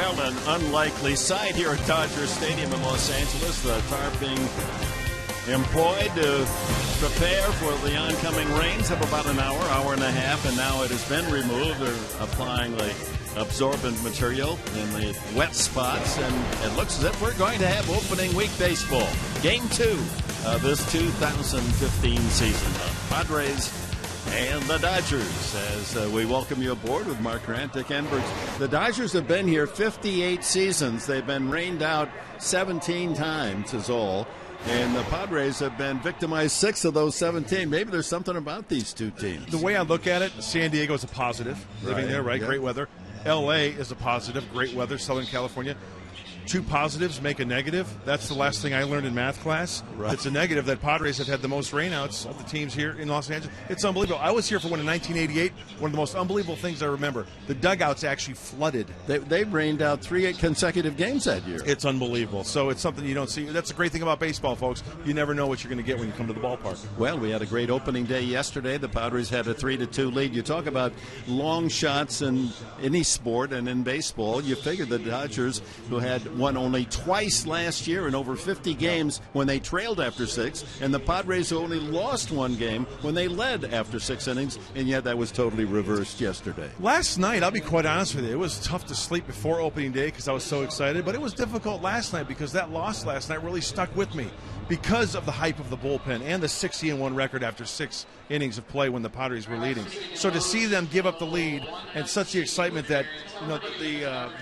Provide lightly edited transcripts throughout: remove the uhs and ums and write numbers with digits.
Well, an unlikely sight here at Dodger Stadium in Los Angeles. The tarp being employed to prepare for the oncoming rains of about an hour and a half, and now it has been removed. They're applying the absorbent material in the wet spots, and it looks as if we're going to have opening week baseball. Game 2 of this 2015 season. The Padres and the Dodgers, as we welcome you aboard with Mark Grant, Dick Enbergs. The Dodgers have been here 58 seasons. They've been rained out 17 times is all. And the Padres have been victimized 6 of those 17. Maybe there's something about these two teams. The way I look at it, San Diego is a positive. Living there, right? Yeah. Great weather. L.A. is a positive. Great weather. Southern California. 2 positives make a negative. That's the last thing I learned in math class. Right. It's a negative that Padres have had the most rainouts of the teams here in Los Angeles. It's unbelievable. I was here for one in 1988. One of the most unbelievable things I remember. The dugouts actually flooded. They rained out 3 consecutive games that year. It's unbelievable. So it's something you don't see. That's the great thing about baseball, folks. You never know what you're going to get when you come to the ballpark. Well, we had a great opening day yesterday. The Padres had a 3-2 lead. You talk about long shots in any sport, and in baseball, you figure the Dodgers, who had won only twice last year in over 50 games when they trailed after 6, and the Padres, who only lost 1 game when they led after 6 innings, and yet that was totally reversed yesterday. Last night, I'll be quite honest with you, it was tough to sleep before opening day because I was so excited, but it was difficult last night because that loss last night really stuck with me because of the hype of the bullpen and the 60-1 record after 6 innings of play when the Padres were leading. So to see them give up the lead and such the excitement that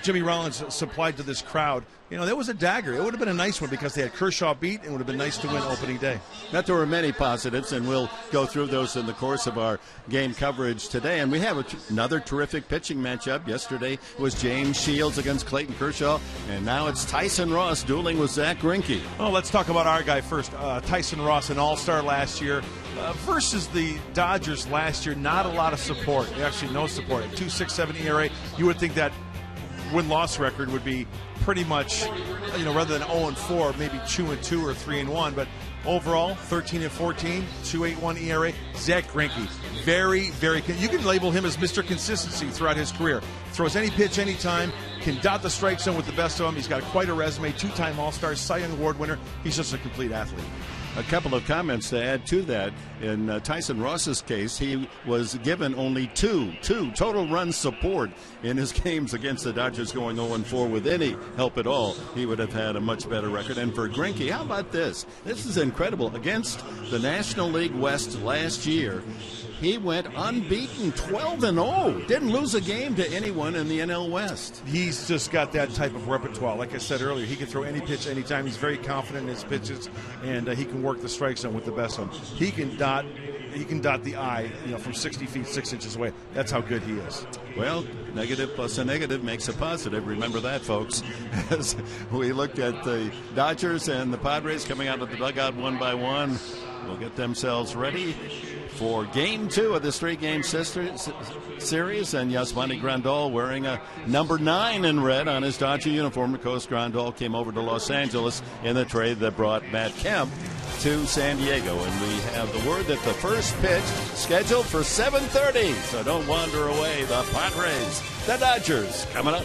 Jimmy Rollins supplied to this crowd, that was a dagger. It would have been a nice one because they had Kershaw beat, and it would have been nice to win opening day. But there were many positives, and we'll go through those in the course of our game coverage today. And we have another terrific pitching matchup. Yesterday was James Shields against Clayton Kershaw, and now it's Tyson Ross dueling with Zach Greinke. Oh, let's talk about our guy first. Tyson Ross, an all-star last year. Versus the Dodgers last year, not a lot of support. Actually, no support. At 2.67 ERA, you would think that win-loss record would be pretty much, rather than 0-4, maybe 2-2 or 3-1. But overall, 13-14, 2.81 ERA. Zach Greinke, very, very. You can label him as Mr. Consistency throughout his career. Throws any pitch, anytime. Can dot the strike zone with the best of them. He's got quite a resume. 2-time All-Star, Cy Young Award winner. He's just a complete athlete. A couple of comments to add to that. In Tyson Ross's case, he was given only two total run support in his games against the Dodgers, going 0-4 with any help at all. He would have had a much better record. And for Greinke, how about this? This is incredible. Against the National League West last year, he went unbeaten, 12-0. Didn't lose a game to anyone in the NL West. He's just got that type of repertoire. Like I said earlier, he can throw any pitch anytime. He's very confident in his pitches, and he can work the strike zone with the best of them. He can dot the eye, from 60 feet, 6 inches away. That's how good he is. Well, negative plus a negative makes a positive. Remember that, folks. As we looked at the Dodgers and the Padres coming out of the dugout one by one, will get themselves ready for Game 2 of this 3-game series. And Yasmani Grandal wearing a number 9 in red on his Dodger uniform. Of course, Grandal came over to Los Angeles in the trade that brought Matt Kemp to San Diego. And we have the word that the first pitch scheduled for 7:30. So don't wander away. The Padres, the Dodgers, coming up.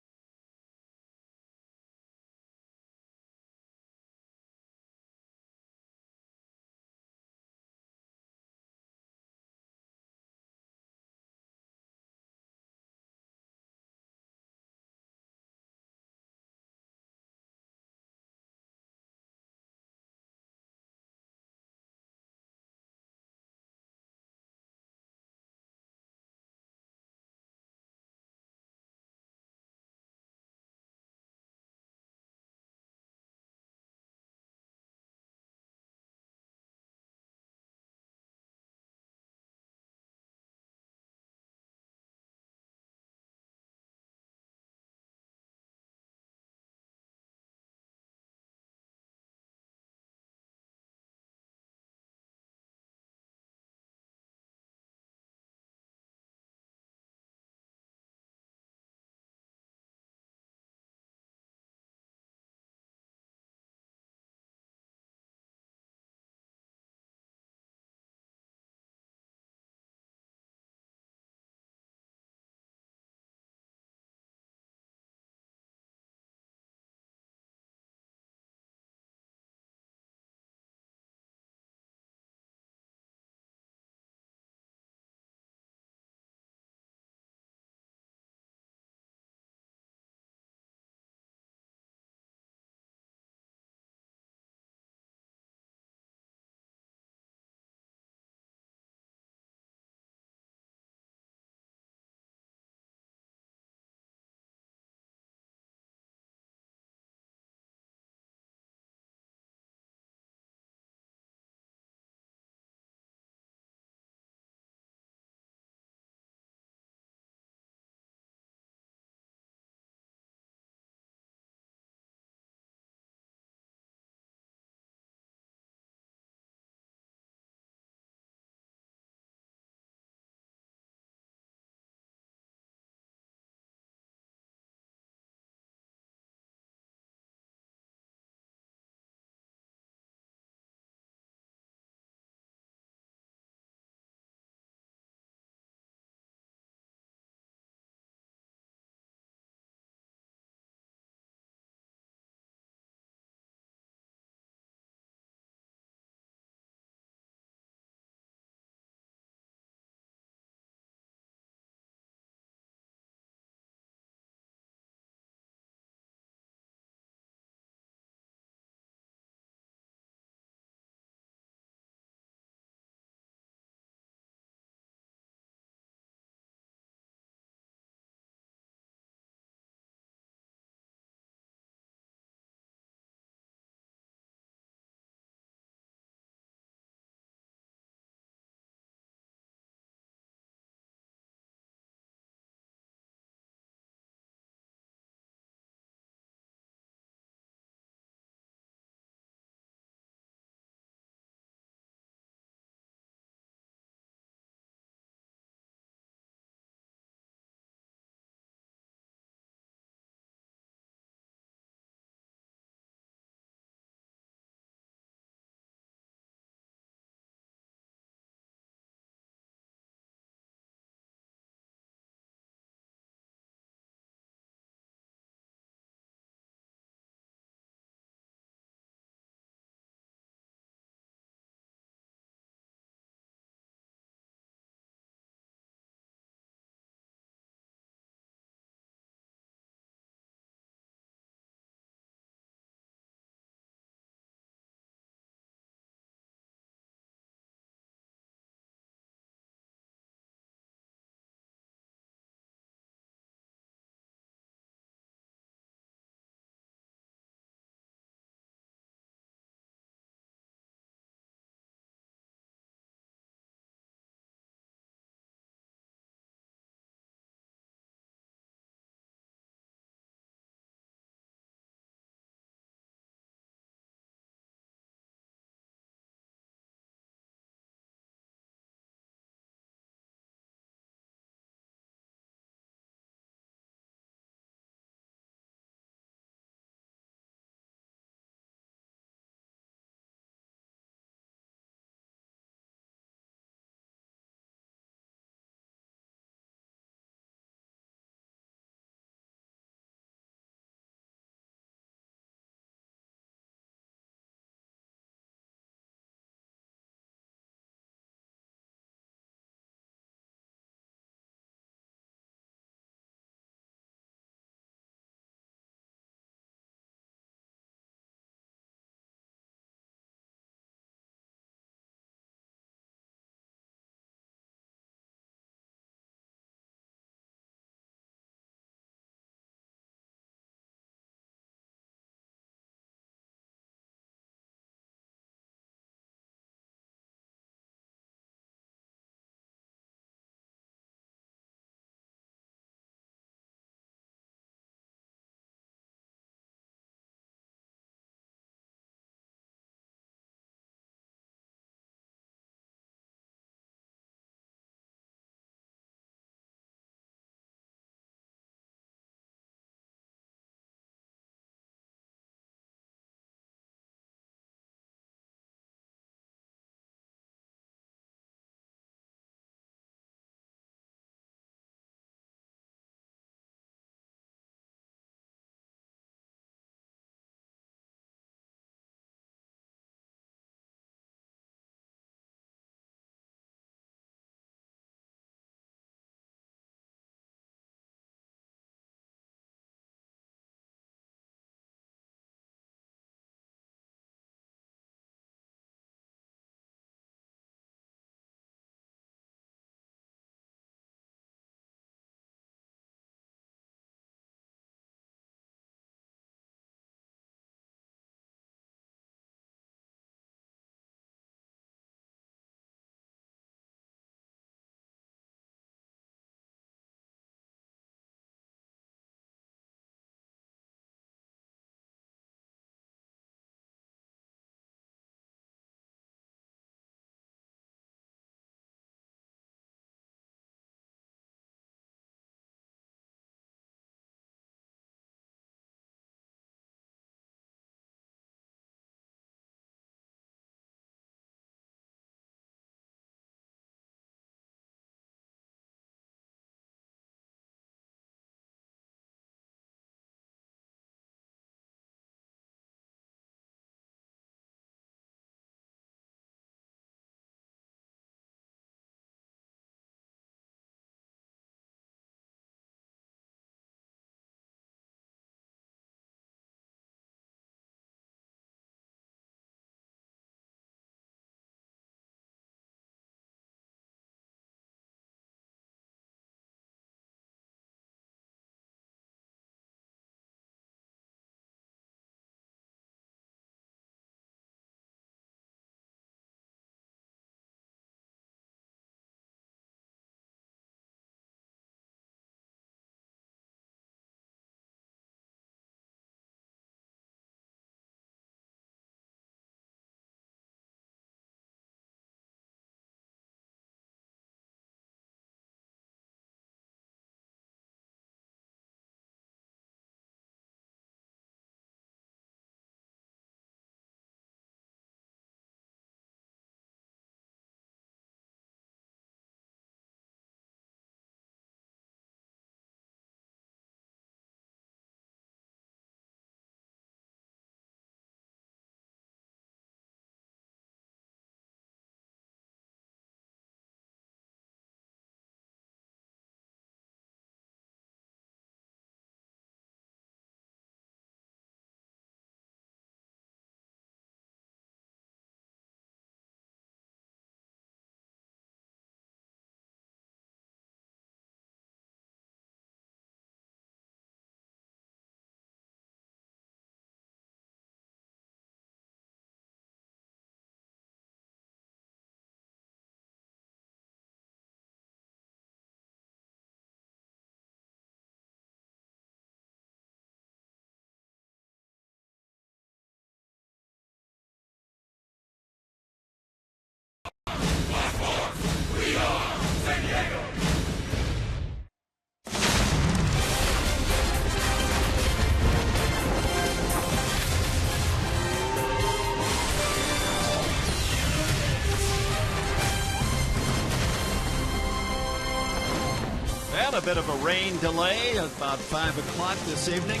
again. A bit of a rain delay about 5 o'clock this evening.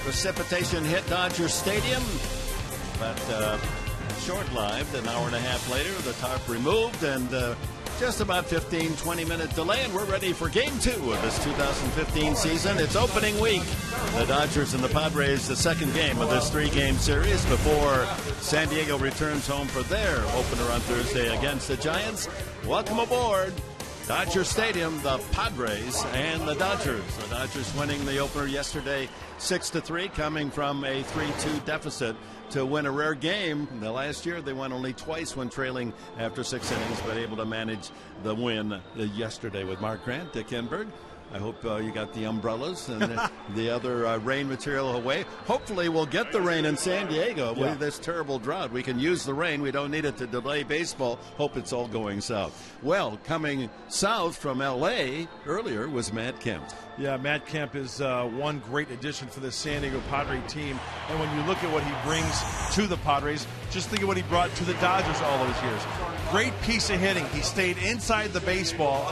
Precipitation hit Dodger Stadium, but short-lived. An hour and a half later, the tarp removed, and just about 15-20 minute delay, and we're ready for Game 2 of this 2015 season. It's opening week. The Dodgers and the Padres, the second game of this 3-game series before San Diego returns home for their opener on Thursday against the Giants. Welcome aboard Dodger Stadium, the Padres and the Dodgers. The Dodgers winning the opener yesterday 6-3, coming from a 3-2 deficit to win a rare game. The last year they won only twice when trailing after 6 innings, but able to manage the win yesterday with Mark Grant, Dick Enberg. I hope you got the umbrellas and the other rain material away. Hopefully we'll get the rain in San Diego. With this terrible drought, we can use the rain. We don't need it to delay baseball. Hope it's all going south. Well, coming south from L.A. earlier was Matt Kemp. Yeah, Matt Kemp is one great addition for the San Diego Padre team. And when you look at what he brings to the Padres, just think of what he brought to the Dodgers all those years. Great piece of hitting. He stayed inside the baseball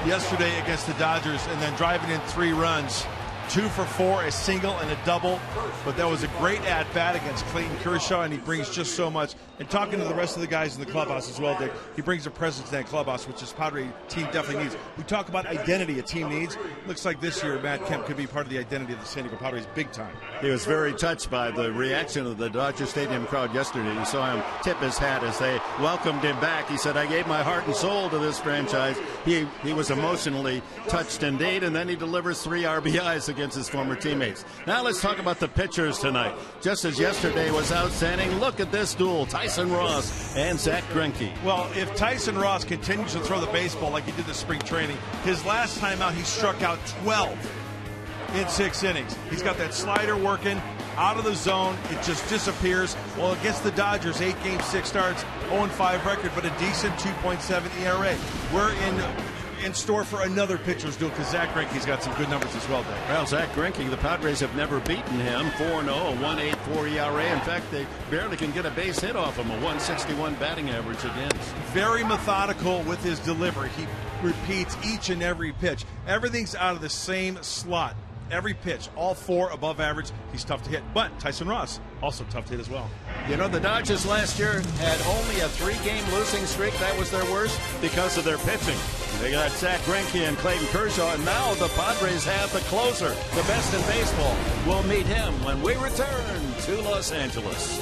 yesterday against the Dodgers, and then driving in 3 runs, 2 for 4, a single and a double. But that was a great at-bat against Clayton Kershaw, and he brings just so much. And talking to the rest of the guys in the clubhouse as well, Dick, he brings a presence to that clubhouse, which this Padre team definitely needs. We talk about identity a team needs. Looks like this year Matt Kemp could be part of the identity of the San Diego Padres big time. He was very touched by the reaction of the Dodger Stadium crowd yesterday. You saw him tip his hat as they welcomed him back. He said, "I gave my heart and soul to this franchise." He was emotionally touched indeed, and then he delivers 3 RBIs against his former teammates. Now let's talk about the pitchers tonight. Just as yesterday was outstanding, look at this duel, Tyson Ross and Zach Greinke. Well, if Tyson Ross continues to throw the baseball like he did this spring training, his last time out he struck out 12 in 6 innings. He's got that slider working out of the zone. It just disappears. Well, against the Dodgers, 8 games, 6 starts, 0-5 record, but a decent 2.7 ERA. We're in store for another pitcher's duel because Zach Greinke's got some good numbers as well, Dave. Well, Zach Greinke, the Padres have never beaten him. 4-0, a 1.84 ERA. In fact, they barely can get a base hit off him, a 161 batting average against. Very methodical with his delivery. He repeats each and every pitch. Everything's out of the same slot. Every pitch, all 4 above average. He's tough to hit. But Tyson Ross, also tough to hit as well. You know, the Dodgers last year had only a 3-game losing streak. That was their worst because of their pitching. They got Zach Greinke and Clayton Kershaw, and now the Padres have the closer, the best in baseball. We'll meet him when we return to Los Angeles.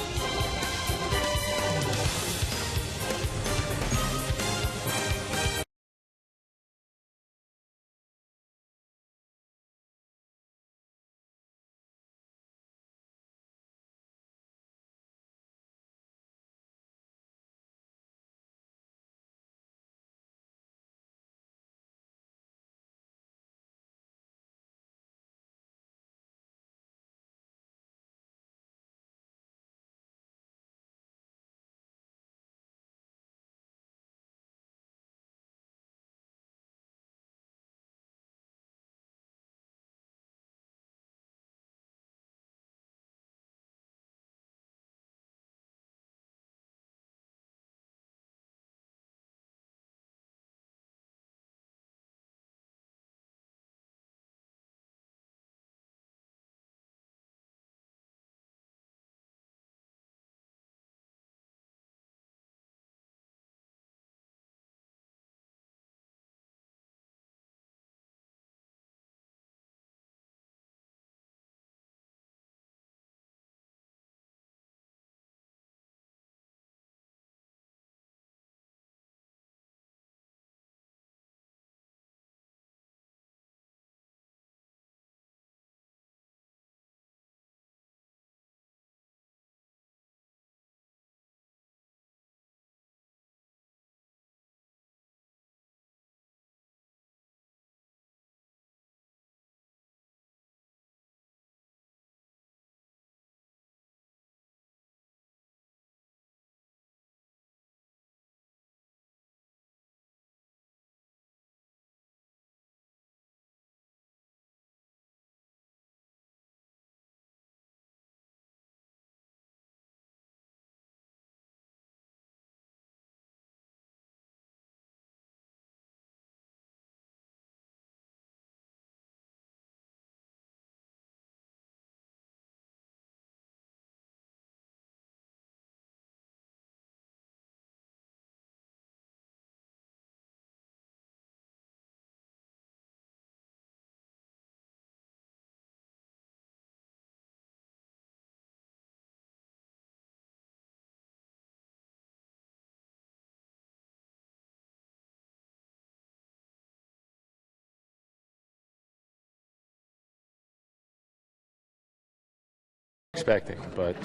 expecting. But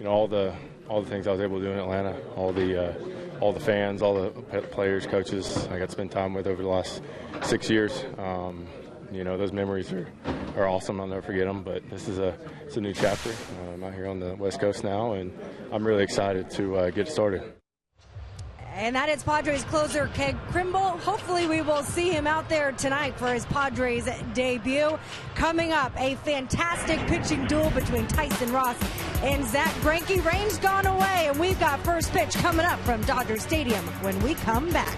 all the things I was able to do in Atlanta, all the fans, all the players, coaches I got to spend time with over the last 6 years. Those memories are awesome. I'll never forget them. But it's a new chapter. I'm out here on the West Coast now, and I'm really excited to get started. And that is Padres closer Keg Krimble. Hopefully we will see him out there tonight for his Padres debut. Coming up, a fantastic pitching duel between Tyson Ross and Zach Greinke. Rain's gone away, and we've got first pitch coming up from Dodger Stadium when we come back.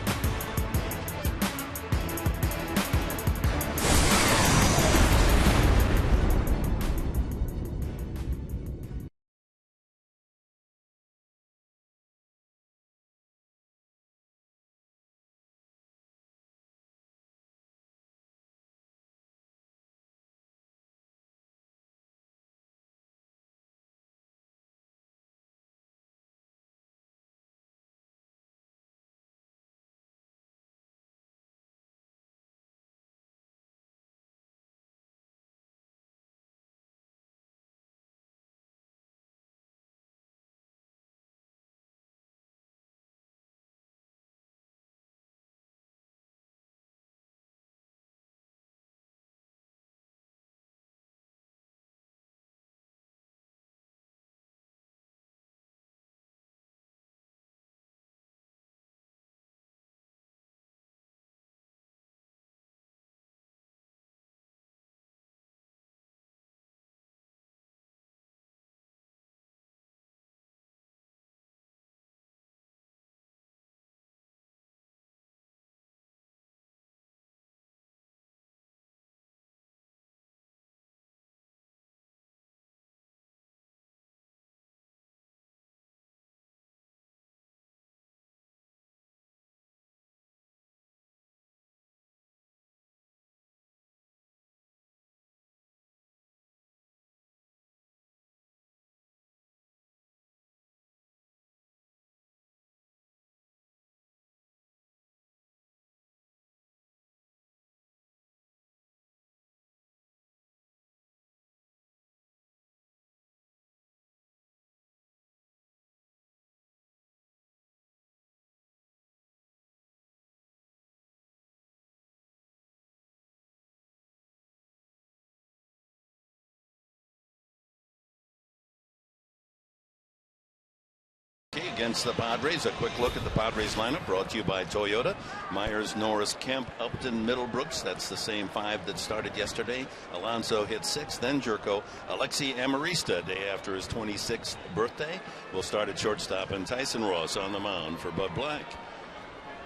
Against the Padres, a quick look at the Padres lineup brought to you by Toyota. Myers, Norris, Kemp, Upton, Middlebrooks. That's the same five that started yesterday. Alonso hit 6, then Jerko. Alexi Amarista, day after his 26th birthday, will start at shortstop, and Tyson Ross on the mound for Bud Black.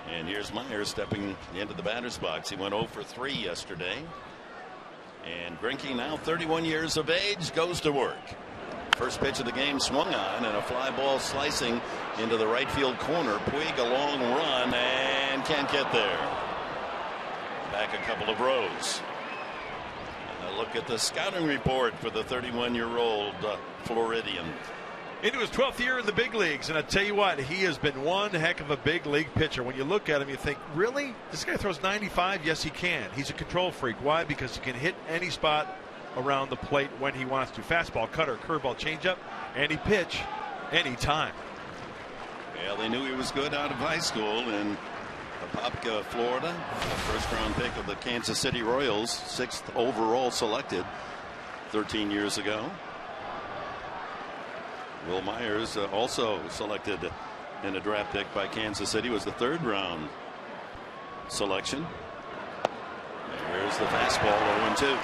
And here's Myers stepping into the batter's box. He went 0 for 3 yesterday. And Greinke, now 31 years of age, goes to work. First pitch of the game swung on, and a fly ball slicing into the right field corner. Puig, a long run, and can't get there. Back a couple of rows. A look at the scouting report for the 31-year-old Floridian. Into his 12th year in the big leagues, and I tell you what, he has been one heck of a big league pitcher. When you look at him, you think, really? This guy throws 95? Yes, he can. He's a control freak. Why? Because he can hit any spot around the plate when he wants to. Fastball, cutter, curveball, changeup, and he pitch anytime. Well, they knew he was good out of high school in Apopka, Florida. The first-round pick of the Kansas City Royals, 6th overall selected 13 years ago. Will Myers, also selected in a draft pick by Kansas City, was the 3rd round selection. There's the fastball, 0-2.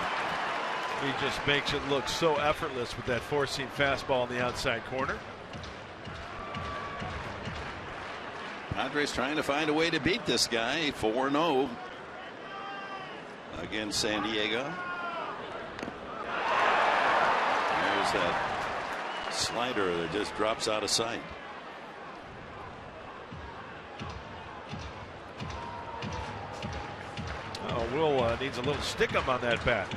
He just makes it look so effortless with that four-seam fastball in the outside corner. Padres trying to find a way to beat this guy. 4-0 against San Diego. There's that slider that just drops out of sight. Will needs a little stick up on that bat.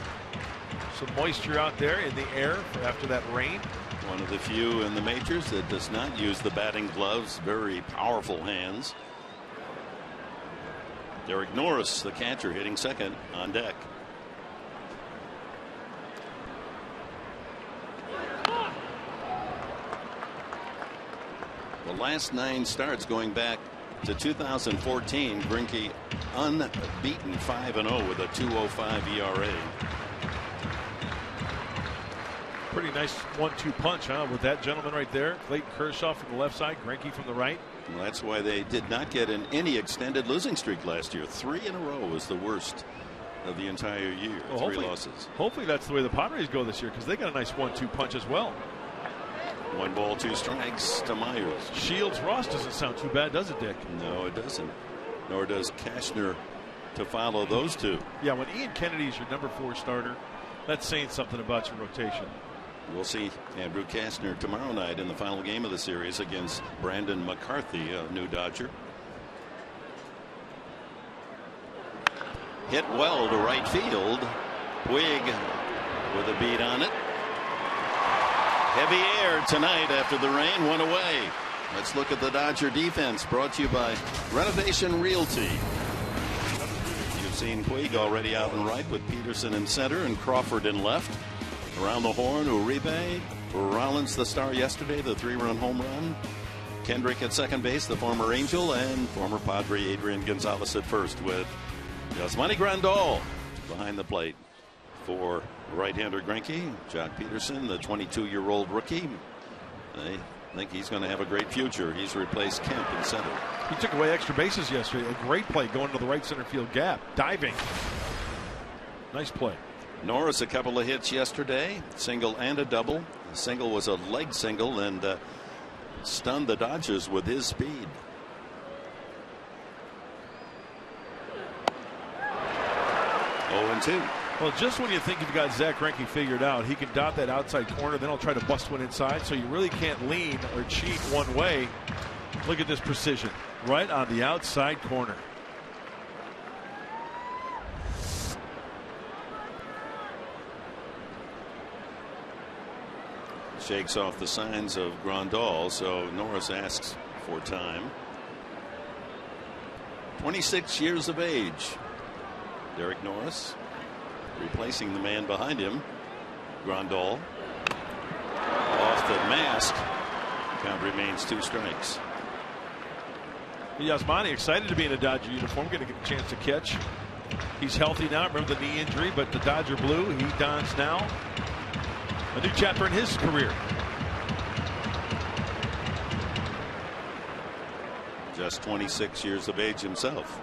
Some moisture out there in the air after that rain. One of the few in the majors that does not use the batting gloves. Very powerful hands. Derek Norris, the catcher, hitting second, on deck. The last 9 starts going back to 2014, Greinke unbeaten 5-0 with a 2.05 ERA. Pretty nice 1-2 punch, huh? With that gentleman right there, Clayton Kershaw from the left side, Greinke from the right. Well, that's why they did not get in any extended losing streak last year. 3 in a row was the worst of the entire year. Well, 3 losses. Hopefully that's the way the Padres go this year, because they got a nice 1-2 punch as well. 1 ball, 2 strikes to Myers. Shields Ross doesn't sound too bad, does it, Dick? No, it doesn't. Nor does Cashner to follow those 2. Yeah, when Ian Kennedy's your number 4 starter, that's saying something about your rotation. We'll see Andrew Cashner tomorrow night in the final game of the series against Brandon McCarthy, a new Dodger. Hit well to right field. Puig with a beat on it. Heavy air tonight after the rain. 1 away. Let's look at the Dodger defense, brought to you by Renovation Realty. You've seen Puig already out in right with Peterson in center and Crawford in left. Around the horn, Uribe. Rollins, the star yesterday, the 3-run home run. Kendrick at second base, the former Angel, and former Padre Adrian Gonzalez at first, with Yasmani Grandal behind the plate for right-hander Greinke. Jock Peterson, the 22-year-old rookie. They think he's going to have a great future. He's replaced Kemp in center. He took away extra bases yesterday. A great play going to the right center field gap, diving. Nice play. Norris, a couple of hits yesterday, single and a double. The single was a leg single and stunned the Dodgers with his speed. Oh, 2. Well, just when you think you've got Zach Greinke figured out, he can dot that outside corner, then he'll try to bust one inside, so you really can't lean or cheat one way. Look at this precision, right on the outside corner. Shakes off the signs of Grandal, so Norris asks for time. 26 years of age. Derek Norris replacing the man behind him, Grandal. Off the mask. Count remains 2 strikes. Yasmani excited to be in a Dodger uniform, going to get a chance to catch. He's healthy now. Remember the knee injury, but the Dodger blue he dons now. A new chapter in his career. Just 26 years of age himself.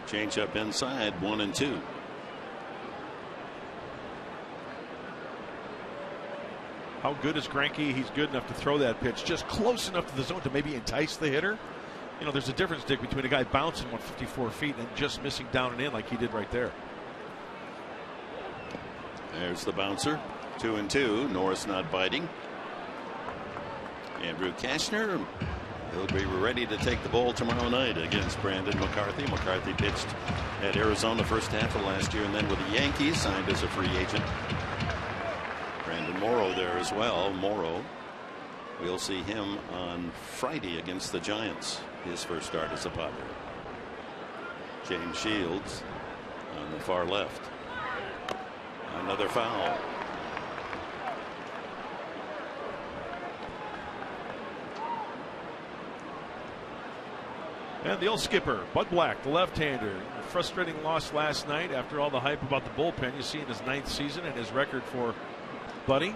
Change up inside, 1-2. How good is Greinke? He's good enough to throw that pitch just close enough to the zone to maybe entice the hitter. You know, there's a difference, Dick, between a guy bouncing 154 feet and just missing down and in like he did right there. There's the bouncer. 2-2. Norris not biting. Andrew Cashner. He'll be ready to take the ball tomorrow night against Brandon McCarthy. McCarthy pitched at Arizona first half of last year and then with the Yankees, signed as a free agent. Brandon Morrow there as well. Morrow, we'll see him on Friday against the Giants. His first start as a Padre. James Shields on the far left. Another foul. And the old skipper, Bud Black, the left-hander. Frustrating loss last night after all the hype about the bullpen. You see in his 9th season and his record for Buddy.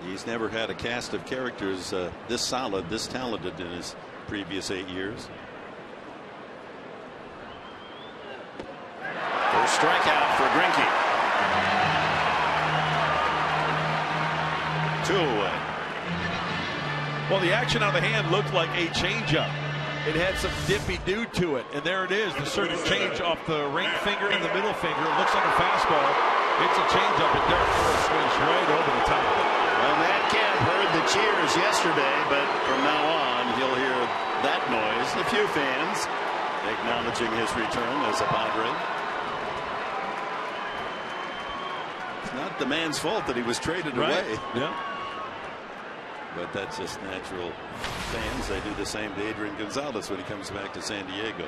He's never had a cast of characters this solid, this talented in his previous 8 years. First strikeout for Greinke. 2 away. Well, the action on the hand looked like a changeup. It had some dippy-do to it, and there it is, the certain change off the ring finger and the middle finger. It looks like a fastball. It's a changeup, and Derek Norris swings right over the top of it. Well, Matt Kemp heard the cheers yesterday, but from now on, he'll hear that noise. A few fans acknowledging his return as a Padre. It's not the man's fault that he was traded away. Yeah. But that's just natural fans. They do the same to Adrian Gonzalez when he comes back to San Diego.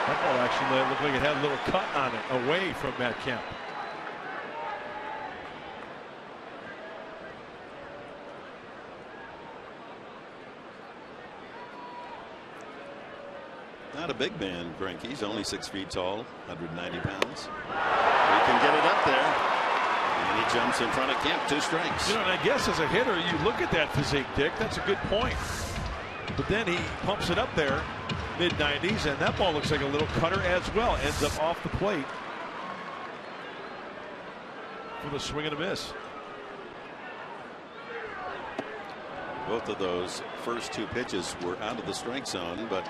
That ball actually looked like it had a little cut on it away from Matt Kemp. Not a big man, Greinke. He's only 6 feet tall, 190 pounds. He can get it up there. And he jumps in front of Kemp. 2 strikes. You know, and I guess as a hitter, you look at that physique, Dick. That's a good point. But then he pumps it up there, mid-90s, and that ball looks like a little cutter as well. Ends up off the plate for the swing and a miss. Both of those first 2 pitches were out of the strike zone, but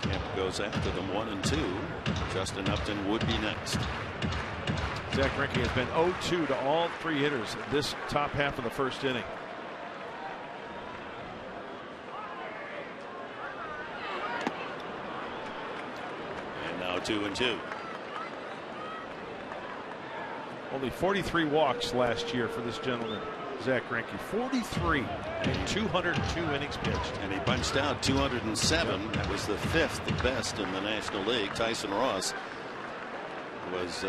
Kemp goes after them 1 and 2. Justin Upton would be next. Zach Greinke has been 0-2 to all 3 hitters in this top half of the first inning. And now 2 and 2. Only 43 walks last year for this gentleman, Zach Greinke. 43 in 202 innings pitched. And he punched out 207. That was the 5th best in the National League. Tyson Ross was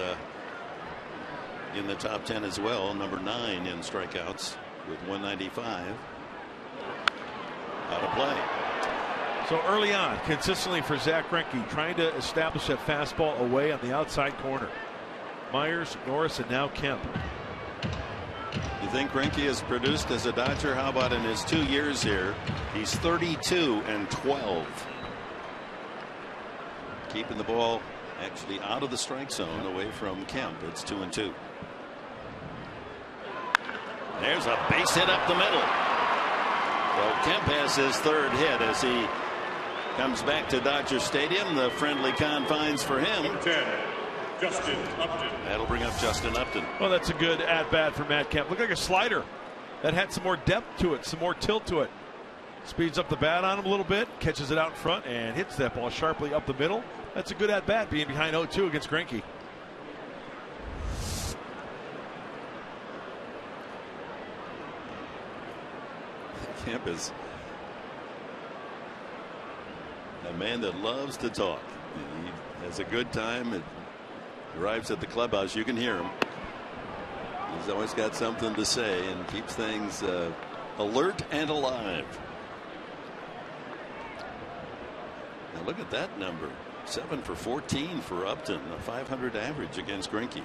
in the top 10 as well, number 9 in strikeouts with 195. Out of play. So early on, consistently for Zach Greinke, trying to establish that fastball away on the outside corner. Myers, Norris, and now Kemp. You think Greinke has produced as a Dodger? How about in his 2 years here? He's 32 and 12. Keeping the ball actually out of the strike zone, away from Kemp. It's 2 and 2. There's a base hit up the middle. Well, Kemp has his 3rd hit as he comes back to Dodger Stadium. The friendly confines for him. Justin Upton. That'll bring up Justin Upton. Well, that's a good at-bat for Matt Kemp. Looked like a slider that had some more depth to it, some more tilt to it. Speeds up the bat on him a little bit, catches it out in front, and hits that ball sharply up the middle. That's a good at-bat, being behind 0-2 against Greinke. Kemp is a man that loves to talk. He has a good time. It arrives at the clubhouse. You can hear him. He's always got something to say and keeps things alert and alive. Now look at that number. 7 for 14 for Upton, a 500 average against Greinke. You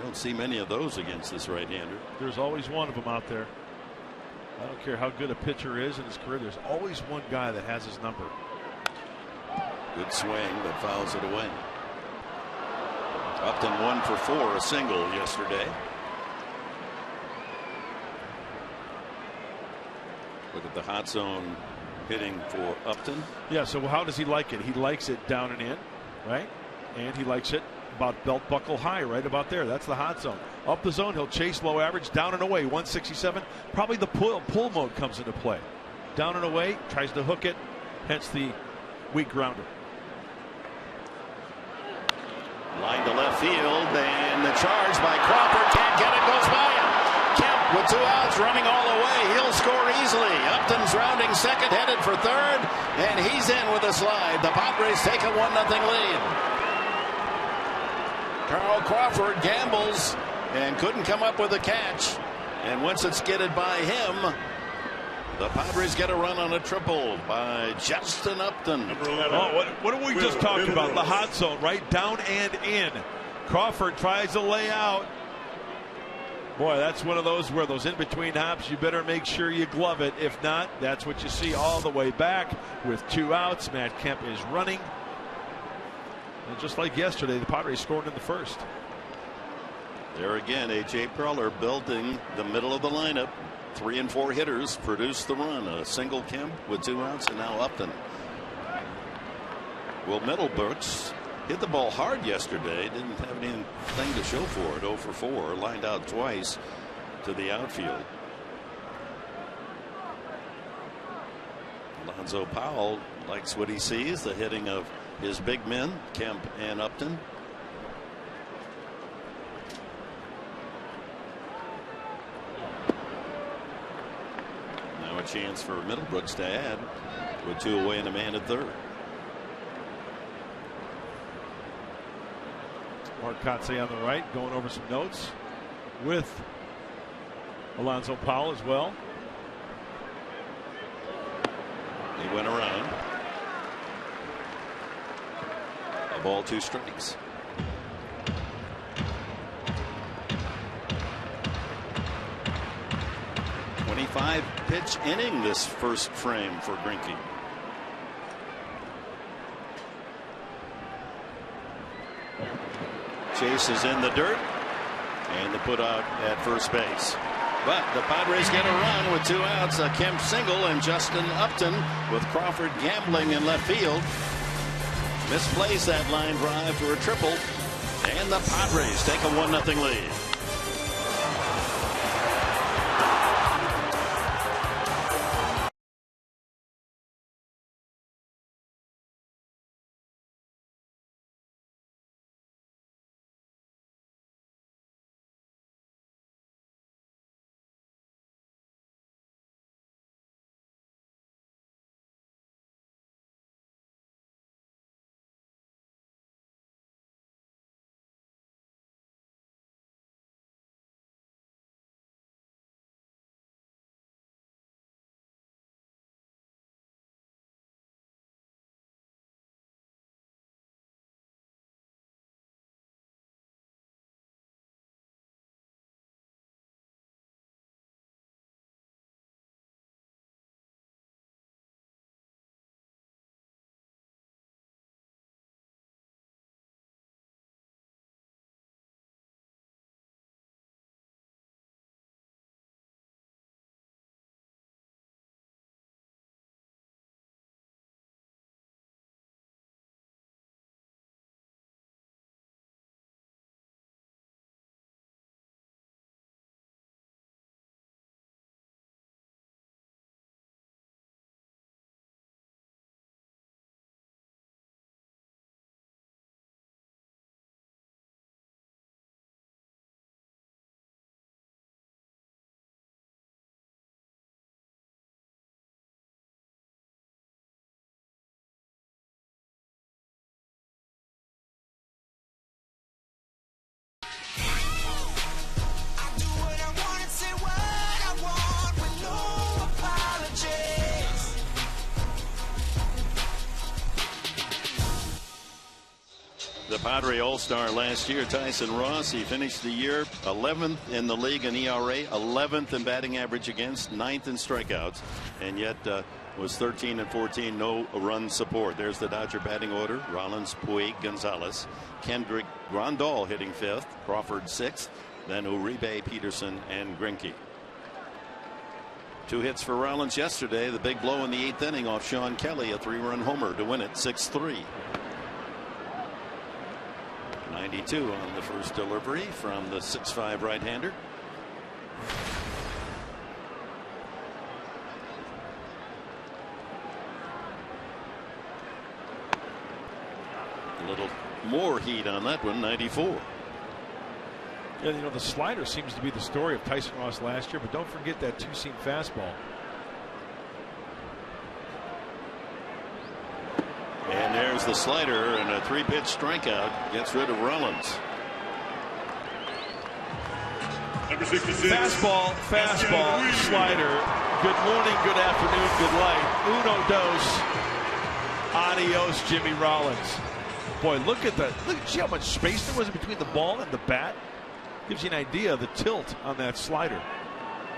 don't see many of those against this right-hander. There's always one of them out there. I don't care how good a pitcher is in his career. There's always one guy that has his number. Good swing, but fouls it away. Upton 1 for 4, a single yesterday. Look at the hot zone hitting for Upton. Yeah, so how does he like it? He likes it down and in, right? And he likes it about belt buckle high, right about there. That's the hot zone. Up the zone, he'll chase low average, down and away, 167. Probably the pull mode comes into play. Down and away, tries to hook it, hence the weak grounder. Line to left field, and the charge by Crawford, can't get it, goes by him. Kemp with 2 outs, running all the way. He'll score easily. Upton's rounding second, headed for third, and he's in with a slide. The Padres take a 1-0 lead. Carl Crawford gambles and couldn't come up with a catch, and once it's skidded by him, the Padres get a run on a triple by Justin Upton. Oh, what are we just talking about? The hot zone, right? Down and in. Crawford tries to lay out. Boy, that's one of those where those in-between hops, you better make sure you glove it. If not, that's what you see all the way back with 2 outs. Matt Kemp is running. And just like yesterday, the Padres scored in the first. There again, A.J. Preller building the middle of the lineup. 3 and 4 hitters produce the run. A single Kemp with 2 outs, and now Upton. Well, Middlebrooks hit the ball hard yesterday. Didn't have anything to show for it. 0 for 4. Lined out twice to the outfield. Alonzo Powell likes what he sees. The hitting of his big men, Kemp and Upton. chance for Middlebrooks to add with 2 away and a man at third. Mark Kotsay on the right, going over some notes with Alonzo Powell as well. He went around. A ball, 2 strikes. Pitch inning this first frame for Greinke. Chase is in the dirt, and the put out at first base. But the Padres get a run with 2 outs. A Kemp single and Justin Upton with Crawford gambling in left field. Misplays that line drive for a triple, and the Padres take a 1-0 lead. The Padre All-Star last year, Tyson Ross, he finished the year 11th in the league in ERA, 11th in batting average against, 9th in strikeouts, and yet was 13 and 14, no run support. There's the Dodger batting order. Rollins, Puig, Gonzalez, Kendrick, Grandal hitting 5th, Crawford 6th, then Uribe, Peterson, and Greinke. 2 hits for Rollins yesterday. The big blow in the 8th inning off Sean Kelly, a 3-run homer to win it 6-3. 92 on the first delivery from the 6'5" right-hander. A little more heat on that one, 94. Yeah, you know, the slider seems to be the story of Tyson Ross last year, but don't forget that 2-seam fastball. And there's the slider, and a 3-pitch strikeout gets rid of Rollins. Number 66. Fastball, slider. Good morning, good afternoon, good light. Uno dos. Adios, Jimmy Rollins. Boy, look at that. See how much space there was between the ball and the bat? Gives you an idea of the tilt on that slider.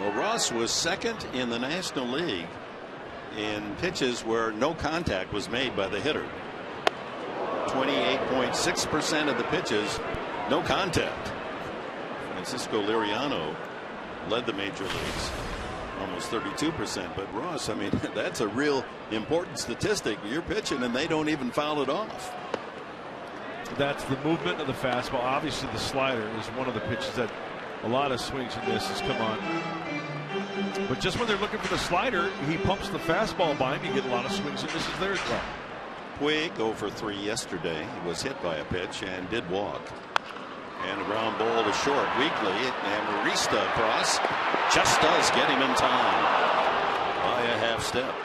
Well, Ross was second in the National League in pitches where no contact was made by the hitter. 28.6% of the pitches, no contact. Francisco Liriano led the major leagues, almost 32%. But Ross, I mean, that's a real important statistic. You're pitching and they don't even foul it off. That's the movement of the fastball. Obviously, the slider is one of the pitches that a lot of swings and misses come on. But just when they're looking for the slider, he pumps the fastball by him. You get a lot of swings and misses there as well. Puig 0 for 3 yesterday. He was hit by a pitch and did walk. And a ground ball to short weakly. And Arista across just does get him in time. by a half step.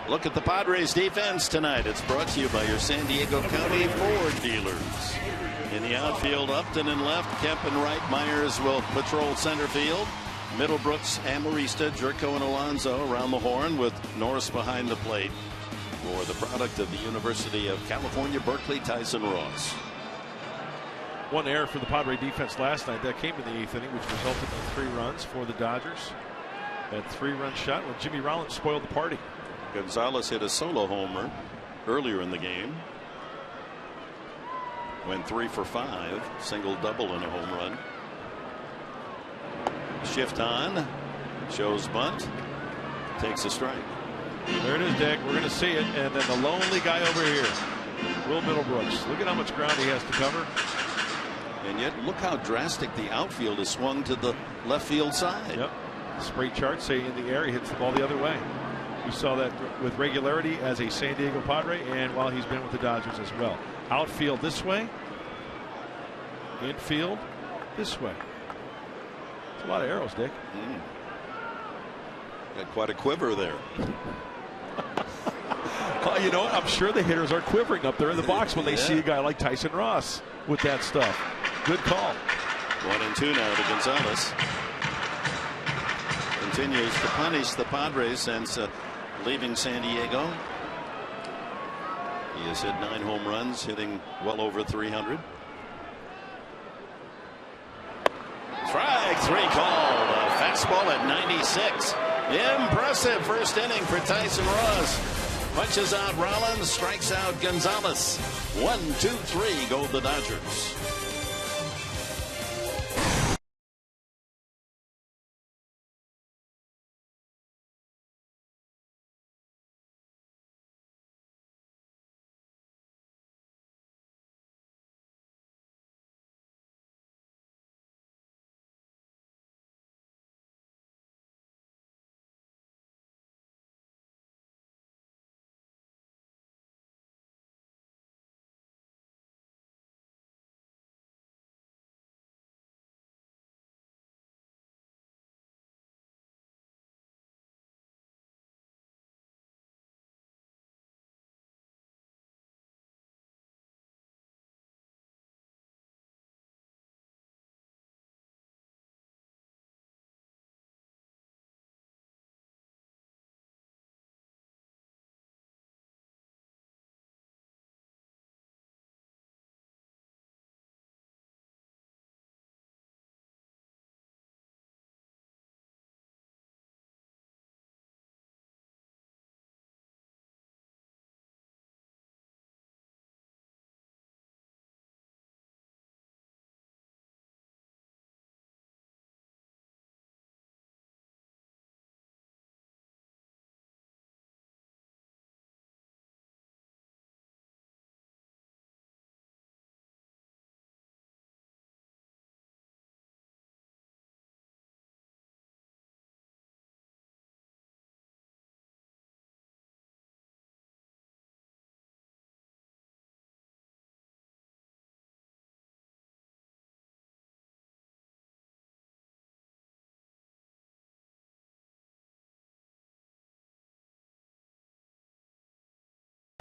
Look at the Padres defense tonight. It's brought to you by your San Diego County Ford dealers. In the outfield, Upton in left, Kemp in right. Myers will patrol center field. Middlebrooks, Amarista, Jerko, and Alonso around the horn with Norris behind the plate. For the product of the University of California, Berkeley, Tyson Ross. One error for the Padre defense last night. That came in the 8th inning, which resulted in 3 runs for the Dodgers. That 3-run shot when Jimmy Rollins spoiled the party. Gonzalez hit a solo homer earlier in the game. Went 3 for 5, single double and a home run. Shift on, shows bunt, takes a strike. There it is, Dick. We're going to see it. And then the lonely guy over here, Will Middlebrooks. Look at how much ground he has to cover. And yet, look how drastic the outfield is swung to the left field side. Yep. Spray chart say in the air, he hits the ball the other way. We saw that with regularity as a San Diego Padre and while he's been with the Dodgers as well. Outfield this way. Infield this way. It's a lot of arrows, Dick. Got quite a quiver there. Well, you know what? I'm sure the hitters are quivering up there in the box when they see a guy like Tyson Ross with that stuff. Good call. 1-2 now to Gonzalez. Continues to punish the Padres since leaving San Diego. He has hit 9 home runs, hitting well over 300. Strike 3 called. A fastball at 96. Impressive first inning for Tyson Ross. Punches out Rollins, strikes out Gonzalez. 1-2-3 go the Dodgers.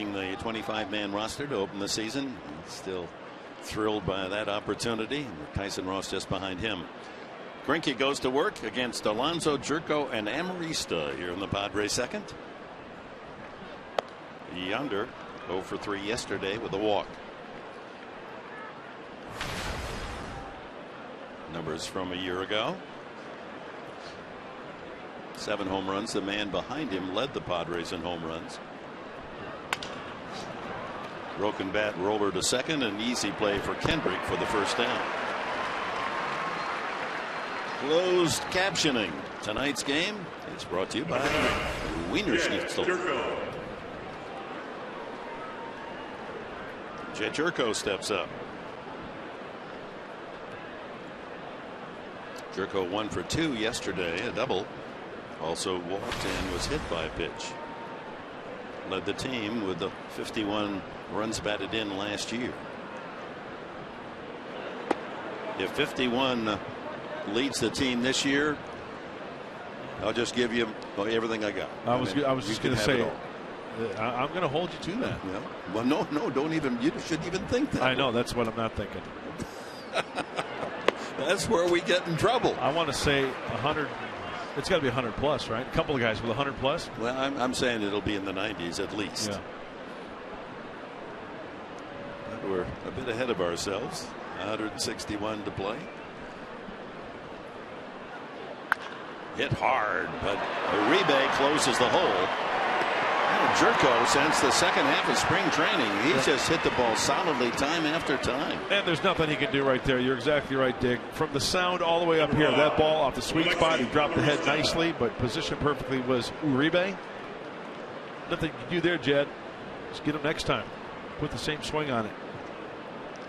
The 25-man roster to open the season. Still thrilled by that opportunity. Tyson Ross just behind him. Greinke goes to work against Alonso, Jerko, and Amarista here in the Padres second. Yonder 0 for 3 yesterday with a walk. Numbers from a year ago. 7 home runs. The man behind him led the Padres in home runs. Broken bat roller to second, an easy play for Kendrick for the first down. Closed captioning. Tonight's game is brought to you by Wiener Schnitzel. Jet Jerko steps up. Jerko 1 for 2 yesterday, a double. Also walked and was hit by a pitch. Led the team with the 51 runs batted in last year. If 51 leads the team this year, I'll just give you everything I got. I was just going to say, I'm going to hold you to that. Yeah. Well, no, don't even. You shouldn't even think that. I know, that's what I'm not thinking. That's where we get in trouble. I want to say 100. It's got to be 100 plus, right? A couple of guys with 100 plus. Well, I'm saying it'll be in the 90s at least. Yeah. But we're a bit ahead of ourselves. 161 to play. Hit hard, but Uribe closes the hole. Jerko, since the second half of spring training, he's just hit the ball solidly time after time. And there's nothing he can do right there. You're exactly right, Dick. From the sound all the way up here, that ball off the sweet spot, he dropped the head nicely, but positioned perfectly was Uribe. Nothing you can do there, Jed. Just get him next time. Put the same swing on it.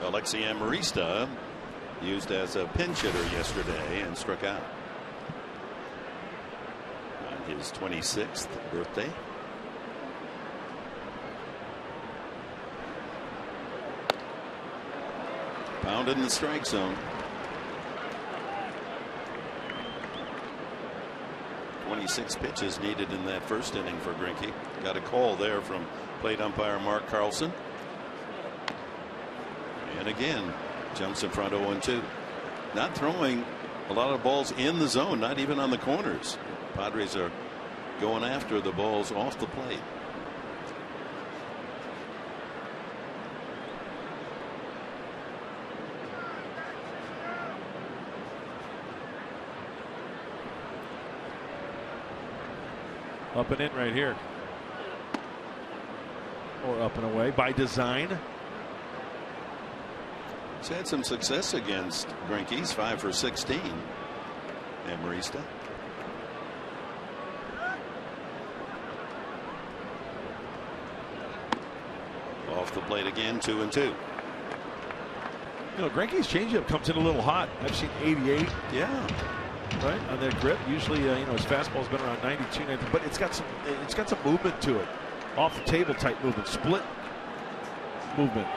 Alexi Amarista used as a pinch hitter yesterday and struck out on his 26th birthday. Pounded in the strike zone. 26 pitches needed in that first inning for Greinke. Got a call there from plate umpire Mark Carlson. And again, jumps in front 0-2. Not throwing a lot of balls in the zone, not even on the corners. Padres are going after the balls off the plate. Up and in right here. Or up and away by design. He's had some success against Greinke. He's 5 for 16. And Marista. Off the plate again, 2-2. You know, Greinke's changeup comes in a little hot. I've seen 88. Yeah. Right on that grip. Usually, you know, his fastball's been around 92, 90, but it's got some movement to it. Off the table type movement, split movement.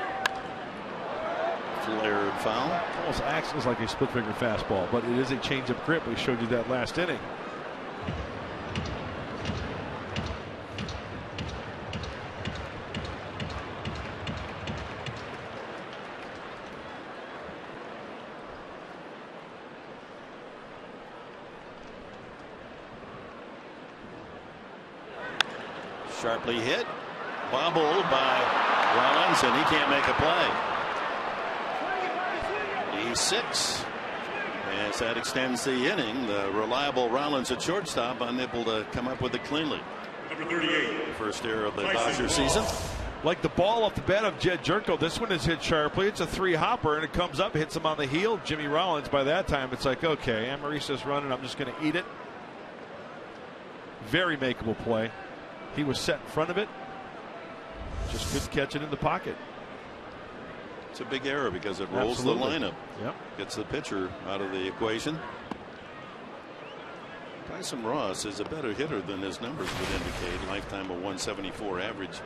Flared foul. Almost acts like a split finger fastball, but it is a changeup grip. We showed you that last inning. Sharply hit, bobbled by Rollins, and he can't make a play. He's 6. As that extends the inning, the reliable Rollins at shortstop unable to come up with it cleanly. Number 38. First error of the Dodger season. Like the ball off the bat of Jed Jerko, this one is hit sharply. It's a 3-hopper, and it comes up, hits him on the heel. Jimmy Rollins, by that time, it's like, okay, Amarista's running. I'm just going to eat it. Very makeable play. He was set in front of it. Just couldn't catch it in the pocket. It's a big error because it rolls Absolutely. the lineup. Yep. Gets the pitcher out of the equation. Tyson Ross is a better hitter than his numbers would indicate. Lifetime of 174 average.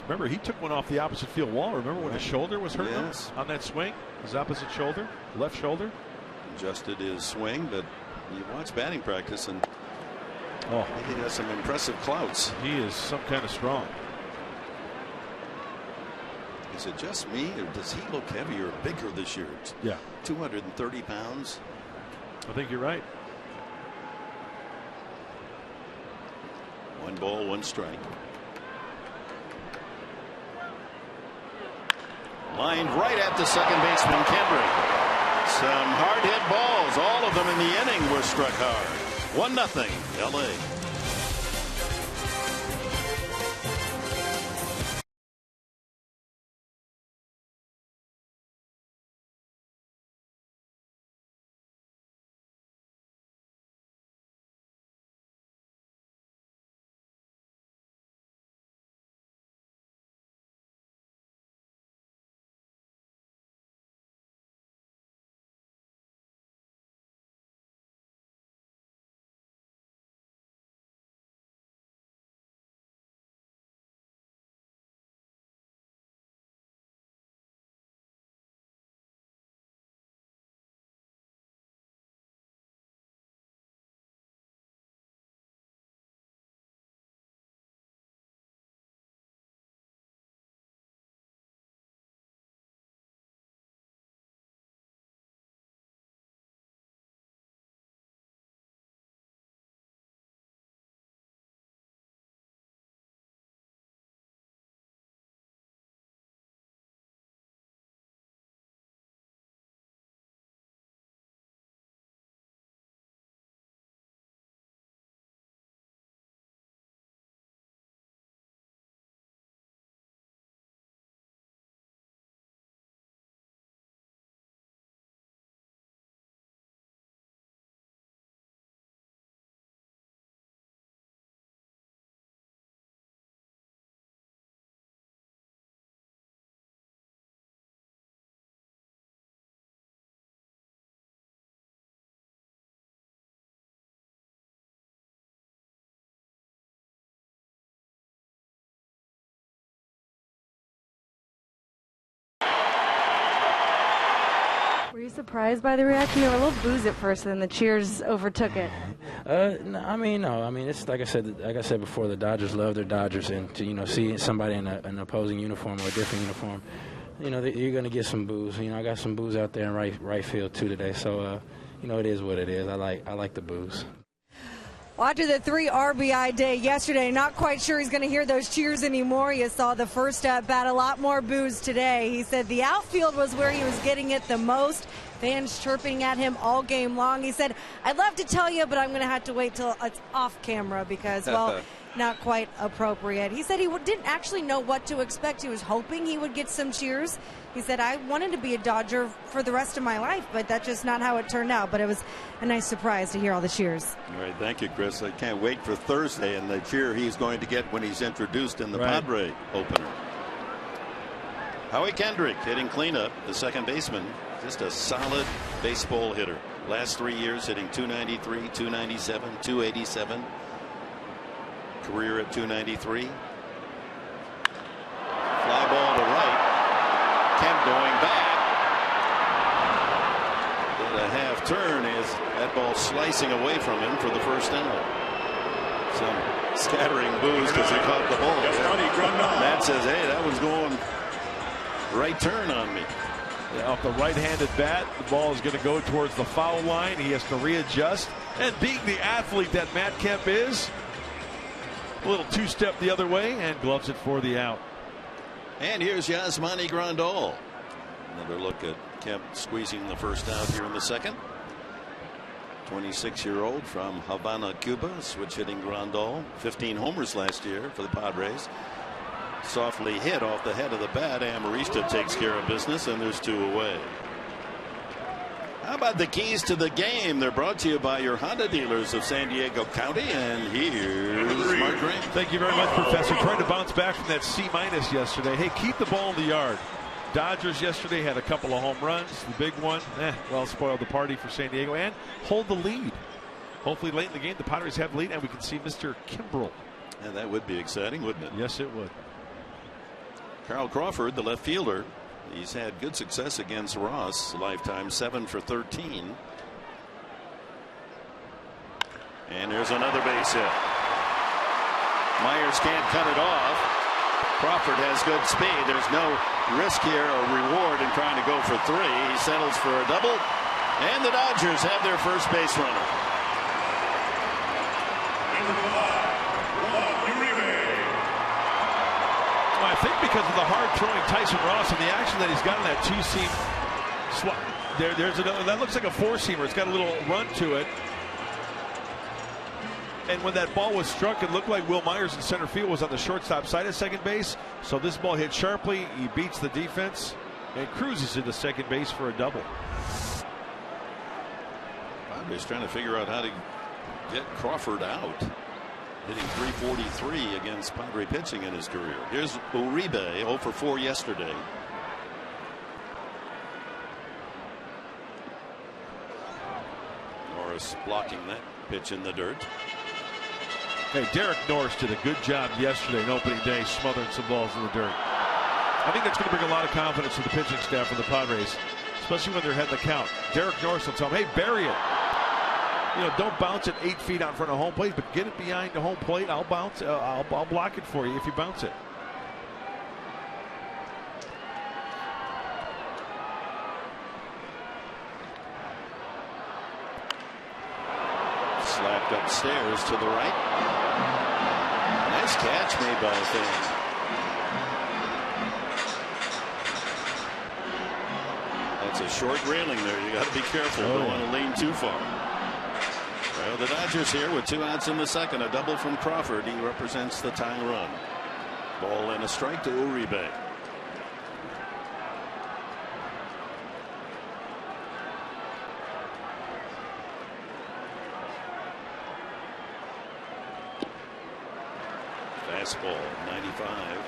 Remember, he took one off the opposite field wall. Remember when his shoulder was hurt Yes. on that swing? His opposite shoulder, left shoulder. Adjusted his swing, but you watch batting practice and Oh, he has some impressive clouts. he is some kind of strong. Is it just me, or does he look heavier or bigger this year? Yeah, 230 pounds. I think you're right. 1 ball, 1 strike. Lined right at the second baseman, Kendrick. Some hard hit balls. All of them in the inning were struck hard. 1-0 LA. surprised by the reaction? There were a little boos at first, and then the cheers overtook it. No. I mean, it's like I said before. The Dodgers love their Dodgers, and to see somebody in an opposing uniform or a different uniform, you're going to get some boos. I got some boos out there in right field too today. So it is what it is. I like the boos. After the 3 RBI day yesterday, not quite sure he's going to hear those cheers anymore. You saw the first at bat, a lot more boos today. He said the outfield was where he was getting it the most. Fans chirping at him all game long. He said, I'd love to tell you, but I'm going to have to wait till it's off camera because, well, not quite appropriate. He said he didn't actually know what to expect. He was hoping he would get some cheers. He said, I wanted to be a Dodger for the rest of my life, but that's just not how it turned out. But it was a nice surprise to hear all the cheers. All right, thank you, Chris. I can't wait for Thursday and the cheer he's going to get when he's introduced in the Padre opener. Howie Kendrick hitting cleanup, the second baseman. Just a solid baseball hitter. Last 3 years hitting .293, .297, .287. Career at .293. Fly ball to right. Kemp going back. Did a half turn as that ball slicing away from him for the first out. Some scattering boos because he caught the ball. Matt says, hey, that was going right turn on me. Yeah, off the right-handed bat, the ball is going to go towards the foul line. He has to readjust. And being the athlete that Matt Kemp is, a little two-step the other way and gloves it for the out. And here's Yasmani Grandal. Another look at Kemp squeezing the first out here in the second. 26-year-old from Havana, Cuba, switch hitting Grandal. 15 homers last year for the Padres. Softly hit off the head of the bat. Amarista takes care of business, and there's 2 away. How about the keys to the game? They're brought to you by your Honda dealers of San Diego County. And here's Mark Green. Thank you very much, Professor. Trying to bounce back from that C- yesterday. Hey, keep the ball in the yard. Dodgers yesterday had a couple of home runs. The big one, well, spoiled the party for San Diego. And hold the lead. Hopefully late in the game, the Padres have the lead, and we can see Mr. Kimbrel. And that would be exciting, wouldn't it? Yes, it would. Carl Crawford, the left fielder. He's had good success against Ross. Lifetime 7 for 13. And there's another base hit. Myers can't cut it off. Crawford has good speed. There's no risk here or reward in trying to go for 3. He settles for a double. And the Dodgers have their first base runner. I think because of the hard-throwing Tyson Ross and the action that he's got in that 2-seam slot. There's another, that looks like a 4-seamer. It's got a little run to it. And when that ball was struck, it looked like Will Myers in center field was on the shortstop side of second base. So this ball hit sharply. He beats the defense and cruises into second base for a double. Padres trying to figure out how to get Crawford out. Hitting .343 against Padre pitching in his career. Here's Uribe, 0 for 4 yesterday. Norris blocking that pitch in the dirt. Hey, Derek Norris did a good job yesterday in opening day, smothering some balls in the dirt. I think that's going to bring a lot of confidence to the pitching staff for the Padres, especially when they're heading the count. Derek Norris will tell them, hey, bury it. Don't bounce it 8 feet out in front of home plate, but get it behind the home plate. I'll bounce. I'll block it for you if you bounce it. Slapped upstairs to the right. Nice catch made by a fan. That's a short railing there. You got to be careful. Don't want to lean too far. Well, the Dodgers here with 2 outs in the second. A double from Crawford. He represents the tying run. Ball and a strike to Uribe. Fastball, 95.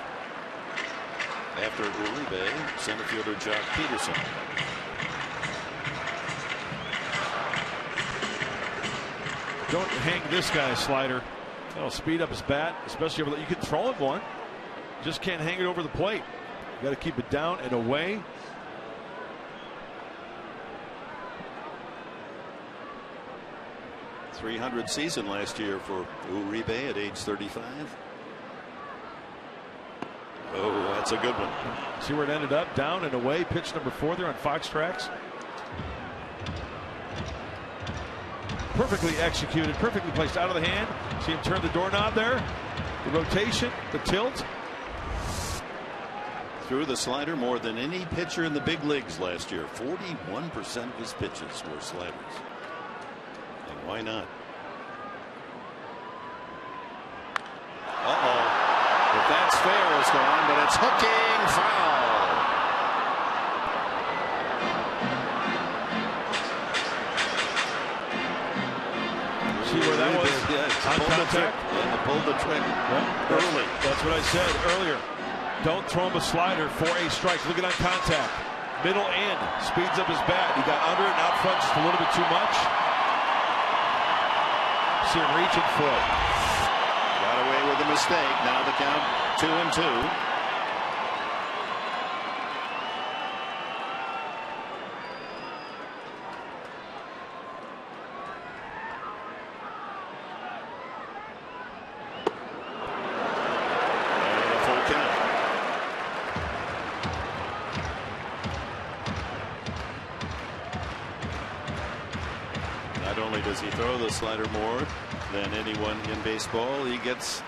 After Uribe, center fielder Jock Peterson. Don't hang this guy's slider. That'll speed up his bat, especially over. You can throw him one. Just can't hang it over the plate. You got to keep it down and away. .300 season last year for Uribe at age 35. Oh, that's a good one. See where it ended up? Down and away. Pitch number 4 there on Fox Tracks. Perfectly executed, perfectly placed out of the hand. See him turn the doorknob there. The rotation, the tilt. Threw the slider more than any pitcher in the big leagues last year. 41% of his pitches were sliders. And why not? Uh-oh. If that's fair, it's gone, but it's hooking foul. See where that was? Yeah, on contact? Yeah, pulled the trick. Yeah, early. That's what I said earlier. Don't throw him a slider for a strike. Look at on contact. Middle end. Speeds up his bat. He got under it and out front just a little bit too much. See him reaching for it. Got away with a mistake. Now the count 2-2. Does he throw the slider more than anyone in baseball? He gets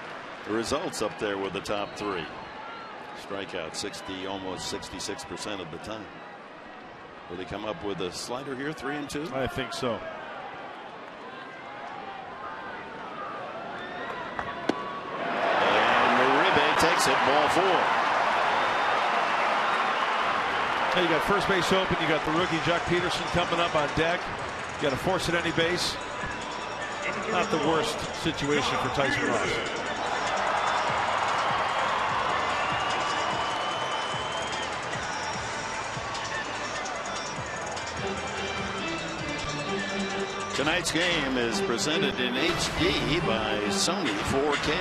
the results up there with the top 3. Strikeout 60, almost 66% of the time. Will he come up with a slider here, 3-2? I think so. And Uribe takes it, ball 4. Hey, you got first base open. You got the rookie Jock Peterson coming up on deck. You got to force it any base. Not the worst situation for Tyson Ross. Tonight's game is presented in HD by Sony 4K.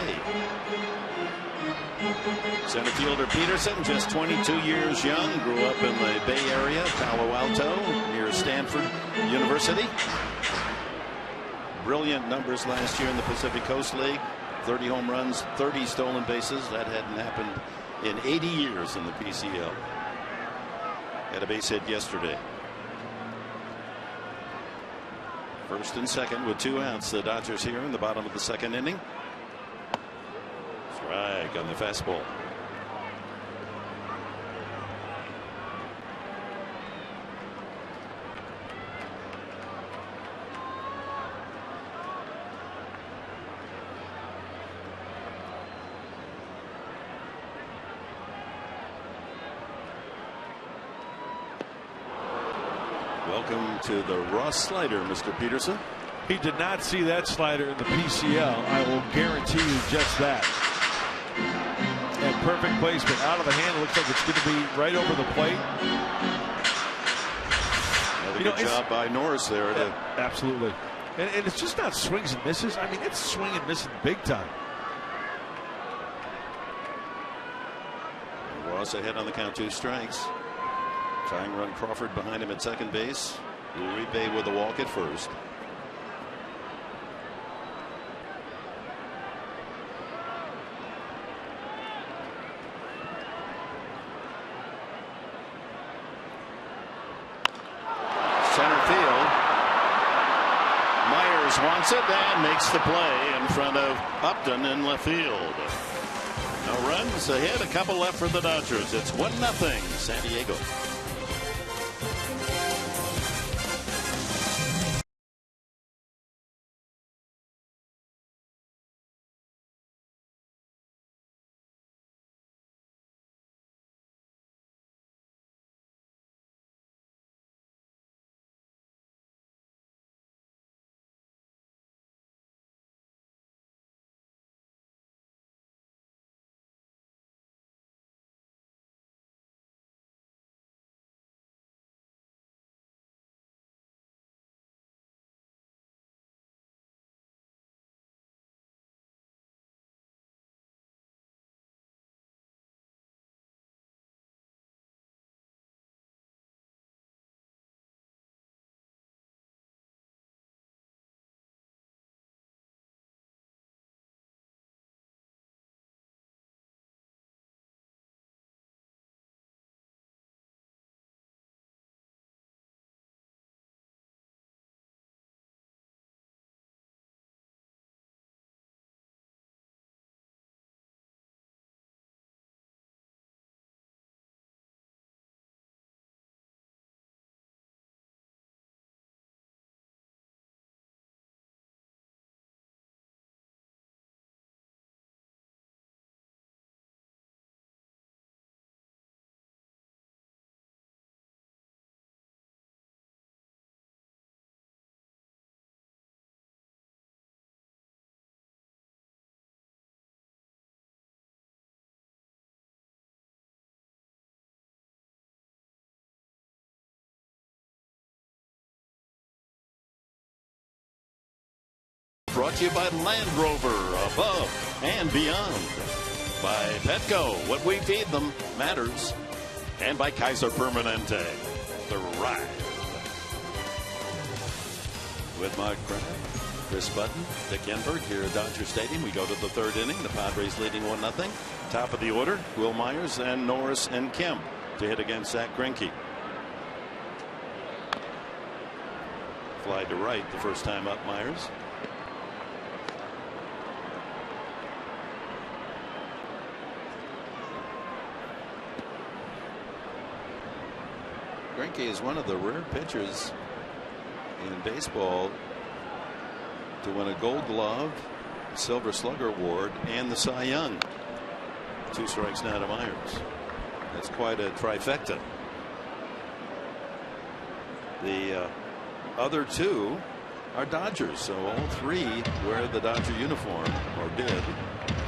Center fielder Peterson, just 22 years young, grew up in the Bay Area, Palo Alto, near Stanford University. Brilliant numbers last year in the Pacific Coast League. 30 home runs, 30 stolen bases. That hadn't happened in 80 years in the PCL. Had a base hit yesterday. First and second with 2 outs. The Dodgers here in the bottom of the 2nd inning. Strike on the fastball. Welcome to the Ross slider, Mr. Peterson. He did not see that slider in the PCL. I will guarantee you just that. And perfect placement out of the hand. It looks like it's going to be right over the plate. Another good job by Norris there. Absolutely. And it's just not swings and misses. I mean, it's swing and missing big time. Ross ahead on the count, 2 strikes. Trying to run Crawford behind him at second base. Uribe with a walk at first. Center field. Myers wants it and makes the play in front of Upton in left field. No runs ahead, a couple left for the Dodgers. It's 1-0 San Diego. brought to you by Land Rover, above and beyond. By Petco, what we feed them matters. And by Kaiser Permanente, the ride. With Mark Craft, Chris Button, Dick Enberg here at Dodger Stadium. We go to the third inning. The Padres leading 1-0. Top of the order, Will Myers and Norris and Kemp to hit against Zach Greinke. Fly to right the first time up, Myers. Greinke is one of the rare pitchers in baseball to win a Gold Glove, Silver Slugger Award, and the Cy Young. 2 strikes now to Myers. That's quite a trifecta. The other 2 are Dodgers, so all 3 wear the Dodger uniform, or did.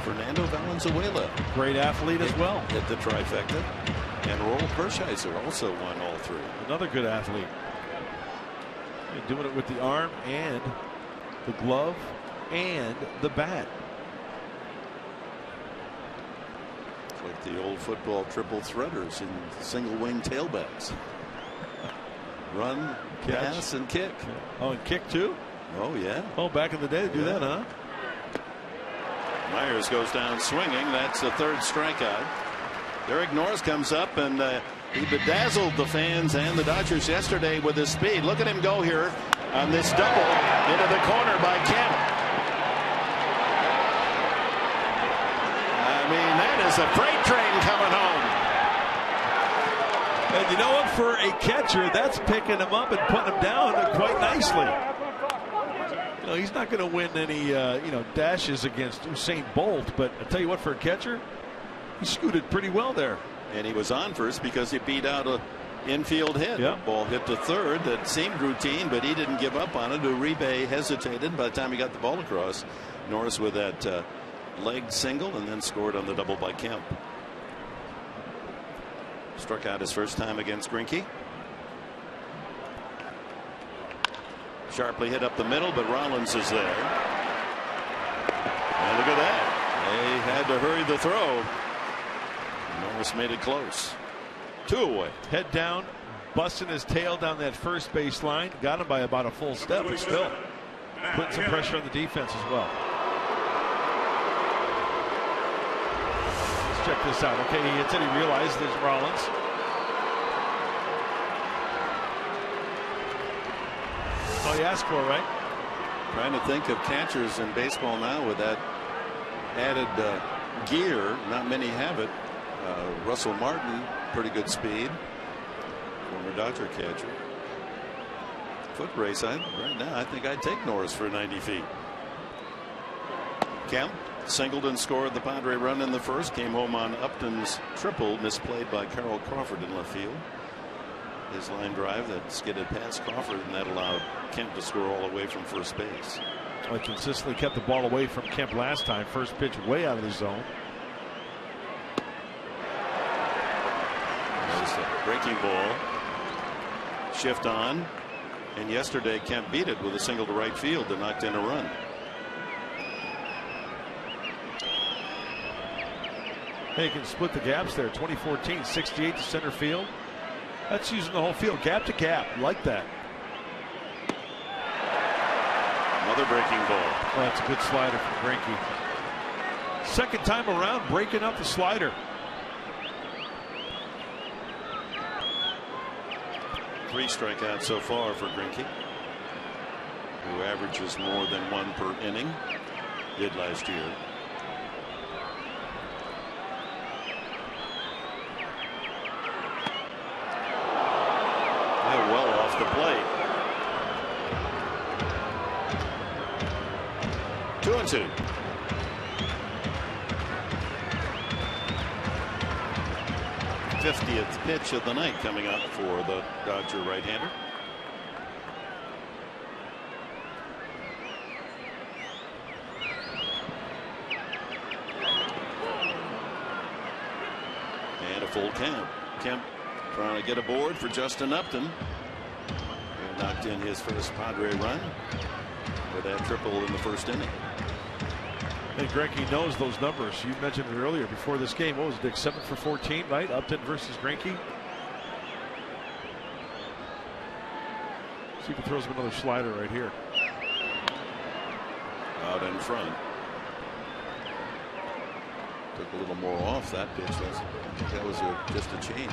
Fernando Valenzuela, great athlete as well, hit the trifecta. And Roel Hershiser also won all 3. Another good athlete. You're doing it with the arm and the glove and the bat. It's like the old football triple threaders and single wing tailbacks. Run, pass, and kick. Oh, and kick too? Oh, yeah. Oh, back in the day, they do that, huh? Myers goes down swinging. That's the 3rd strikeout. Derek Norris comes up, and he bedazzled the fans and the Dodgers yesterday with his speed. Look at him go here on this double into the corner by Kemp. I mean, that is a freight train coming home. And you know what? For a catcher, that's picking him up and putting him down quite nicely. You know, he's not going to win any dashes against Usain Bolt, but I tell you what, for a catcher, he scooted pretty well there. And he was on first because he beat out a infield hit. Yep. Ball hit to third that seemed routine, but he didn't give up on it. Uribe hesitated. By the time he got the ball across, Norris with that leg single, and then scored on the double by Kemp. Struck out his first time against Greinke. Sharply hit up the middle, but Rollins is there. And look at that. They had to hurry the throw. Norris made it close. 2 away. Head down, busting his tail down that first base line. Got him by about a full step, but still putting some pressure on the defense as well. Let's check this out. Okay, he hits it. He realized there's Rollins. All you asked for, right? Trying to think of catchers in baseball now with that added gear. Not many have it. Russell Martin, pretty good speed. Former Dodger catcher. Foot race, right now, I think I'd take Norris for 90 feet. Kemp singled and scored the Padre run in the first. Came home on Upton's triple, misplayed by Carl Crawford in left field. His line drive that skidded past Crawford, and that allowed Kemp to score all the way from first base. Well, he consistently kept the ball away from Kemp last time. First pitch way out of the zone. Breaking ball. Shift on. And yesterday Kemp beat it with a single to right field that knocked in a run. Hey, you can split the gaps there. 2014, 68 to center field. That's using the whole field, gap to gap. Like that. Another breaking ball. Well, that's a good slider from Greinke. Second time around, breaking up the slider. 3 strikeouts so far for Greinke, who averages more than 1 per inning. Did last year. Yeah, well off the plate. 2-2. '50th pitch of the night coming up for the Dodger right-hander. And a full count. Kemp trying to get aboard for Justin Upton, who knocked in his first Padre run. with that triple in the first inning. And Greinke knows those numbers. You mentioned it earlier before this game. What was it, Dick? 7 for 14, right? Upton versus Greinke. See if he throws him another slider right here. Out in front. Took a little more off that pitch. That was just a change.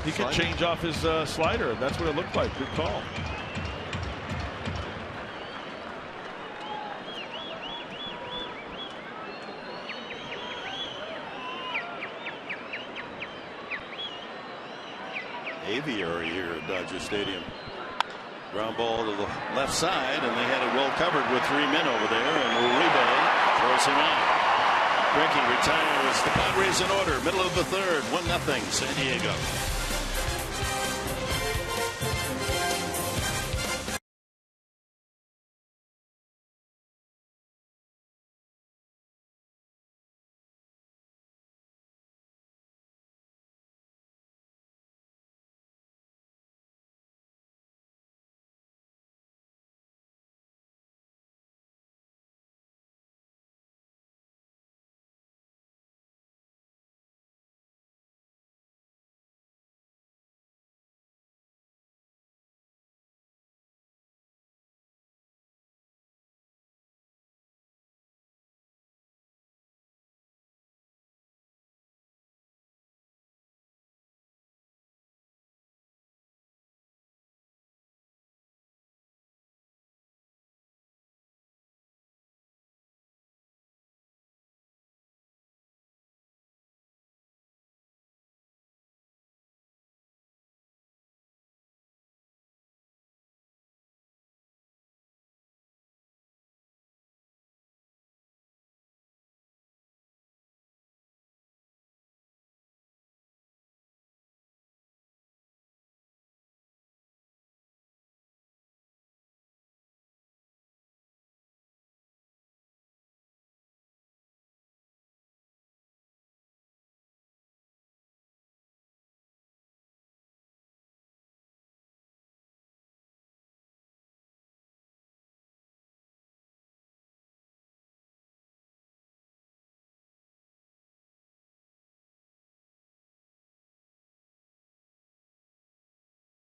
He could change off his slider. That's what it looked like. Good call. Aviary here at Dodger Stadium. Ground ball to the left side, and they had it well covered with 3 men over there, and Uribe throws him out. Greinke retires. The Padres in order. Middle of the third. 1-0 San Diego.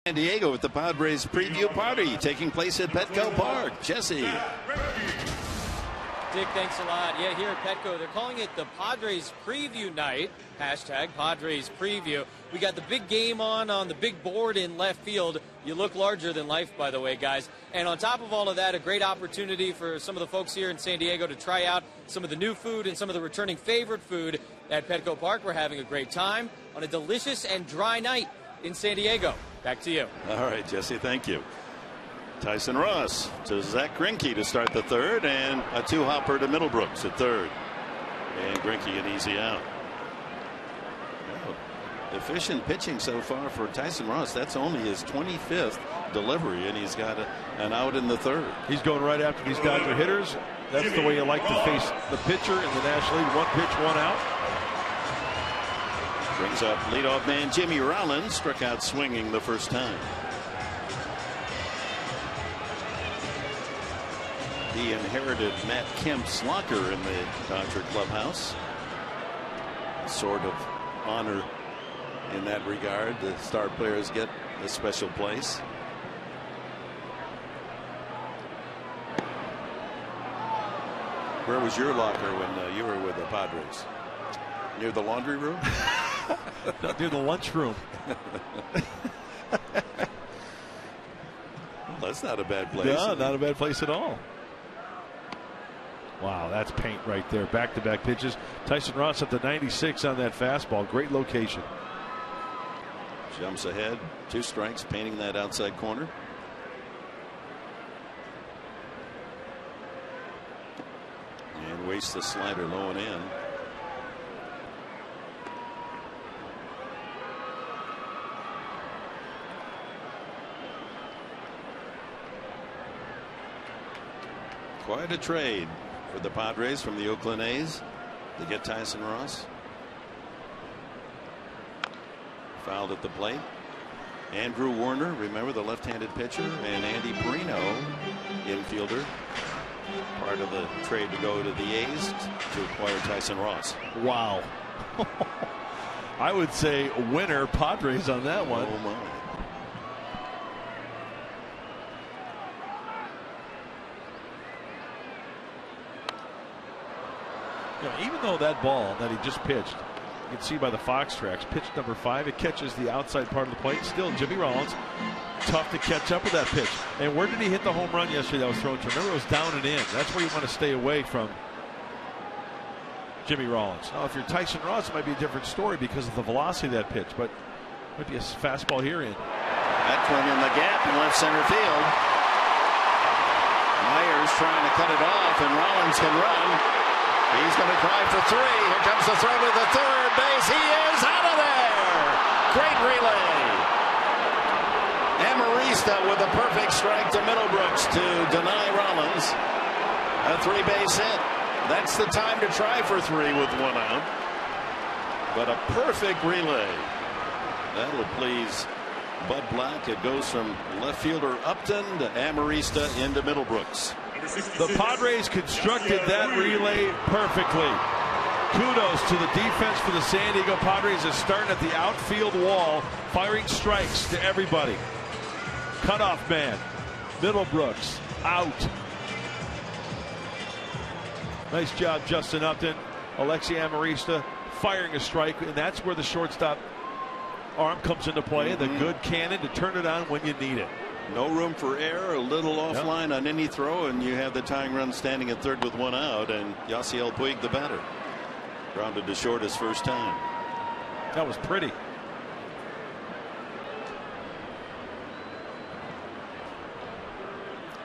San Diego at the Padres preview party taking place at Petco Park. Jesse. Dick, thanks a lot. Yeah, here at Petco, they're calling it the Padres preview night. Hashtag Padres preview. We got the big game on the big board in left field. You look larger than life, by the way, guys. And on top of all of that, a great opportunity for some of the folks here in San Diego to try out some of the new food and some of the returning favorite food at Petco Park. We're having a great time on a delicious and dry night in San Diego. Back to you. All right, Jesse, thank you. Tyson Ross to Zach Greinke to start the third, and a 2-hopper to Middlebrooks at third. And Greinke an easy out. Well, efficient pitching so far for Tyson Ross. That's only his 25th delivery, and he's got an out in the third. He's going right after these Dodger hitters. That's the way you like to face the pitcher in the National League. 1 pitch, 1 out. Brings up leadoff man Jimmy Rollins, struck out swinging the first time. He inherited Matt Kemp's locker in the Dodger clubhouse. Sort of honor in that regard. The star players get a special place. Where was your locker when you were with the Padres? Near the laundry room? Not near the lunchroom. Well, that's not a bad place. No, not a bad place at all. Wow, that's paint right there. Back-to-back pitches. Tyson Ross at the 96 on that fastball. Great location. Jumps ahead. 2 strikes, painting that outside corner. And wastes the slider low and in. Quite a trade for the Padres from the Oakland A's to get Tyson Ross. Fouled at the plate. Andrew Warner, remember, the left-handed pitcher, and Andy Perino, infielder, part of the trade to go to the A's to acquire Tyson Ross. Wow. I would say winner Padres on that one. Oh my. You know, even though that ball that he just pitched, you can see by the Fox tracks, pitch number 5, it catches the outside part of the plate. Still, Jimmy Rollins, tough to catch up with that pitch. And where did he hit the home run yesterday that was thrown to him? Remember, it was down and in. That's where you want to stay away from Jimmy Rollins. Now, if you're Tyson Ross, it might be a different story because of the velocity of that pitch, but might be a fastball here in. That one in the gap in left center field. Myers trying to cut it off, and Rollins can run. He's going to try for 3. Here comes the throw to the third base. He is out of there. Great relay. Amarista with a perfect strike to Middlebrooks to deny Rollins a 3-base hit. That's the time to try for 3 with 1 out. But a perfect relay. That'll please Bud Black. It goes from left fielder Upton to Amarista into Middlebrooks. The Padres constructed that relay perfectly. Kudos to the defense for the San Diego Padres is starting at the outfield wall, firing strikes to everybody. Cutoff man, Middlebrooks, out. Nice job, Justin Upton. Alexi Amarista firing a strike, and that's where the shortstop arm comes into play. The good cannon to turn it on when you need it. No room for error, a little offline on any throw, and you have the tying run standing at third with 1 out, and Yasiel Puig, the batter, grounded to short his first time. That was pretty.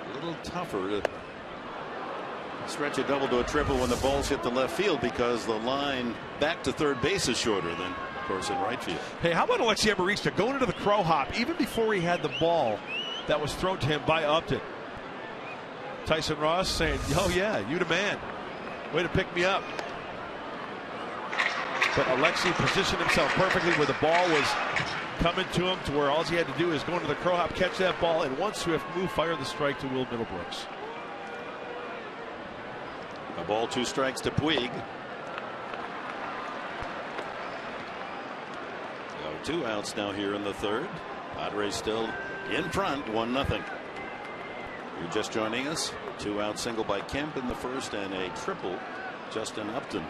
A little tougher to stretch a double to a triple when the balls hit the left field because the line back to third base is shorter than, of course, in right field. Hey, how about Alexi Amarista going into the crow hop even before he had the ball that was thrown to him by Upton? Tyson Ross saying, oh yeah, you the man, way to pick me up. But Alexi positioned himself perfectly where the ball was coming to him, to where all he had to do is go into the crow hop, catch that ball, and one swift move, fire the strike to Will Middlebrooks. A ball, 2 strikes to Puig. 2 outs now here in the third. Padres still in front, 1-0. You're just joining us. 2-out single by Kemp in the first and a triple, Justin Upton.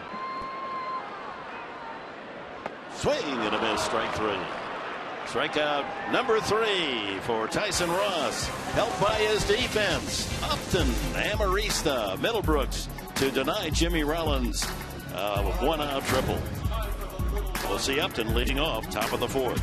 Swing and a miss, strike 3. Strikeout number 3 for Tyson Ross, helped by his defense. Upton, Amarista, Middlebrooks to deny Jimmy Rollins a 1-out triple. We'll see Upton leading off, top of the 4th.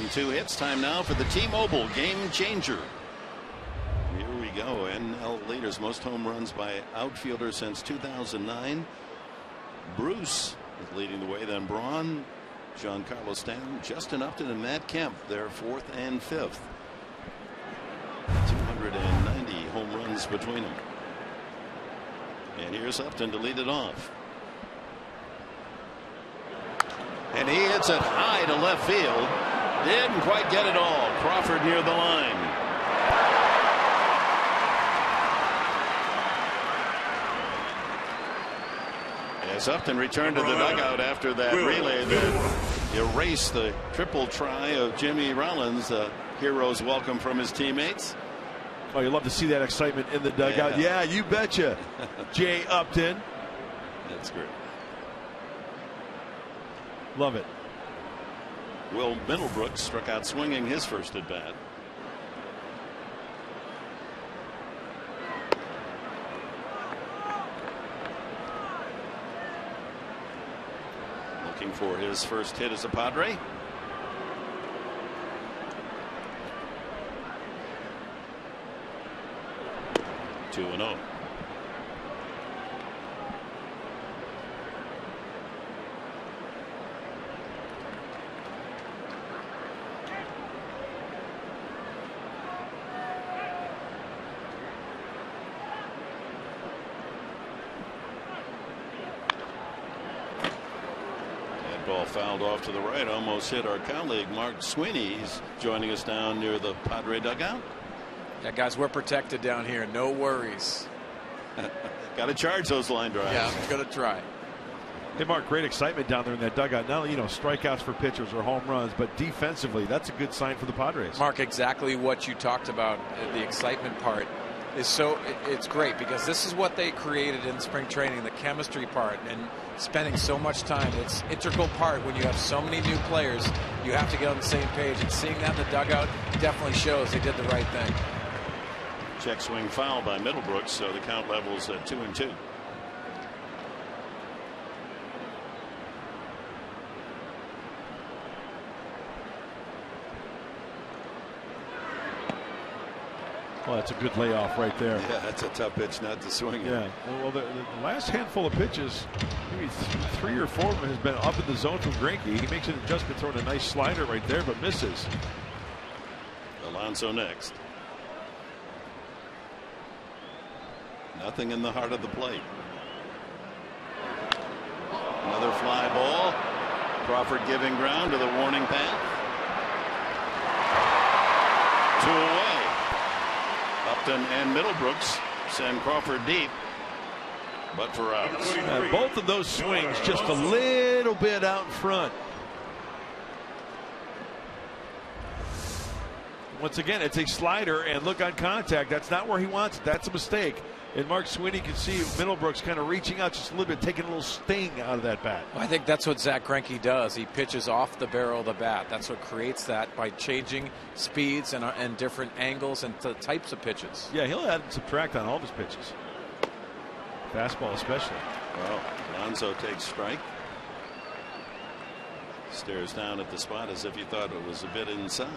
and 2 hits. Time now for the T-Mobile Game Changer. Here we go. NL leaders, most home runs by outfielders since 2009. Bruce is leading the way, then Braun, Giancarlo Stanton, Justin Upton, and Matt Kemp. They're 4th and 5th. 290 home runs between them. And here's Upton to lead it off. And he hits it high to left field. Didn't quite get it all. Crawford near the line. As Upton returned to the dugout after that relay that erased the triple try of Jimmy Rollins, the hero's welcome from his teammates. Oh, you love to see that excitement in the dugout. Yeah, you betcha. Jay Upton. That's great. Love it. Will Middlebrooks struck out swinging his first at bat. Looking for his first hit as a Padre. Two and 0. Ball fouled off to the right, almost hit our colleague Mark Sweeney. He's joining us down near the Padre dugout. Yeah, guys, we're protected down here. No worries. Got to charge those line drives. Yeah, I'm going to try. Hey, Mark, great excitement down there in that dugout. Not only, strikeouts for pitchers or home runs, but defensively, that's a good sign for the Padres. Mark, exactly what you talked about, the excitement part. It's great because this is what they created in spring training, the chemistry part, and spending so much time. It's an integral part when you have so many new players. You have to get on the same page, and seeing that in the dugout definitely shows they did the right thing. Check swing foul by Middlebrooks, so the count levels at 2-2. Well, that's a good layoff right there. Yeah, that's a tough pitch not to swing it. Yeah, well, the last handful of pitches, maybe 3 or 4 of them has been up in the zone from Greinke. He makes an adjustment, throwing a nice slider right there, but misses. Alonso next. Nothing in the heart of the plate. Another fly ball. Crawford giving ground to the warning path. 2 away. Upton and Middlebrooks send Crawford deep, but for outs. Both of those swings just a little bit out in front. Once again, it's a slider, and look on contact. That's not where he wants it. That's a mistake. And Mark Sweeney can see Middlebrooks kind of reaching out just a little bit, taking a little sting out of that bat. Well, I think that's what Zach Greinke does. He pitches off the barrel of the bat. That's what creates that by changing speeds and different angles and types of pitches. Yeah, he'll add and subtract on all of his pitches. Fastball especially. Well, Alonso takes strike. Stares down at the spot as if he thought it was a bit inside.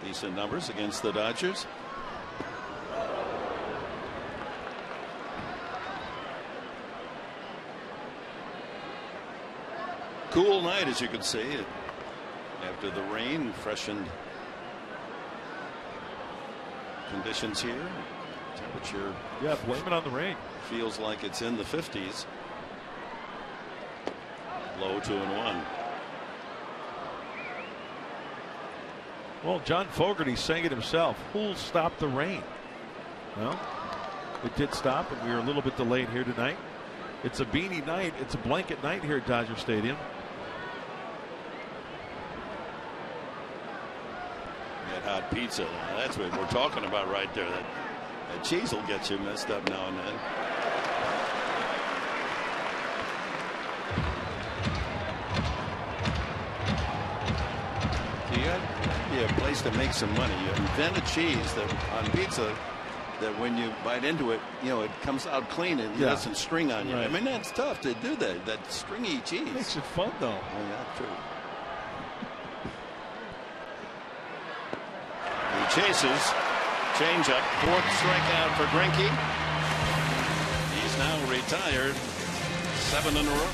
Decent numbers against the Dodgers. Cool night, as you can see, after the rain freshened conditions here. Temperature, yeah, blame it on the rain. Feels like it's in the 50s. Low 2-1. Well, John Fogerty sang it himself. Who'll stop the rain? Well, it did stop, and we were a little bit delayed here tonight. It's a beanie night. It's a blanket night here at Dodger Stadium. That hot pizza. That's what we're talking about right there. That cheese will get you messed up now and then. A place to make some money. You invent a cheese that on pizza that when you bite into it, it comes out clean and it doesn't string on you. Right. I mean, that's tough to do that stringy cheese. Makes it fun, though. Oh, yeah, true. He chases. Changeup. 4th strikeout for Greinke. He's now retired. 7 in a row.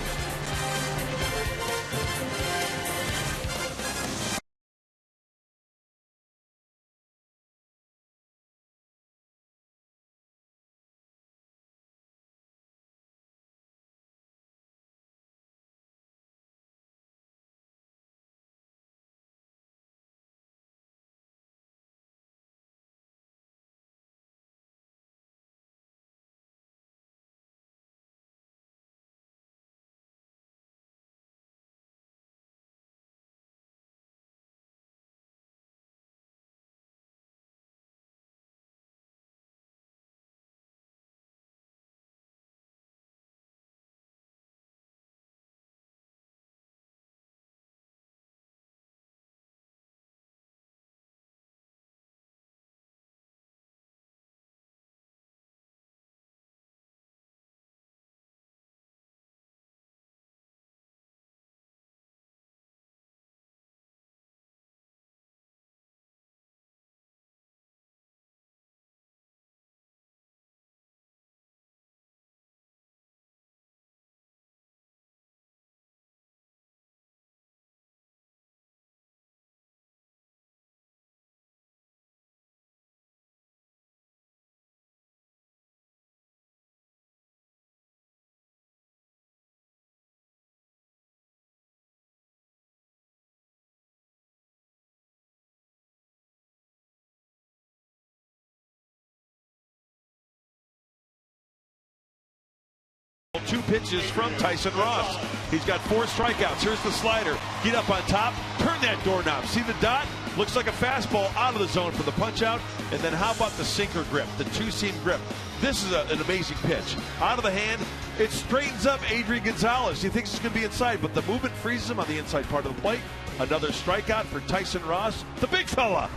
Two pitches from Tyson Ross. He's got 4 strikeouts. Here's the slider. Get up on top. Turn that doorknob. See the dot? Looks like a fastball out of the zone for the punch out. And then how about the sinker grip, the 2-seam grip? This is an amazing pitch. Out of the hand, it straightens up Adrian Gonzalez. He thinks it's going to be inside, but the movement freezes him on the inside part of the plate. Another strikeout for Tyson Ross, the big fella,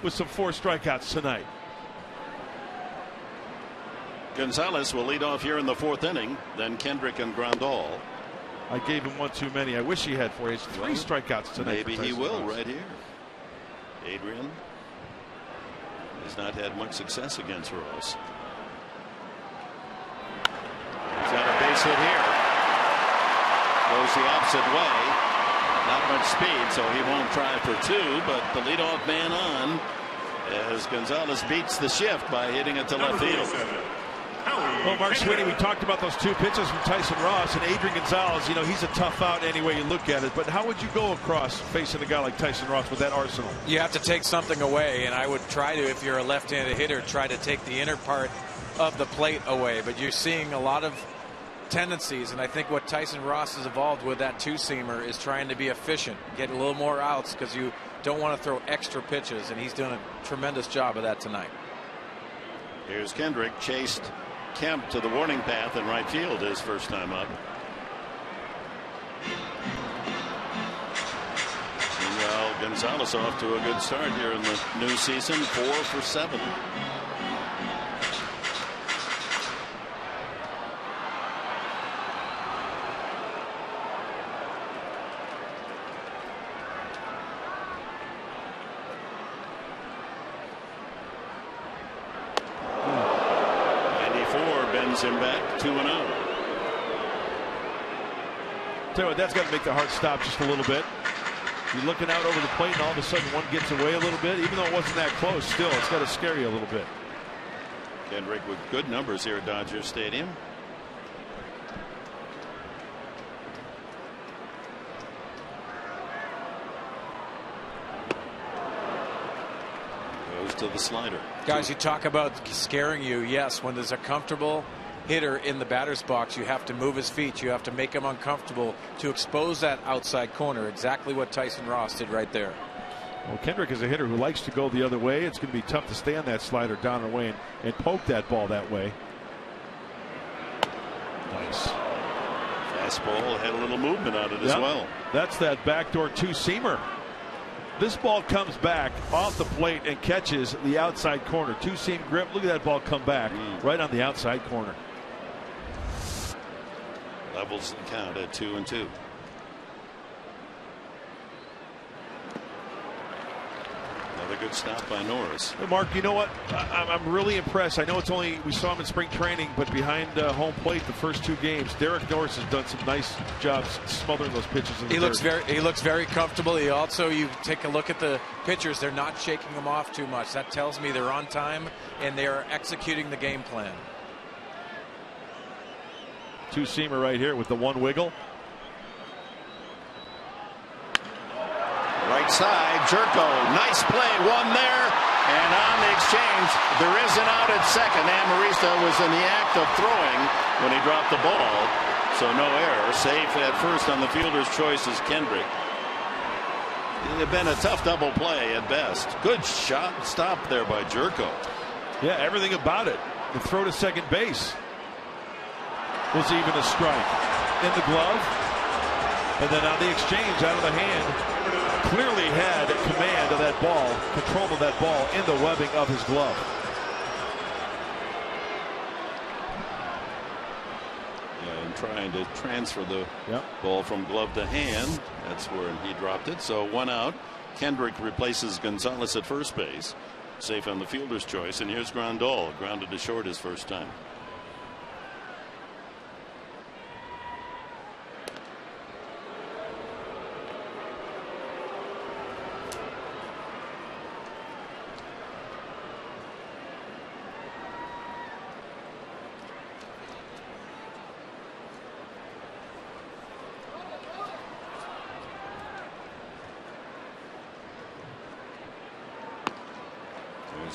with some 4 strikeouts tonight. Gonzalez will lead off here in the 4th inning. Then Kendrick and Grandal. I gave him 1 too many. I wish he had 4. He has 3 strikeouts tonight. Maybe he will right here. Adrian has not had much success against Ross. He's got a base hit here. Goes the opposite way. Not much speed, so he won't try for 2. But the leadoff man on as Gonzalez beats the shift by hitting it to left field. Well, Mark Sweeney, we talked about those 2 pitches from Tyson Ross and Adrian Gonzalez. He's a tough out any way you look at it. But how would you go across facing a guy like Tyson Ross with that arsenal? You have to take something away, and I would try to, if you're a left-handed hitter, try to take the inner part of the plate away. But you're seeing a lot of tendencies, and I think what Tyson Ross has evolved with that 2-seamer is trying to be efficient, get a little more outs because you don't want to throw extra pitches, and he's doing a tremendous job of that tonight. Here's Kendrick, chased Kemp to the warning path in right field his first time up. Meanwhile, Gonzalez off to a good start here in the new season, 4 for 7. Him back 2-0. Tell you what, that's got to make the heart stop just a little bit. You're looking out over the plate, and all of a sudden one gets away a little bit, even though it wasn't that close. Still, it's got to scare you a little bit. Kendrick with good numbers here at Dodger Stadium. Goes to the slider. Guys, you talk about scaring you. Yes, when there's a comfortable hitter in the batter's box, you have to move his feet. You have to make him uncomfortable to expose that outside corner. Exactly what Tyson Ross did right there. Well, Kendrick is a hitter who likes to go the other way. It's going to be tough to stay on that slider down and away and poke that ball that way. Nice. Fastball had a little movement on it as well. That's that backdoor 2-seamer. This ball comes back off the plate and catches the outside corner. Two-seam grip. Look at that ball come back right on the outside corner. Levels the count at 2-2. Another good stop by Norris. Hey, Mark, you know what? I'm really impressed. I know it's only we saw him in spring training, but behind home plate the first 2 games, Derek Norris has done some nice jobs smothering those pitches. He looks very comfortable. He also, you take a look at the pitchers; they're not shaking him off too much. That tells me they're on time and they are executing the game plan. Two-seamer right here with the one wiggle. Right side, Jerko, nice play, one there, and on the exchange, there is an out at second. Amarista was in the act of throwing when he dropped the ball, so no error. Safe at first on the fielder's choice is Kendrick. It had been a tough double play at best. Good shot, stop there by Jerko. Yeah, everything about it. The throw to second base was even a strike. In the glove, and then on the exchange out of the hand. Clearly had command of that ball, control of that ball in the webbing of his glove. Yeah, and trying to transfer the ball from glove to hand. That's where he dropped it. So 1 out. Kendrick replaces Gonzalez at first base. Safe on the fielder's choice. And here's Grandal, grounded to short his first time.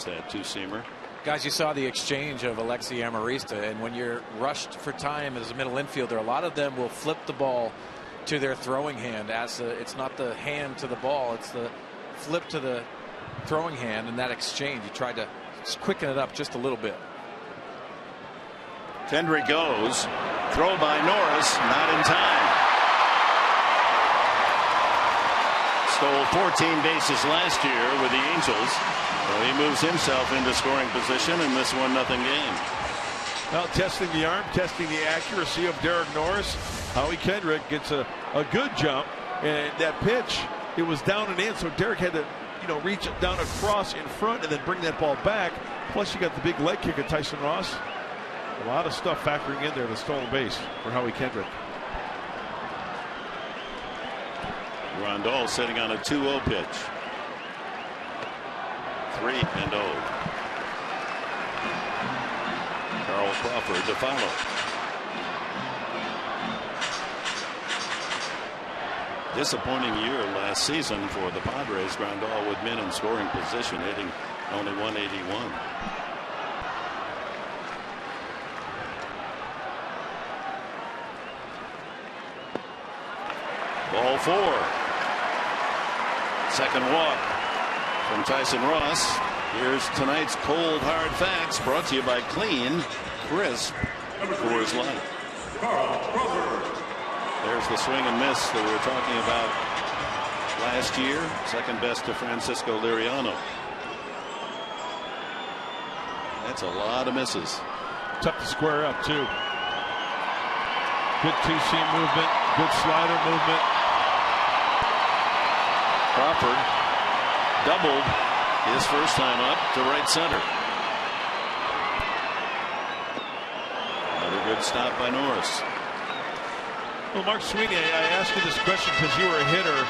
That two-seamer. Guys, you saw the exchange of Alexi Amarista, and when you're rushed for time as a middle infielder, a lot of them will flip the ball to their throwing hand. It's not the hand to the ball, it's the flip to the throwing hand, and that exchange, you try to quicken it up just a little bit. Kendrick goes, throw by Norris, not in time. Stole 14 bases last year with the Angels. Well, he moves himself into scoring position in this 1-0 game. Well, testing the arm, testing the accuracy of Derek Norris. Howie Kendrick gets a good jump, and that pitch, it was down and in, so Derek had to, reach it down across in front and then bring that ball back. Plus, you got the big leg kick of Tyson Ross. A lot of stuff factoring in there, the stolen base for Howie Kendrick. Grandal sitting on a 2-0 pitch. 3-0. Carl Crawford to follow. Disappointing year last season for the Padres. Grandal with men in scoring position, hitting only 181. Ball 4. Second walk from Tyson Ross. Here's tonight's cold hard facts, brought to you by Clean, Crisp, Coors Light. There's the swing and miss that we were talking about last year. Second best to Francisco Liriano. That's a lot of misses. Tough to square up too. Good two-seam movement, good slider movement. Crawford doubled his first time up to right center. Another good stop by Norris. Well, Mark Sweeney, I asked you this question because you were a hitter.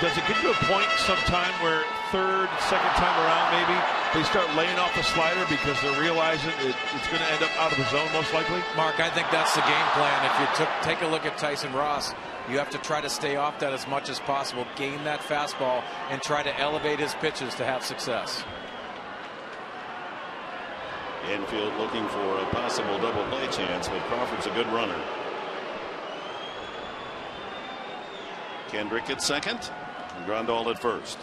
Does it get to a point sometime where third, second time around maybe they start laying off the slider because they're realizing it's going to end up out of the zone most likely? Mark, I think that's the game plan. If you take a look at Tyson Ross, you have to try to stay off that as much as possible, gain that fastball, and try to elevate his pitches to have success. Infield looking for a possible double play chance, but Crawford's a good runner. Kendrick at second, and Grandal at first.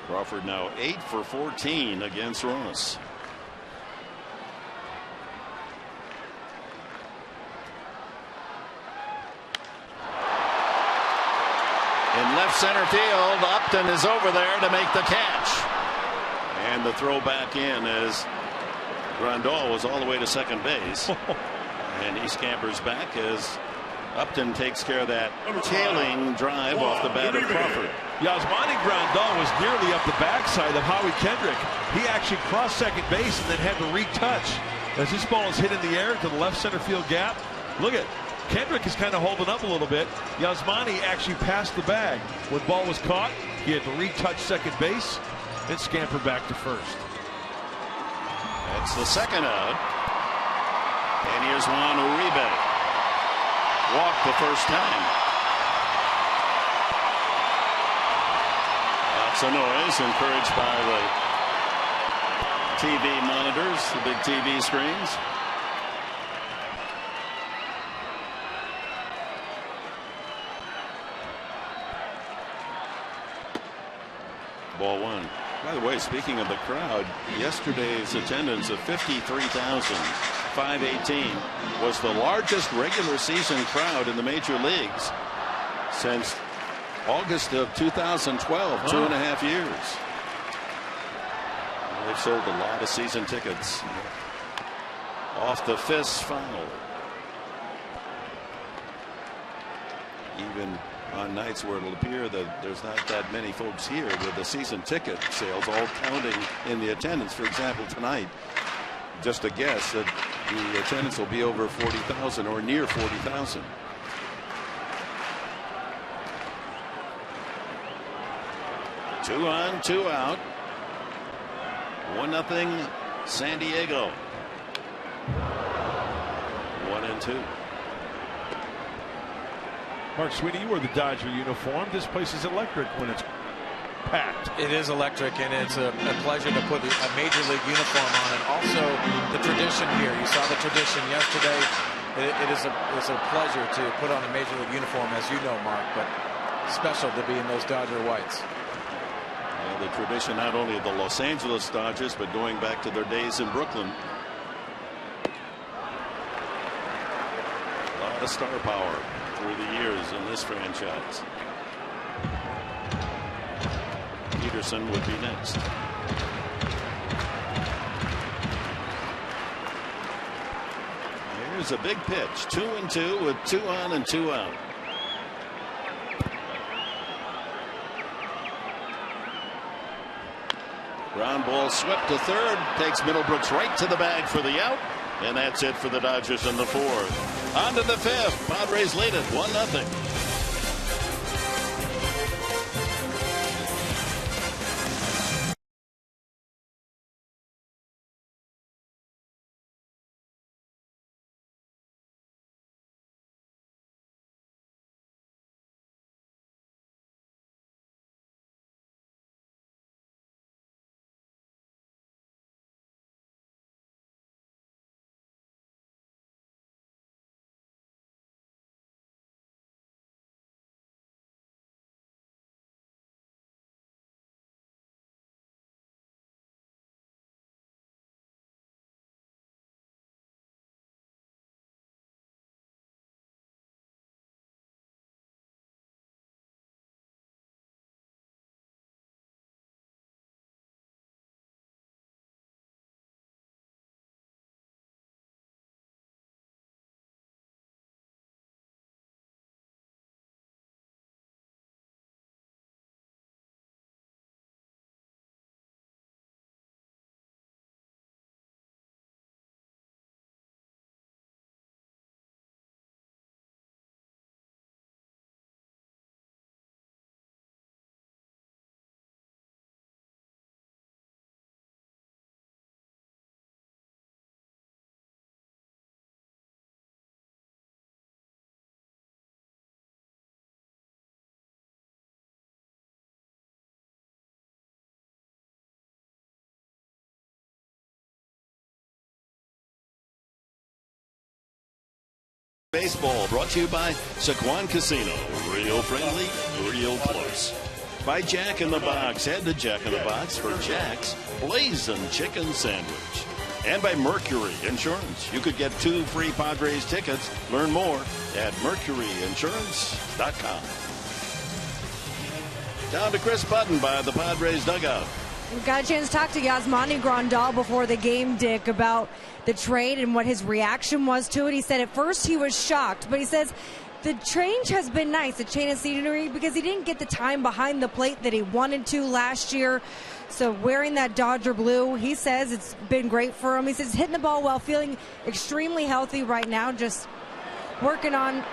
Crawford now 8 for 14 against Ross. In left center field, Upton is over there to make the catch. And the throw back in as Grandal was all the way to second base. And he scampers back as Upton takes care of that tailing drive off the bat of Crawford. Yasmani Grandal was nearly up the backside of Howie Kendrick. He actually crossed second base and then had to retouch as this ball is hit in the air to the left center field gap. Look at Kendrick is kind of holding up a little bit. Yasmani actually passed the bag. When ball was caught, he had to retouch second base and scamper back to first. That's the second out. And here's Juan Uribe. Walked the first time. Lots of noise, encouraged by the TV monitors, the big TV screens. Ball one. By the way, speaking of the crowd, yesterday's attendance of 53,518 was the largest regular season crowd in the major leagues since August of 2012, 2.5 years. They've sold a lot of season tickets off the fifth final. Even on nights where it'll appear that there's not that many folks here, with the season ticket sales all counting in the attendance. For example, tonight, just a guess that the attendance will be over 40,000 or near 40,000. Two on, two out. 1-0 San Diego. 1-2. Mark Sweeney, you wear the Dodger uniform. This place is electric when it's packed. It is electric, and it's a pleasure to put a major league uniform on. And also the tradition here. You saw the tradition yesterday. It's a pleasure to put on a major league uniform, as you know, Mark, but special to be in those Dodger whites. Yeah, the tradition not only of the Los Angeles Dodgers, but going back to their days in Brooklyn. A lot of star power through the years in this franchise. Peterson would be next. Here's a big pitch. 2-2 with 2 on and 2 out. Ground ball swept to third. Takes Middlebrooks right to the bag for the out. And that's it for the Dodgers in the fourth. On to the fifth. Padres lead it 1-0. Baseball brought to you by Saquon Casino. Real friendly, real close. By Jack in the Box. Head to Jack in the Box for Jack's Blazing Chicken Sandwich. And by Mercury Insurance. You could get 2 free Padres tickets. Learn more at mercuryinsurance.com. Down to Chris Button by the Padres dugout. Got a chance to talk to Yasmani Grandal before the game, Dick, about the trade and what his reaction was to it. He said at first he was shocked, but he says the change has been nice, the change of scenery, because he didn't get the time behind the plate that he wanted to last year. So wearing that Dodger blue, he says it's been great for him. He says hitting the ball well, feeling extremely healthy right now, just working on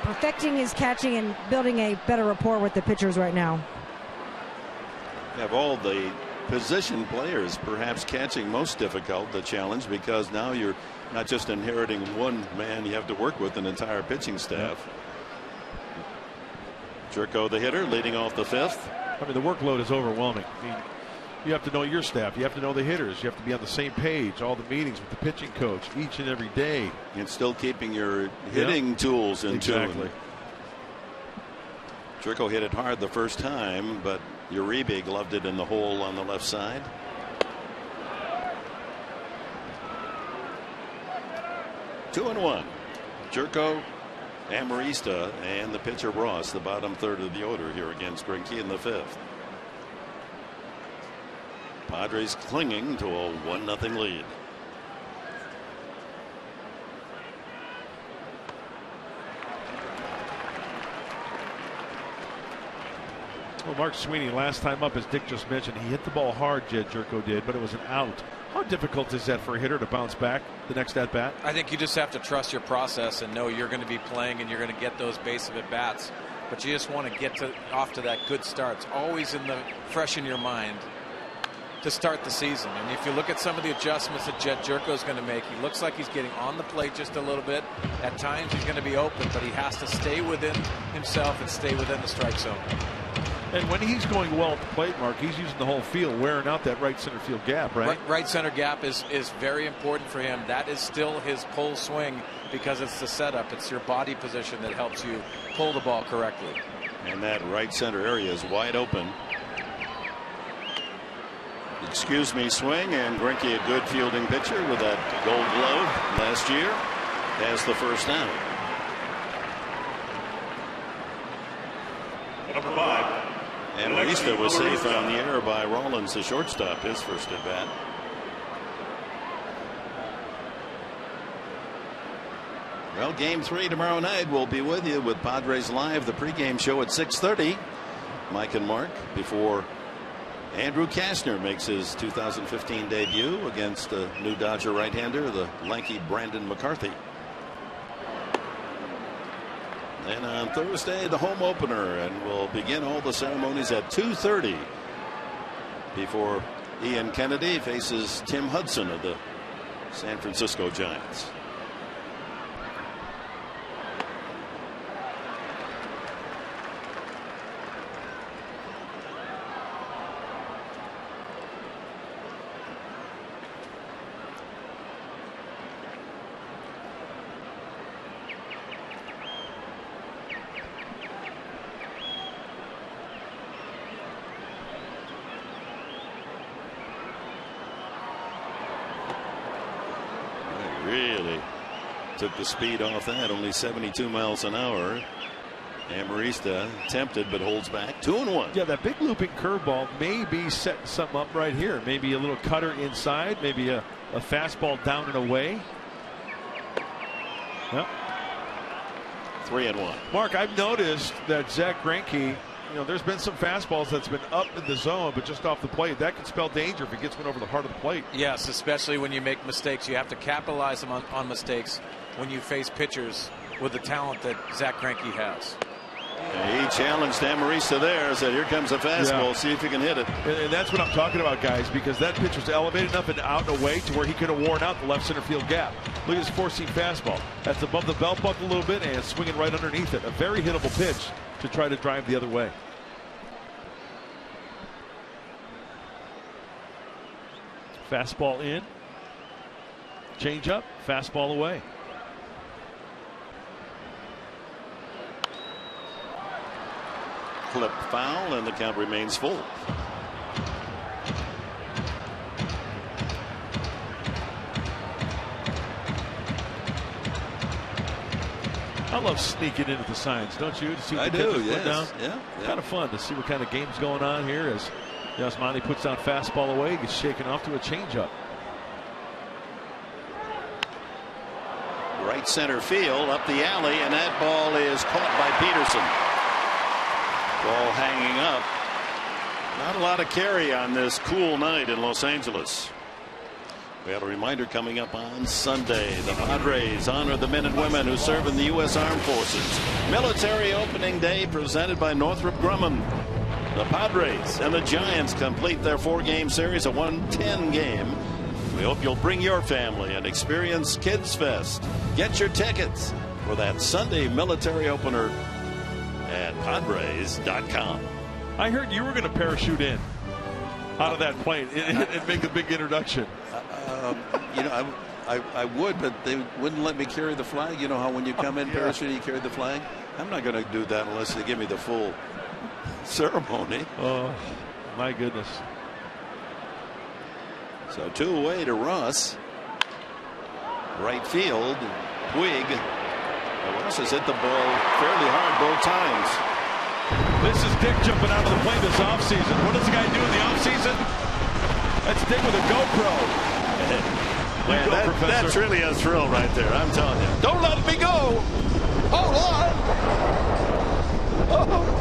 perfecting his catching and building a better rapport with the pitchers right now. Have all the position players, perhaps catching most difficult, the challenge, because now you're not just inheriting one man, you have to work with an entire pitching staff. Jerko, the hitter, leading off the fifth. I mean, the workload is overwhelming. I mean, you have to know your staff. You have to know the hitters. You have to be on the same page. All the meetings with the pitching coach each and every day. And still keeping your hitting tools in tune. Jerko hit it hard the first time, but Uribe gloved it in the hole on the left side. Two and one. Jerko, Amarista, and the pitcher Ross, the bottom third of the order here against Greinke in the fifth. Padres clinging to a 1-0 lead. Well, Mark Sweeney, last time up, as Dick just mentioned, he hit the ball hard, Jed Jerko did, but it was an out. How difficult is that for a hitter to bounce back the next at bat? I think you just have to trust your process and know you're going to be playing and you're going to get those base of at bats. But you just want to get off to that good start. It's always fresh in your mind to start the season. And if you look at some of the adjustments that Jed Jerko is going to make, he looks like he's getting on the plate just a little bit. At times he's going to be open, but he has to stay within himself and stay within the strike zone. And when he's going well at the plate, Mark, he's using the whole field, wearing out that right center field gap, right? Right center gap is very important for him. That is still his pull swing because it's the setup. It's your body position that helps you pull the ball correctly. And that right center area is wide open. Excuse me, swing, and Greinke, a good fielding pitcher with that Gold Glove last year, has the first down. Number 5. And Arista was safe on the air by Rollins, the shortstop, his first at bat. Well, game 3 tomorrow night. We'll be with you with Padres Live, the pregame show at 6:30. Mike and Mark, before Andrew Kastner makes his 2015 debut against the new Dodger right-hander, the lanky Brandon McCarthy. And on Thursday, the home opener, and we'll begin all the ceremonies at 2:30 before Ian Kennedy faces Tim Hudson of the San Francisco Giants. Really took the speed off that, only 72 miles an hour. Amarista tempted but holds back. 2-1. Yeah, that big looping curveball may be setting something up right here. Maybe a little cutter inside, maybe a fastball down and away. Yep. 3-1. Mark, I've noticed that Zach Greinke, there's been some fastballs that's been up in the zone, but just off the plate. That could spell danger if it gets one over the heart of the plate. Yes, especially when you make mistakes. You have to capitalize on mistakes when you face pitchers with the talent that Zach Greinke has. He challenged Amarista there, said, here comes a fastball, see if you can hit it. And that's what I'm talking about, guys, because that pitch was elevated enough and out and away to where he could have worn out the left center field gap. Look at his four-seam fastball. That's above the belt buckle a little bit and swinging right underneath it. A very hittable pitch to try to drive the other way. Fastball in. Change up. Fastball away. Clip foul, and the count remains full. I love sneaking into the signs, don't you? To see what I the do, pitchers put yes. down. Yeah. Kind of fun to see what kind of game's going on here as Yasmani puts down fastball away, gets shaken off to a changeup. Right center field, up the alley, and that ball is caught by Peterson. Ball hanging up. Not a lot of carry on this cool night in Los Angeles. We have a reminder coming up on Sunday. The Padres honor the men and women who serve in the U.S. Armed Forces. Military Opening Day presented by Northrop Grumman. The Padres and the Giants complete their 4-game series, a 110 game. We hope you'll bring your family and experience Kids Fest. Get your tickets for that Sunday military opener at Padres.com. I heard you were going to parachute in out of that plane and make a big introduction. You know, I would, but they wouldn't let me carry the flag. You know how when you come in parachute, you carry the flag? I'm not going to do that unless they give me the full ceremony. Oh, my goodness. So 2 away to Ross. Right field. Puig. Ross has hit the ball fairly hard both times. This is Dick jumping out of the plane this offseason. What does the guy do in the offseason? That's Dick with a GoPro. Man, that's really a thrill right there. I'm telling you. Don't let me go. Hold on. Oh.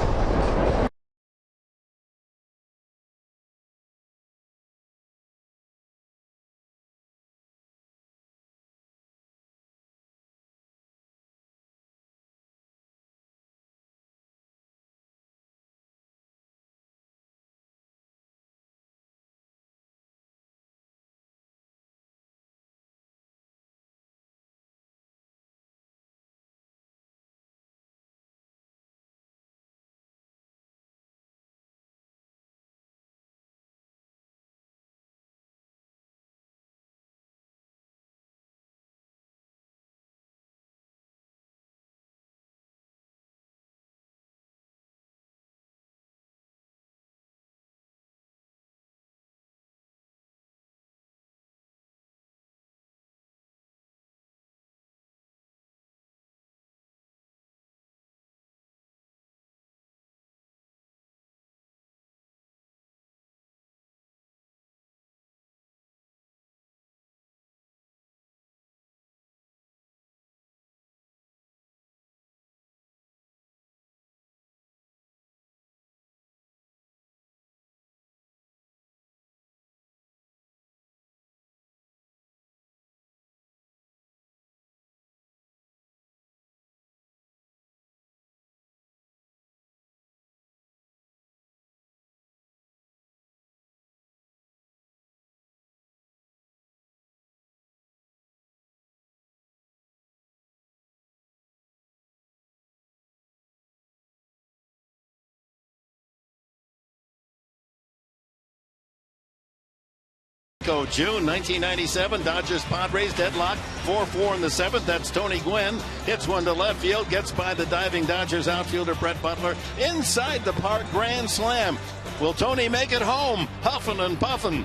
June 1997, Dodgers Padres deadlock 4-4 in the 7th. That's Tony Gwynn. Hits one to left field, gets by the diving Dodgers outfielder Brett Butler. Inside the park, grand slam. Will Tony make it home? Huffing and puffing.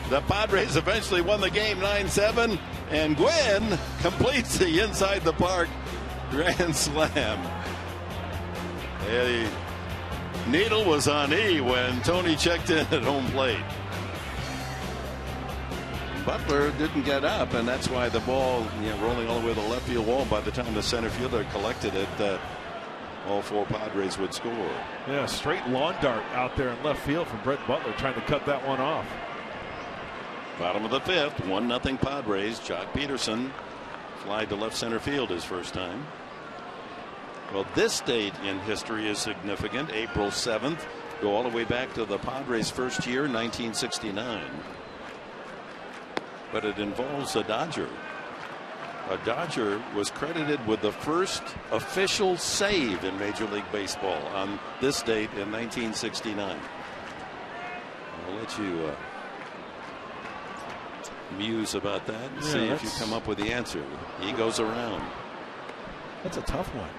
The Padres eventually won the game 9-7, and Gwynn completes the inside the park grand slam. The needle was on E when Tony checked in at home plate. Butler didn't get up, and that's why the ball, rolling all the way to the left field wall. By the time the center fielder collected it, all 4 Padres would score. Yeah, straight lawn dart out there in left field from Brett Butler, trying to cut that one off. Bottom of the 5th, 1-0 Padres. Jock Peterson flied to left center field his first time. Well, this date in history is significant. April 7th. Go all the way back to the Padres' first year, 1969. But it involves a Dodger. A Dodger was credited with the first official save in Major League Baseball on this date in 1969. I'll let you muse about that and see if you come up with the answer. He goes around. That's a tough one.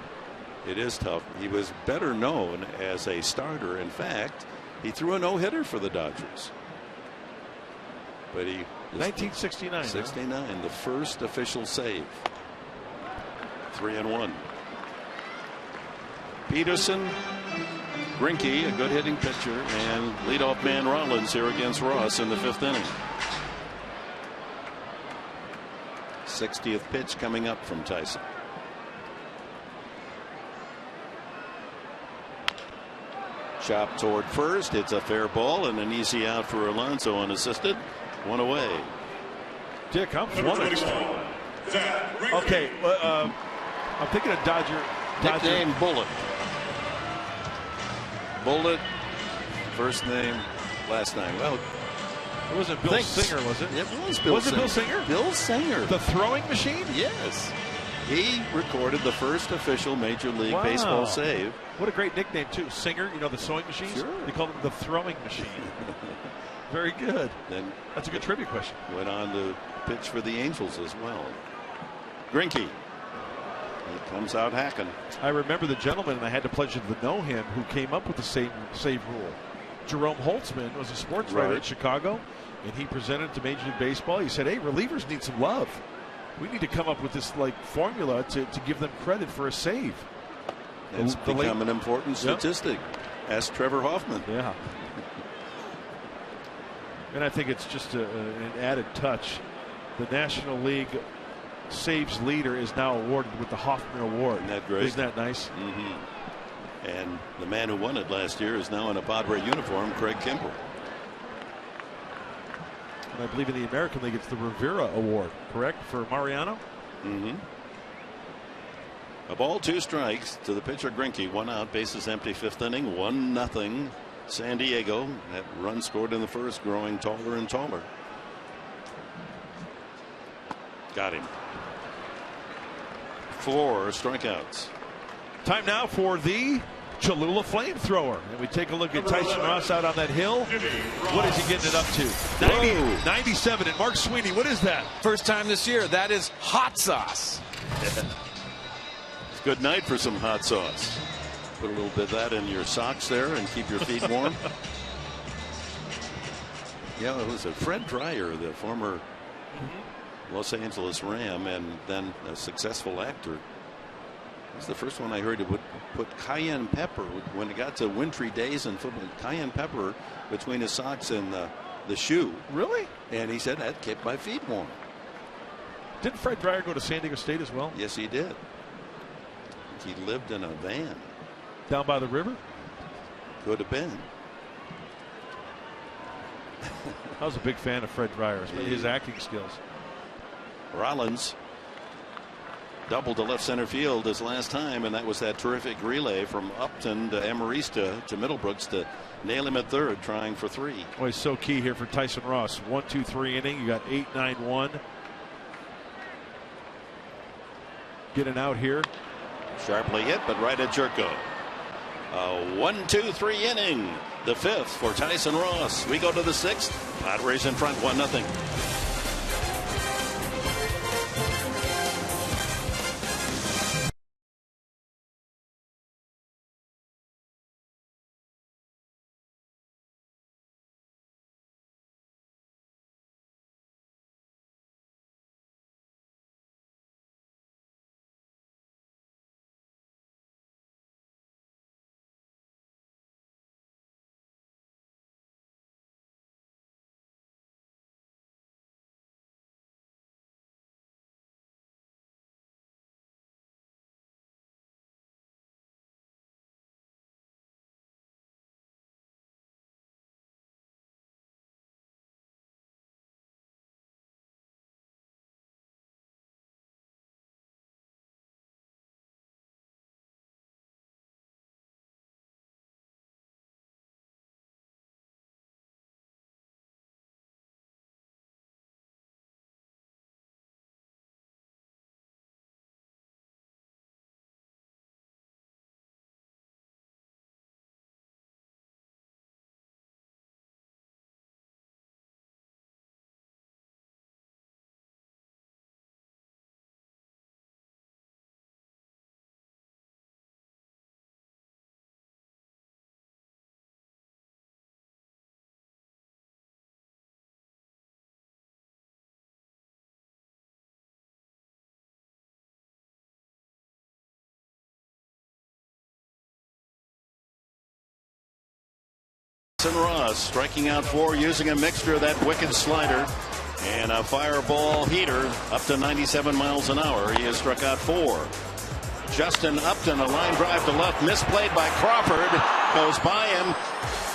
It is tough. He was better known as a starter. In fact, he threw a no-hitter for the Dodgers. But he 1969. 69, the first official save. 3-1. Peterson, Greinke, a good hitting pitcher, and leadoff man Rollins here against Ross in the 5th inning. 60th pitch coming up from Tyson. Chop toward first. It's a fair ball and an easy out for Alonso unassisted. One away. Dick, I'm flummoxed. Okay, I'm thinking of Dodger. Nickname Bullet. Bullet. First name, last name. Well, it wasn't Bill Singer, was it? It was Bill Singer. Bill Singer? Bill Singer. The throwing machine? Yes. He recorded the first official Major League Baseball save. What a great nickname, too. Singer, you know, the sewing machines? Sure. They called him the throwing machine. Very good. Then that's a good trivia question. Went on to pitch for the Angels as well. Greinke. He comes out hacking. I remember the gentleman, and I had the pleasure to know him, who came up with the save rule. Jerome Holtzman was a sports writer in Chicago, and he presented to Major League Baseball. He said, hey, relievers need some love. We need to come up with this formula to give them credit for a save. It's become an important statistic. Ask Trevor Hoffman. Yeah. And I think it's just an added touch. The National League saves leader is now awarded with the Hoffman Award. Isn't that great? Isn't that nice? Mm-hmm. And the man who won it last year is now in a Padre uniform, Craig Kimbrell. And I believe in the American League it's the Rivera Award, correct, for Mariano? Mm-hmm. A ball, 2 strikes to the pitcher Greinke. 1 out, bases empty, 5th inning, 1-0 San Diego. That run scored in the first, growing taller and taller. Got him. 4 strikeouts. Time now for the Cholula flamethrower. And we take a look at Tyson Ross out on that hill. What is he getting it up to? 97. And Mark Sweeney, what is that? First time this year. That is hot sauce. Good night for some hot sauce. Put a little bit of that in your socks there and keep your feet warm. Yeah, it was Fred Dryer, the former Los Angeles Ram and then a successful actor. That's the first one I heard. It would put cayenne pepper when it got to wintry days in football. Cayenne pepper between his socks and the shoe. Really? And he said that kept my feet warm. Didn't Fred Dryer go to San Diego State as well? Yes, he did. He lived in a van. Down by the river? Could have been. I was a big fan of Fred Dryer, his acting skills. Rollins doubled to left center field his last time, and that was that terrific relay from Upton to Amarista to Middlebrooks to nail him at third, trying for 3. Boy, it's so key here for Tyson Ross. 1-2-3 inning. You got 8-9-1. Getting out here. Sharply hit, but right at Jerko. A 1-2-3 inning. The 5th for Tyson Ross. We go to the 6th. Padres in front, 1-0. And Ross striking out 4 using a mixture of that wicked slider and a fireball heater up to 97 miles an hour. He has struck out 4. Justin Upton, a line drive to left, misplayed by Crawford, goes by him.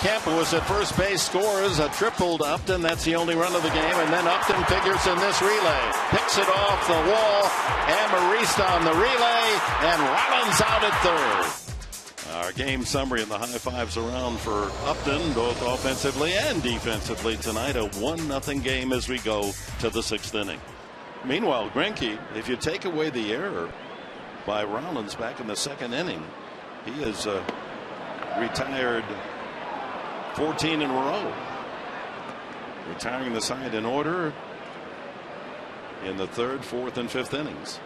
Kemp was at first base, scores a triple to Upton. That's the only run of the game. And then Upton figures in this relay, picks it off the wall. Amarista on the relay, and Rollins out at third. Our game summary and the high fives around for Upton, both offensively and defensively tonight. A 1-0 game as we go to the 6th inning. Meanwhile, Greinke, if you take away the error by Rollins back in the 2nd inning, he has retired 14 in a row. Retiring the side in order in the 3rd, 4th, and 5th innings.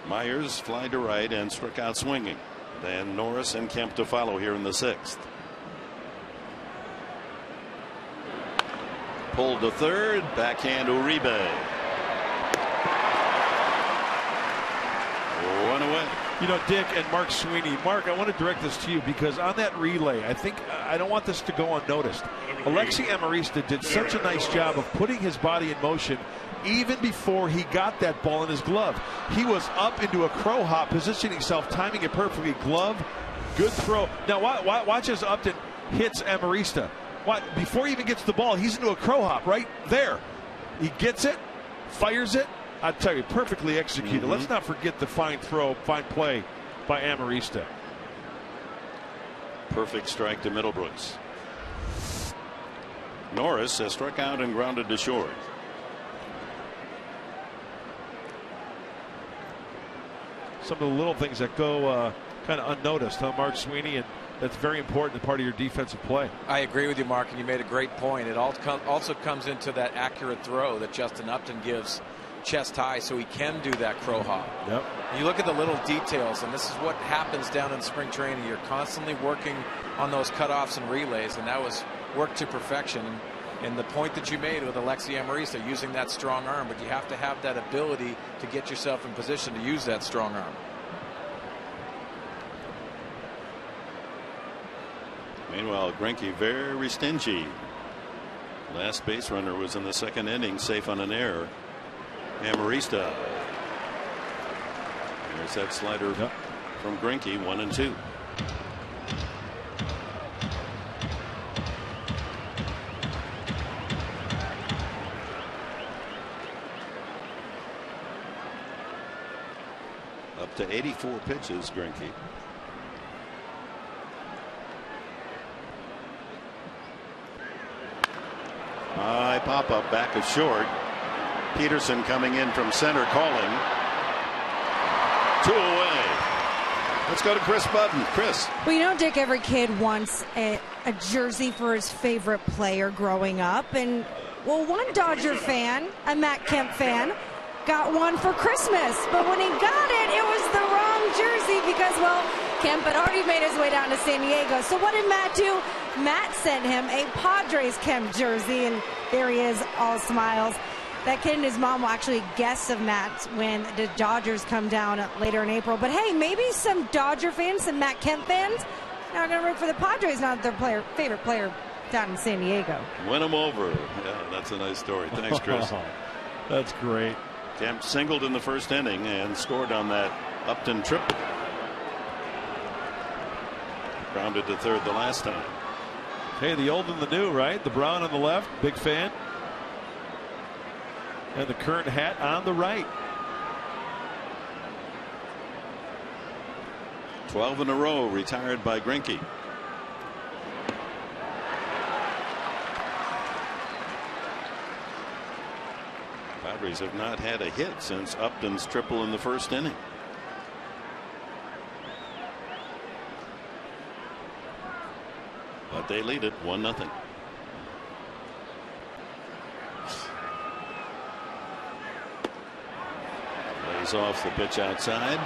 Myers fly to right and struck out swinging. Then Norris and Kemp to follow here in the 6th. Pulled to third, backhand Uribe. 1 away. You know, Dick and Mark Sweeney. Mark, I want to direct this to you because on that relay, I don't want this to go unnoticed. Alexi Amarista did such a nice job of putting his body in motion even before he got that ball in his glove. He was up into a crow hop, positioning himself, timing it perfectly. Glove, good throw. Now watch as Upton hits Amarista. Before he even gets the ball, he's into a crow hop right there. He gets it, fires it. I tell you, perfectly executed. Let's not forget the fine throw, fine play by Amarista. Perfect strike to Middlebrooks. Norris has struck out and grounded to short. Some of the little things that go kind of unnoticed, huh, Mark Sweeney? And that's very important part of your defensive play. I agree with you, Mark, and you made a great point. It also comes into that accurate throw that Justin Upton gives chest high so he can do that crow hop. Yep. You look at the little details, and this is what happens down in spring training. You're constantly working on those cutoffs and relays, and that was worked to perfection. And the point that you made with Alexi Amarista, using that strong arm, but you have to have that ability to get yourself in position to use that strong arm. Meanwhile, Greinke very stingy. Last base runner was in the 2nd inning, safe on an error. Amarista. There's that slider from Greinke, 1-2. Up to 84 pitches, Greinke. High pop up back of short. Peterson coming in from center calling. 2 away. Let's go to Chris Budden. Chris. Well, you know, Dick, every kid wants a jersey for his favorite player growing up. And, well, one Dodger fan, a Matt Kemp fan, got one for Christmas. But when he got it, it was the wrong jersey because, well, Kemp had already made his way down to San Diego. So what did Matt do? Matt sent him a Padres Kemp jersey, and there he is, all smiles. That kid and his mom will actually guests of Matt when the Dodgers come down later in April. But hey, maybe some Dodger fans, some Matt Kemp fans, now going to root for the Padres, not their favorite player down in San Diego. Win them over. Yeah, that's a nice story. Thanks, Chris. That's great. Kemp singled in the 1st inning and scored on that Upton triple. Grounded to third the last time. Hey, the old and the new, right? The brown on the left, big fan. And the current hat on the right. 12 in a row retired by Greinke. Padres have not had a hit since Upton's triple in the 1st inning. But they lead it 1-0. Lays off the pitch outside.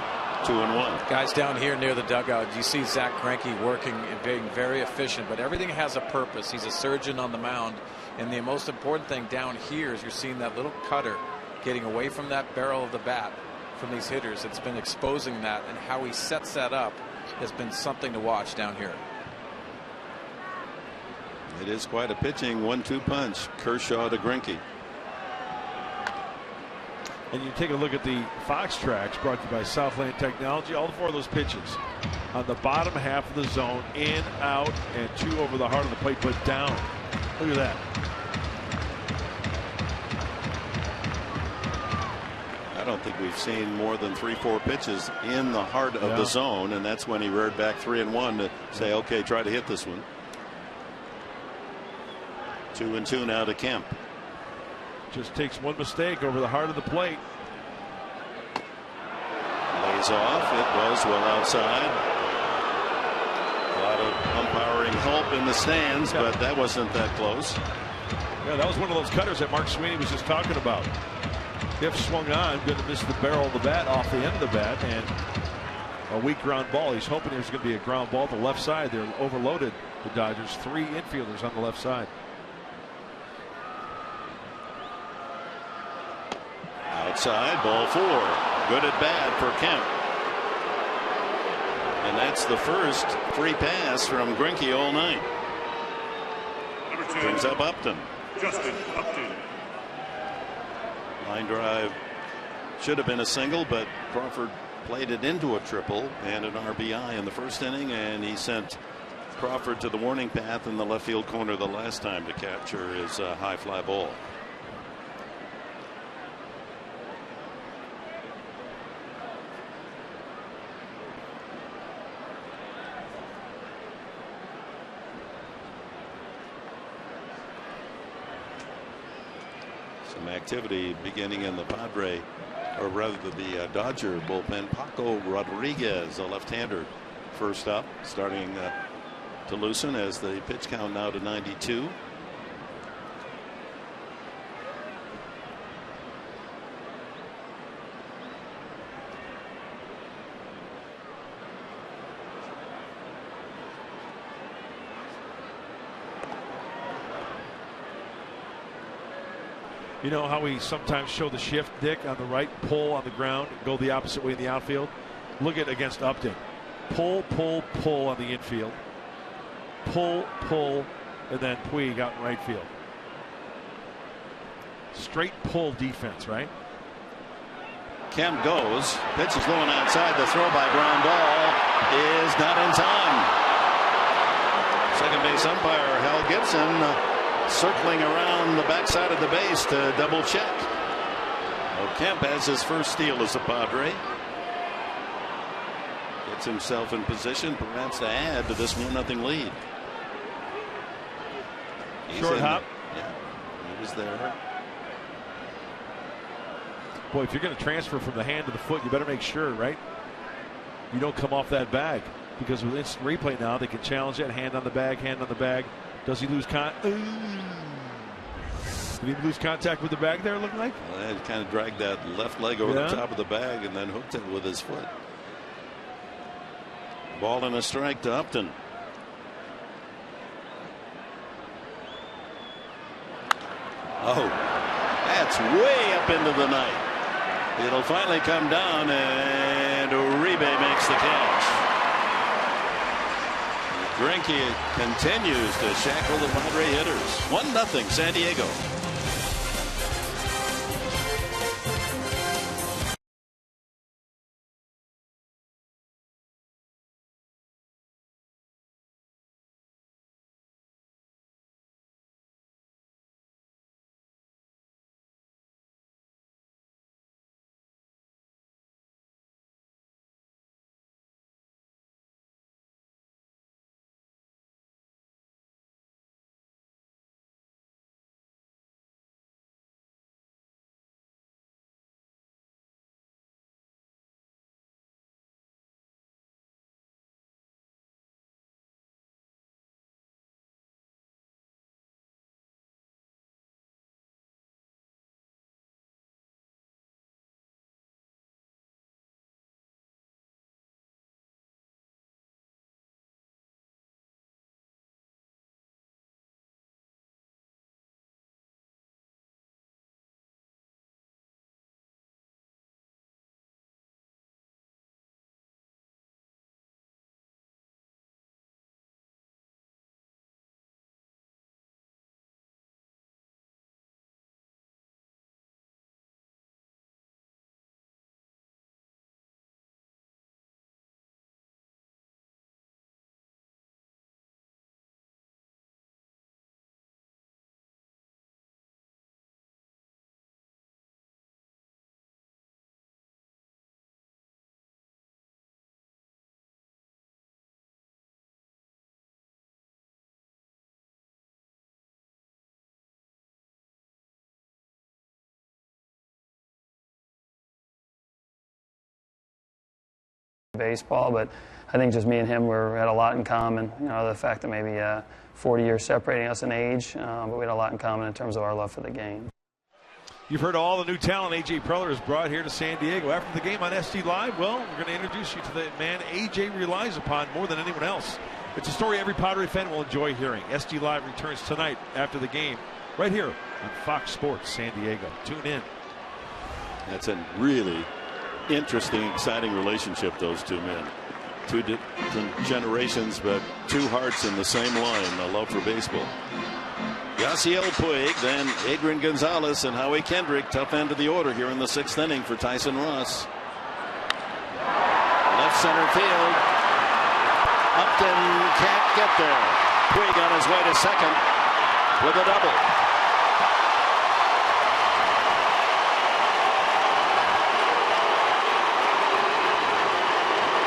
2-1. Guys down here near the dugout, you see Zach Greinke working and being very efficient, but everything has a purpose. He's a surgeon on the mound, and the most important thing down here is you're seeing that little cutter getting away from that barrel of the bat from these hitters. It's been exposing that, and how he sets that up has been something to watch down here. It is quite a pitching 1-2 punch. Kershaw to Greinke. And you take a look at the Fox tracks brought to you by Southland Technology. All 4 of those pitches on the bottom half of the zone, in, out, and 2 over the heart of the plate, but down. Look at that. I don't think we've seen more than 3-4 pitches in the heart of the zone, and that's when he reared back 3-1 to say, okay, try to hit this one. 2-2 now to Kemp. Just takes one mistake over the heart of the plate. Lays off. It was well outside. A lot of umpiring help in the stands, but that wasn't that close. Yeah, that was one of those cutters that Mark Sweeney was just talking about. If swung on, going to miss the barrel of the bat off the end of the bat, and a weak ground ball. He's hoping there's going to be a ground ball to the left side. They're overloaded, the Dodgers. 3 infielders on the left side. Outside, ball 4. Good at bat for Kemp. And that's the first free pass from Greinke all night. Brings up Upton. Justin Upton. Line drive should have been a single, but Crawford played it into a triple and an RBI in the first inning, and he sent Crawford to the warning path in the left field corner the last time to capture his high fly ball. Some activity beginning in the Padre, or rather the Dodger bullpen. Paco Rodriguez, a left-hander, first up, starting to loosen as the pitch count now to 92. You know how we sometimes show the shift, Dick, on the right, pull on the ground, go the opposite way in the outfield? Look at against Upton. Pull, pull, pull on the infield. Pull, pull, and then Puig out in right field. Straight pull defense, right? Kemp goes. Pitch is going outside. The throw by ground ball is not in time. Second base umpire Hal Gibson circling around the backside of the base to double check. Well, Kemp has his first steal as a Padre. Gets himself in position perhaps to add to this 1-0 lead. Short hop. Yeah, he was there. Boy, if you're going to transfer from the hand to the foot, you better make sure, right? You don't come off that bag, because with instant replay now, they can challenge that hand on the bag, hand on the bag. Does he lose contact? Did he lose contact with the bag there, it looked like? Well, he kind of dragged that left leg over the top of the bag and then hooked it with his foot. Ball and a strike to Upton. Oh, that's way up into the night. It'll finally come down, and Uribe makes the catch. Greinke continues to shackle the Padre hitters. 1-0 San Diego. baseball, but I think just me and him had a lot in common. You know, the fact that maybe 40 years separating us in age, but we had a lot in common in terms of our love for the game. You've heard all the new talent A.J. Preller has brought here to San Diego. After the game on SD Live, well, we're going to introduce you to the man A.J. relies upon more than anyone else. It's a story every Padre fan will enjoy hearing. SD Live returns tonight after the game, right here on Fox Sports San Diego. Tune in. That's a really interesting, exciting relationship, those two men. Two different generations, but two hearts in the same line, a love for baseball. Yasiel Puig, then Adrian Gonzalez and Howie Kendrick. Tough end of the order here in the 6th inning for Tyson Ross. Left center field. Upton can't get there. Puig on his way to second with a double.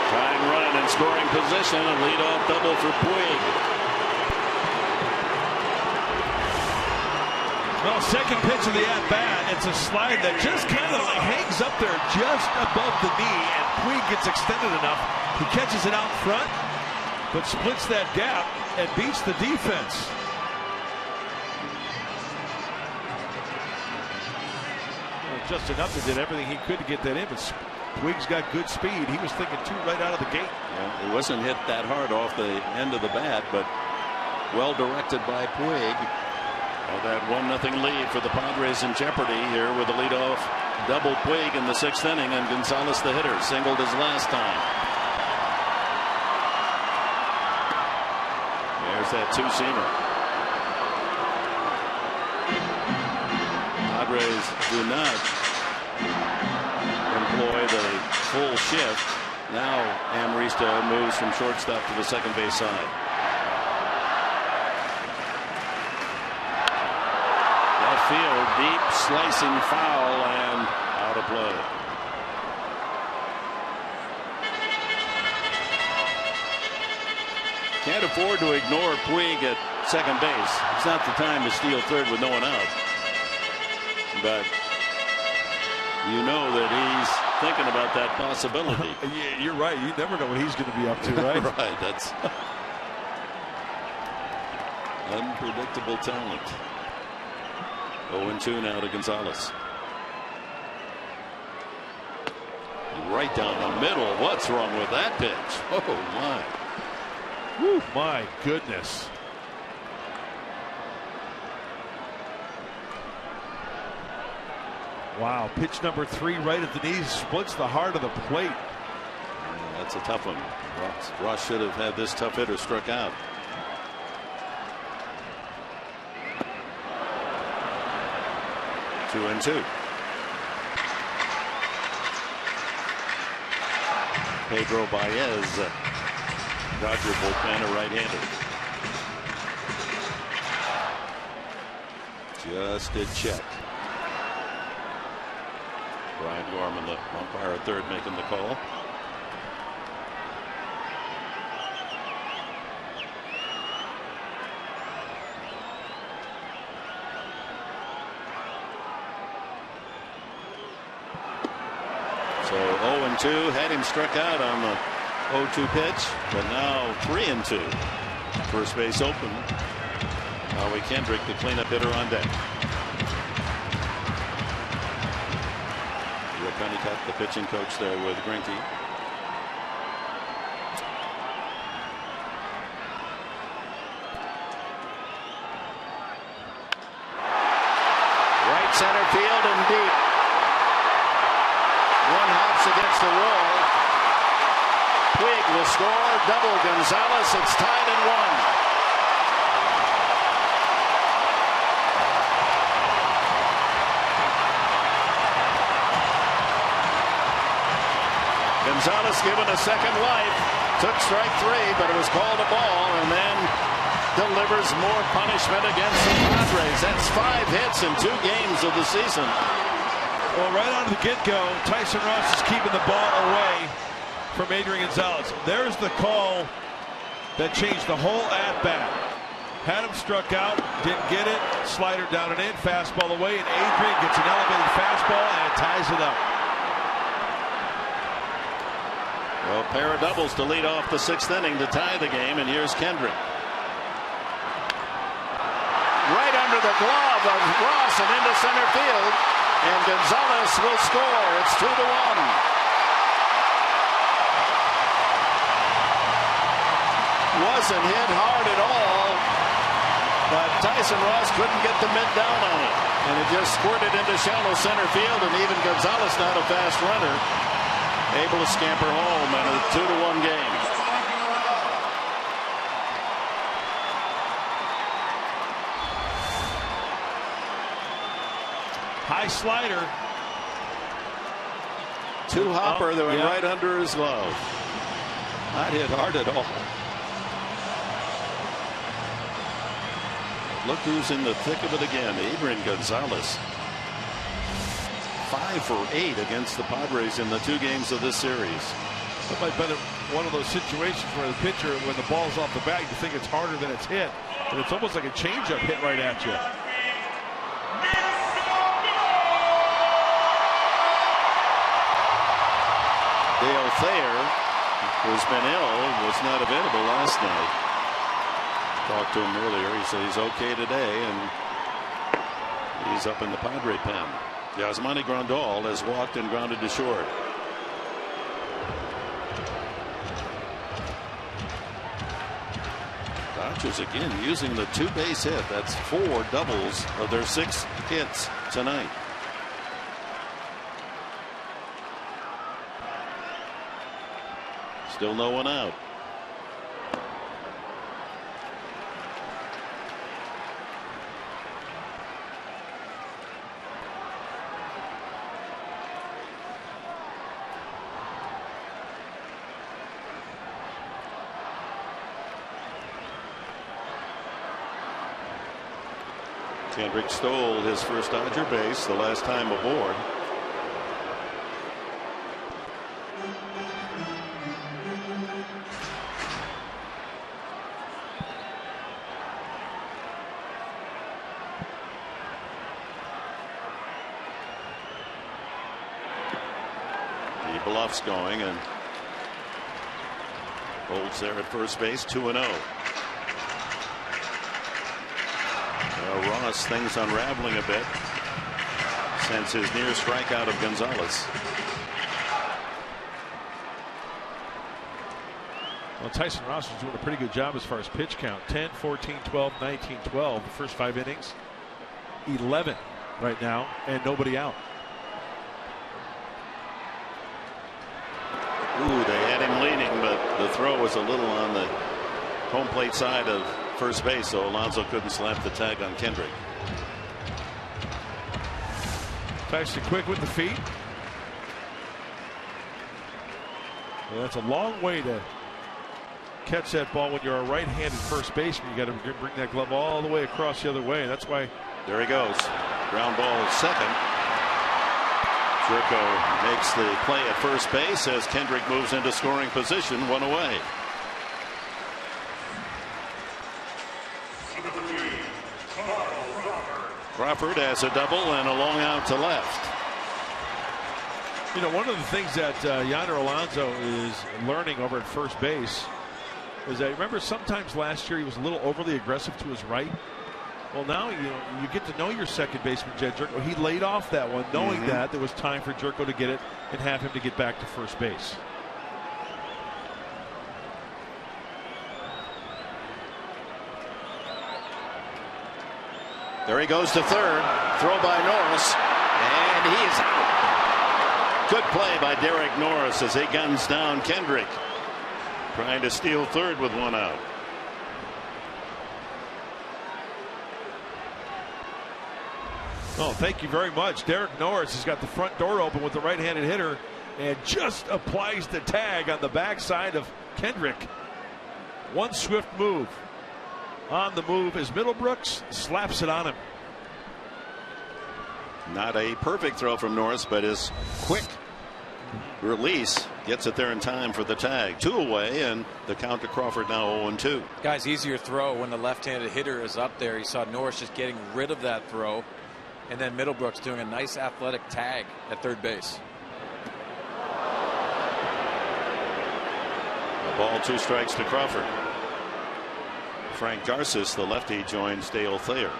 Tying run in scoring position. A leadoff double for Puig. Well, second pitch of the at-bat, it's a slide that just kind of like hangs up there just above the knee, and Puig gets extended enough. He catches it out front, but splits that gap and beats the defense. Well, Justin Upton did everything he could to get that in, but Puig's got good speed. He was thinking two right out of the gate. Yeah, it wasn't hit that hard off the end of the bat, but well directed by Puig. Oh, that 1-0 lead for the Padres in jeopardy here with a leadoff double Puig in the 6th inning, and Gonzalez, the hitter, singled his last time. There's that two-seamer. Padres do not employ the full shift. Now Amrista moves from shortstop to the second base side. Field, deep slicing foul and out of play. Can't afford to ignore Puig at second base. It's not the time to steal third with no one out. But you know that he's thinking about that possibility. Yeah, you're right. You never know what he's going to be up to, right? Right. That's unpredictable talent. 0-2 now to Gonzalez. Right down the middle. What's wrong with that pitch? Oh, my. Whew, my goodness. Wow. Pitch number 3 right at the knees. Splits the heart of the plate. Yeah, that's a tough one. Ross should have had this tough hitter struck out. Two and two. Pedro Baez, Dodger bullpen, a right-hander. Just did check. Brian Gorman, the umpire at third, making the call. So 0-2, had him struck out on the 0-2 pitch, but now 3-2. First base open. Howie Kendrick, the cleanup hitter, on deck. Will Pennicott, the pitching coach there with Greinke. Right center field and deep. One hops against the wall. Puig will score. Double Gonzalez. It's tied at 1. Gonzalez given a second life. Took strike 3, but it was called a ball, and then delivers more punishment against the Padres. That's 5 hits in 2 games of the season. Well, right out of the get-go, Tyson Ross is keeping the ball away from Adrian Gonzalez. There's the call that changed the whole at-bat. Had him struck out, didn't get it, slider down and in, fastball away, and Adrian gets an elevated fastball, and it ties it up. Well, a pair of doubles to lead off the 6th inning to tie the game, and here's Kendrick. Right under the glove of Ross and into center field, and Gonzalez will score. It's 2-1. Wasn't hit hard at all, but Tyson Ross couldn't get the mitt down on it, and it just squirted into shallow center field, and even Gonzalez, not a fast runner, able to scamper home in a 2-1 game. High slider. Hopper that went right under his glove. Not hit hard at all. Look who's in the thick of it again. Adrian Gonzalez. 5 for 8 against the Padres in the 2 games of this series. That might have been one of those situations where the pitcher, when the ball's off the bat, you think it's harder than it's hit. And it's almost like a changeup hit right at you. Dale Thayer, who's been ill, was not available last night. Talked to him earlier. He said he's okay today, and he's up in the Padre pen. Yasmani Grandal has walked and grounded to short. Dodgers again using the 2-base hit. That's 4 doubles of their 6 hits tonight. Still no one out. Kendrick stole his first Dodger base the last time aboard. The bluff's going and holds there at first base, 2-0. Ross, things unraveling a bit since his near strikeout of Gonzalez. Well, Tyson Ross was doing a pretty good job as far as pitch count. 10, 14, 12, 19, 12. The first 5 innings. 11 right now, and nobody out. Ooh, they had him leaning, but the throw was a little on the home plate side of first base, so Alonso couldn't slap the tag on Kendrick. Actually quick with the feet. Well, that's a long way to catch that ball when you're a right-handed first baseman. You got to bring that glove all the way across the other way. That's why. There he goes. Ground ball at second. Jerko makes the play at first base as Kendrick moves into scoring position, 1 away. Crawford has a double and a long out to left. You know, one of the things that Yonder Alonso is learning over at first base is that, remember, sometimes last year he was a little overly aggressive to his right. Well, now you get to know your second baseman, Jed Jerko. He laid off that one, knowing that there was time for Jerko to get it and have him to get back to first base. There he goes to third. Throw by Norris, and he is out. Good play by Derek Norris as he guns down Kendrick, trying to steal third with 1 out. Oh, thank you very much. Derek Norris has got the front door open with the right-handed hitter and just applies the tag on the backside of Kendrick. One swift move. On the move is Middlebrooks, slaps it on him. Not a perfect throw from Norris, but his quick release gets it there in time for the tag. 2 away, and the count to Crawford now 0-2. Guys, easier throw when the left-handed hitter is up there. You saw Norris just getting rid of that throw, and then Middlebrooks doing a nice athletic tag at third base. A ball, 2 strikes to Crawford. Frank Garces, the lefty, joins Dale Thayer.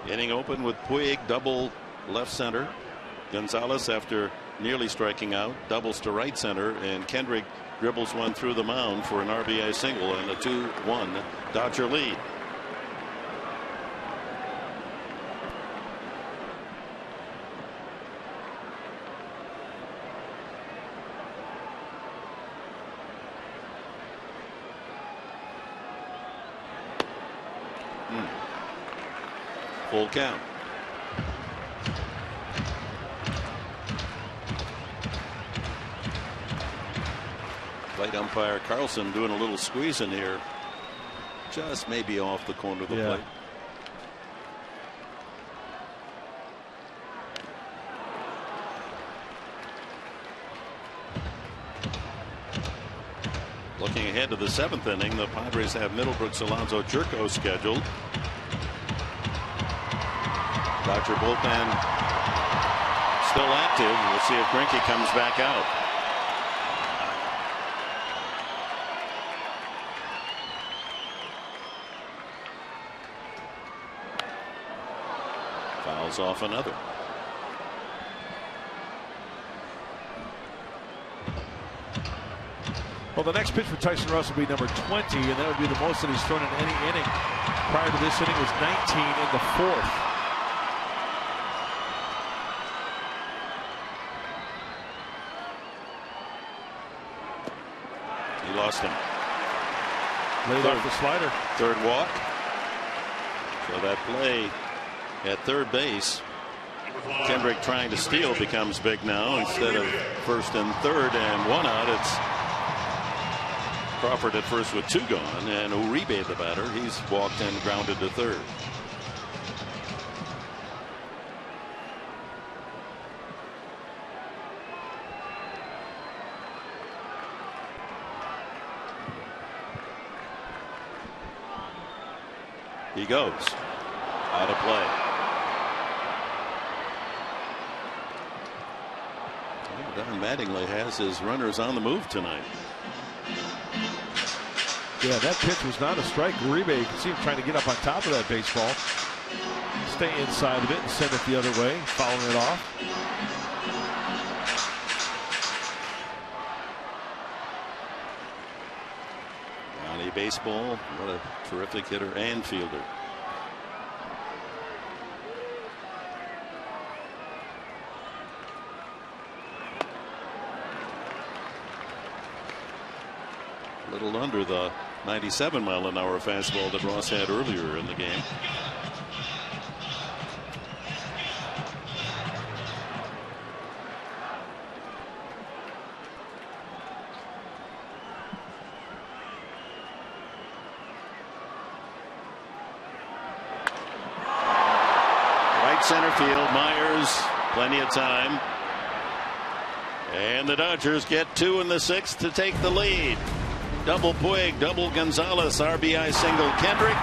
Inning open with Puig, double left center. Gonzalez, after nearly striking out, doubles to right center, and Kendrick dribbles one through the mound for an RBI single and a 2-1 Dodger lead. Full count. Plate umpire Carlson doing a little squeeze in here. Just maybe off the corner of the plate. Looking ahead to the 7th inning, the Padres have Middlebrooks, Alonso, Jerko scheduled. Dodger bullpen still active. We'll see if Greinke comes back out. Fouls off another. Well, the next pitch for Tyson Ross will be number 20, and that would be the most that he's thrown in any inning. Prior to this inning was 19 in the 4th. He lost him. Laid off the slider. 3rd walk. So that play at third base, Kendrick trying to steal becomes big now. Instead of 1st and 3rd and 1 out, it's Crawford at first with 2 gone, and Uribe, the batter, he's walked and grounded to 3rd. He goes out of play. Don Mattingly has his runners on the move tonight. Yeah, that pitch was not a strike. Uribe, you can see him trying to get up on top of that baseball. Stay inside of it and send it the other way, following it off. Johnny Baseball, what a terrific hitter and fielder. A little under the 97-mile-an-hour fastball that Ross had earlier in the game. Right center field, Myers, plenty of time. And the Dodgers get 2 in the 6th to take the lead. Double Puig, double Gonzalez, RBI single Kendrick.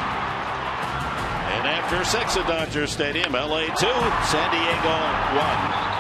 And after 6 at Dodger Stadium, LA 2, San Diego 1.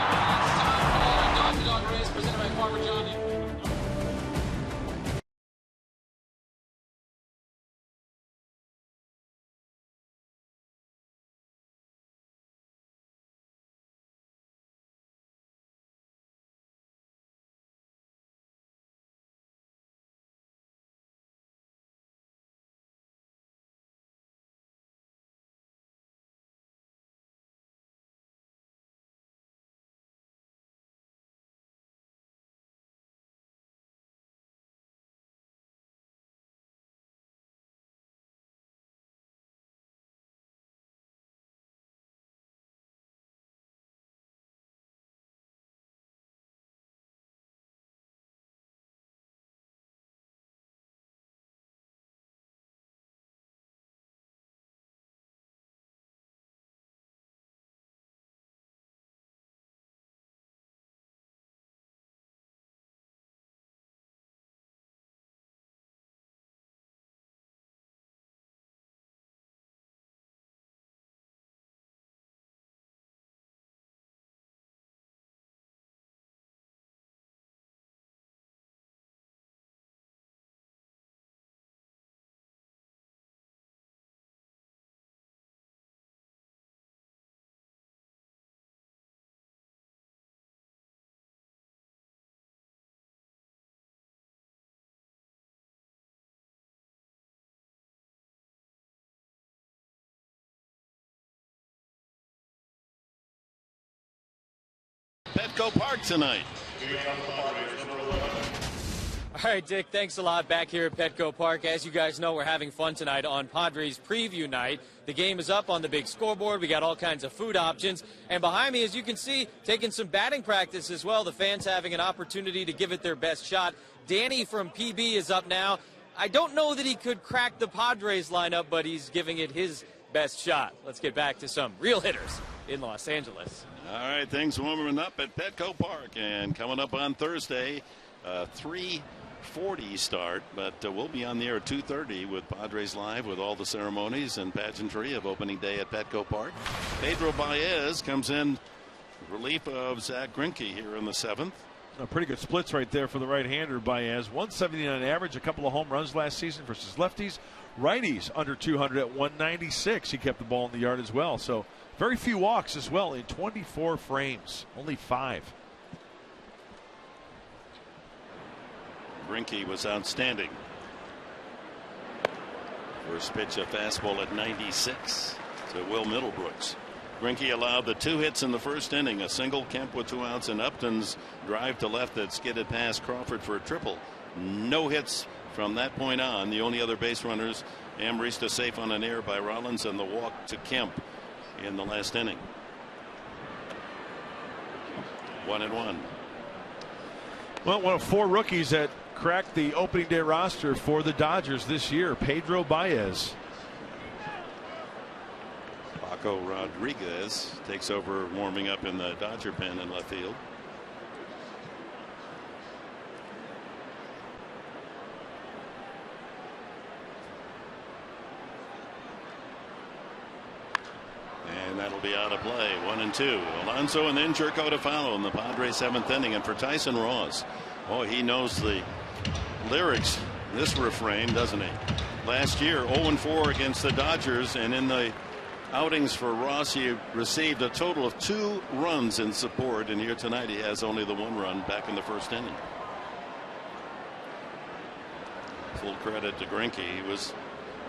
Petco Park tonight. All right, Dick, thanks a lot. Back here at Petco Park. As you guys know, we're having fun tonight on Padres preview night. The game is up on the big scoreboard. We got all kinds of food options. And behind me, as you can see, taking some batting practice as well. The fans having an opportunity to give it their best shot. Danny from PB is up now. I don't know that he could crack the Padres lineup, but he's giving it his best shot. Let's get back to some real hitters in Los Angeles. All right, things warming up at Petco Park. And coming up on Thursday, 3:40 start, but we'll be on the air at 2:30 with Padres Live with all the ceremonies and pageantry of opening day at Petco Park. Pedro Baez comes in relief of Zach Greinke here in the 7th. Pretty good splits right there for the right-hander. Baez, 179 average, a couple of home runs last season versus lefties. Righties under 200 at 196. He kept the ball in the yard as well. So very few walks as well in 24 frames, only 5. Greinke was outstanding. First pitch, a fastball at 96 to Will Middlebrooks. Greinke allowed the 2 hits in the first inning, a single, Kemp with 2 outs, and Upton's drive to left that skidded past Crawford for a triple. No hits from that point on. The only other base runners, Amrista safe on an error by Rollins, and the walk to Kemp in the last inning. 1-1. Well, one of 4 rookies that cracked the opening day roster for the Dodgers this year, Pedro Baez. Paco Rodriguez takes over warming up in the Dodger pen in left field. And that'll be out of play. 1-2. Alonso and then Jerko to follow in the Padres 7th inning. And for Tyson Ross, oh, he knows the lyrics, this refrain, doesn't he? Last year, 0-4 against the Dodgers, and in the outings for Ross, he received a total of 2 runs in support, and here tonight he has only the 1 run back in the first inning. Full credit to Greinke. He was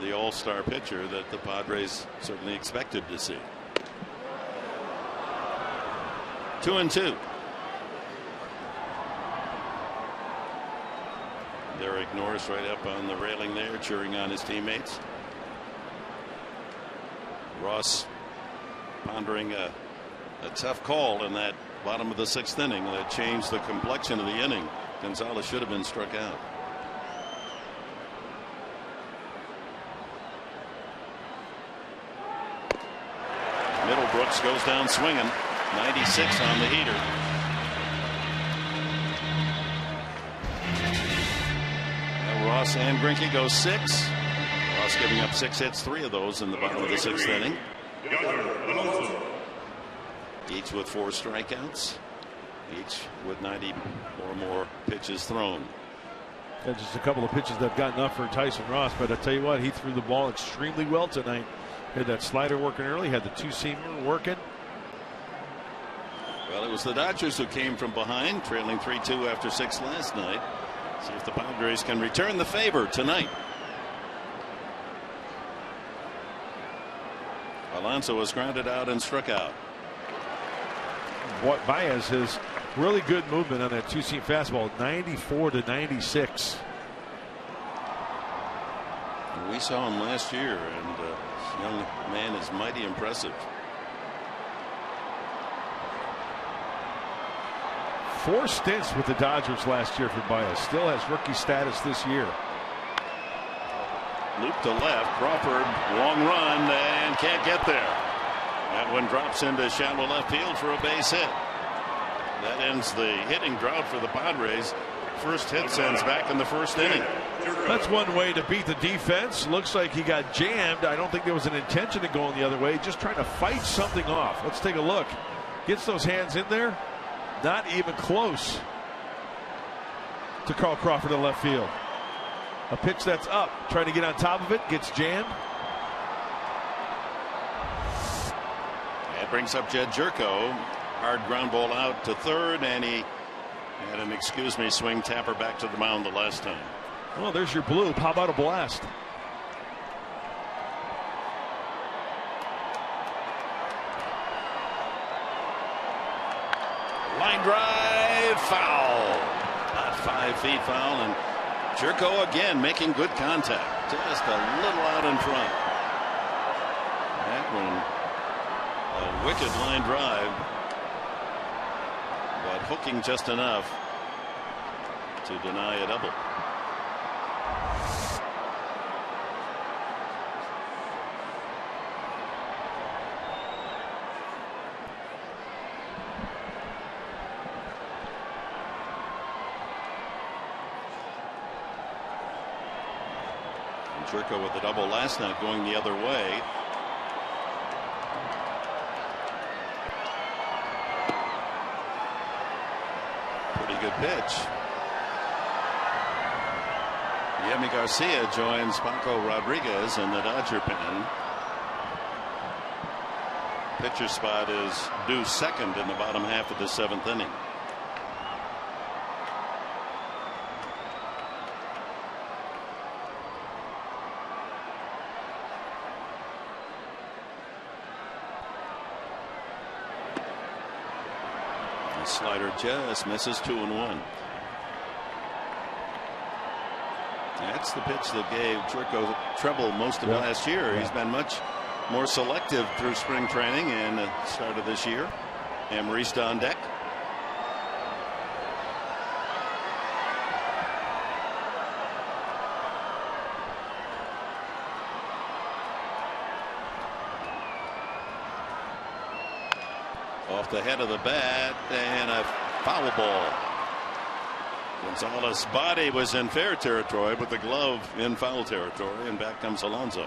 the all-star pitcher that the Padres certainly expected to see. 2-2. Derek Norris right up on the railing there, cheering on his teammates. Ross pondering a tough call in that bottom of the 6th inning that changed the complexion of the inning. Gonzalez should have been struck out. Middlebrooks goes down swinging. 96 on the heater. Now Ross and Greinke go 6. Ross giving up 6 hits, 3 of those in the bottom of the 6th inning. Each with 4 strikeouts. Each with 90 or more pitches thrown. And just a couple of pitches that have gotten up for Tyson Ross, but I tell you what, he threw the ball extremely well tonight. Had that slider working early, had the 2-seamer working. Well, it was the Dodgers who came from behind, trailing 3-2 after 6 last night. See if the Padres can return the favor tonight. Alonso was grounded out and struck out. Baez has really good movement on that 2-seam fastball, 94 to 96. We saw him last year, and this young man is mighty impressive. 4 stints with the Dodgers last year for Baez. Still has rookie status this year. Loop to left. Crawford, long run, and can't get there. That one drops into shallow left field for a base hit. That ends the hitting drought for the Padres. First hit sends back in the first inning. That's one way to beat the defense. Looks like he got jammed. I don't think there was an intention to go in the other way. Just trying to fight something off. Let's take a look. Gets those hands in there. Not even close to Carl Crawford in left field. A pitch that's up, trying to get on top of it, gets jammed. That brings up Jed Jerko. Hard ground ball out to third, and he had an excuse me swing tapper back to the mound the last time. Well, there's your blue. How about a blast? Line drive, foul. Not 5 feet foul, and Jerko again making good contact. Just a little out in front. That one, a wicked line drive, but hooking just enough to deny a double. Jerko with the double last night going the other way. Pretty good pitch. Yemi Garcia joins Paco Rodriguez in the Dodger pen. Pitcher spot is due second in the bottom half of the 7th inning. Slider just misses 2-1. That's the pitch that gave Jerko trouble most of last year. He's been much more selective through spring training and the start of this year. Amarista on deck. Off the head of the bat and a foul ball. Gonzalez's body was in fair territory, but the glove in foul territory, and back comes Alonso.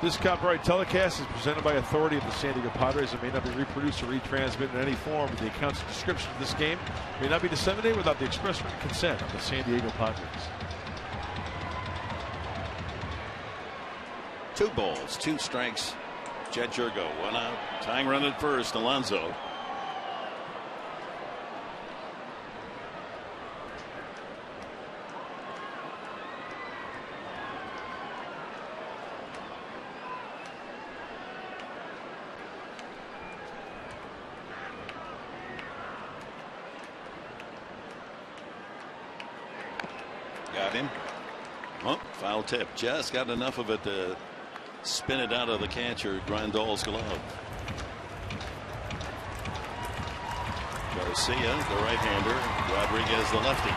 This copyright telecast is presented by authority of the San Diego Padres and may not be reproduced or retransmitted in any form. The account's description of this game may not be disseminated without the express written consent of the San Diego Padres. 2 balls, 2 strikes. Jed Jerko, 1 out. Tying run at first, Alonso. Got him. Oh, foul tip. Just got enough of it to spin it out of the catcher, Grandal's glove. Garcia, the right-hander. Rodriguez, the lefty.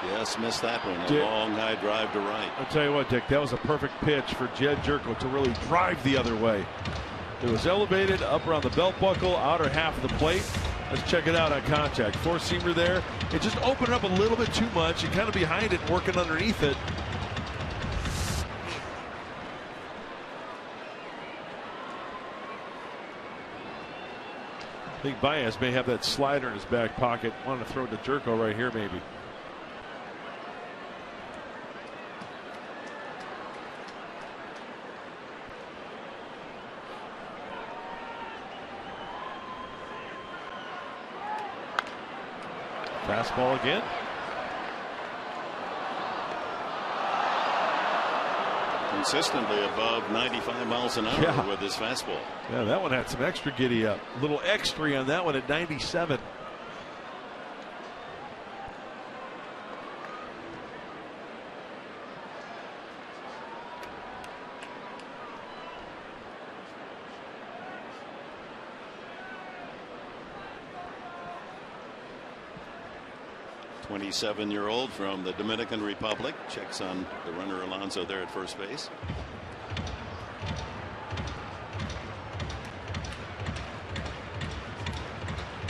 Just missed that one. A long high drive to right. I'll tell you what, Dick, that was a perfect pitch for Jed Jerko to really drive the other way. It was elevated up around the belt buckle, outer half of the plate. Let's check it out on contact. 4-seamer there. It just opened up a little bit too much and kind of behind it, working underneath it. I think Baez may have that slider in his back pocket. Wanted to throw it to Jerko right here, maybe. Fastball again. Consistently above 95 miles an hour with his fastball. Yeah, that one had some extra giddy up. A little extra on that one at 97. Seven-year-old from the Dominican Republic checks on the runner Alonso there at first base.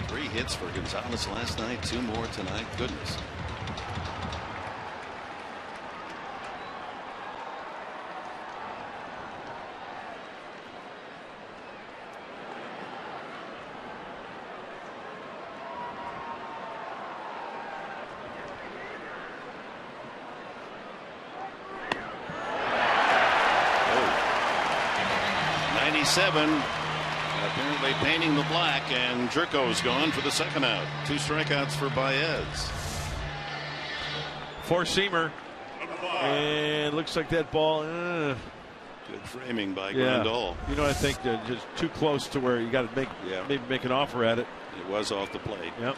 Three hits for Gonzalez last night, 2 more tonight. Goodness. 97. Apparently painting the black, and Jerko's gone for the second out. 2 strikeouts for Baez. Four-seamer. And looks like that ball. Good framing by Grandal. You know, I think just too close to where you got to maybe make an offer at it. It was off the plate. Yep.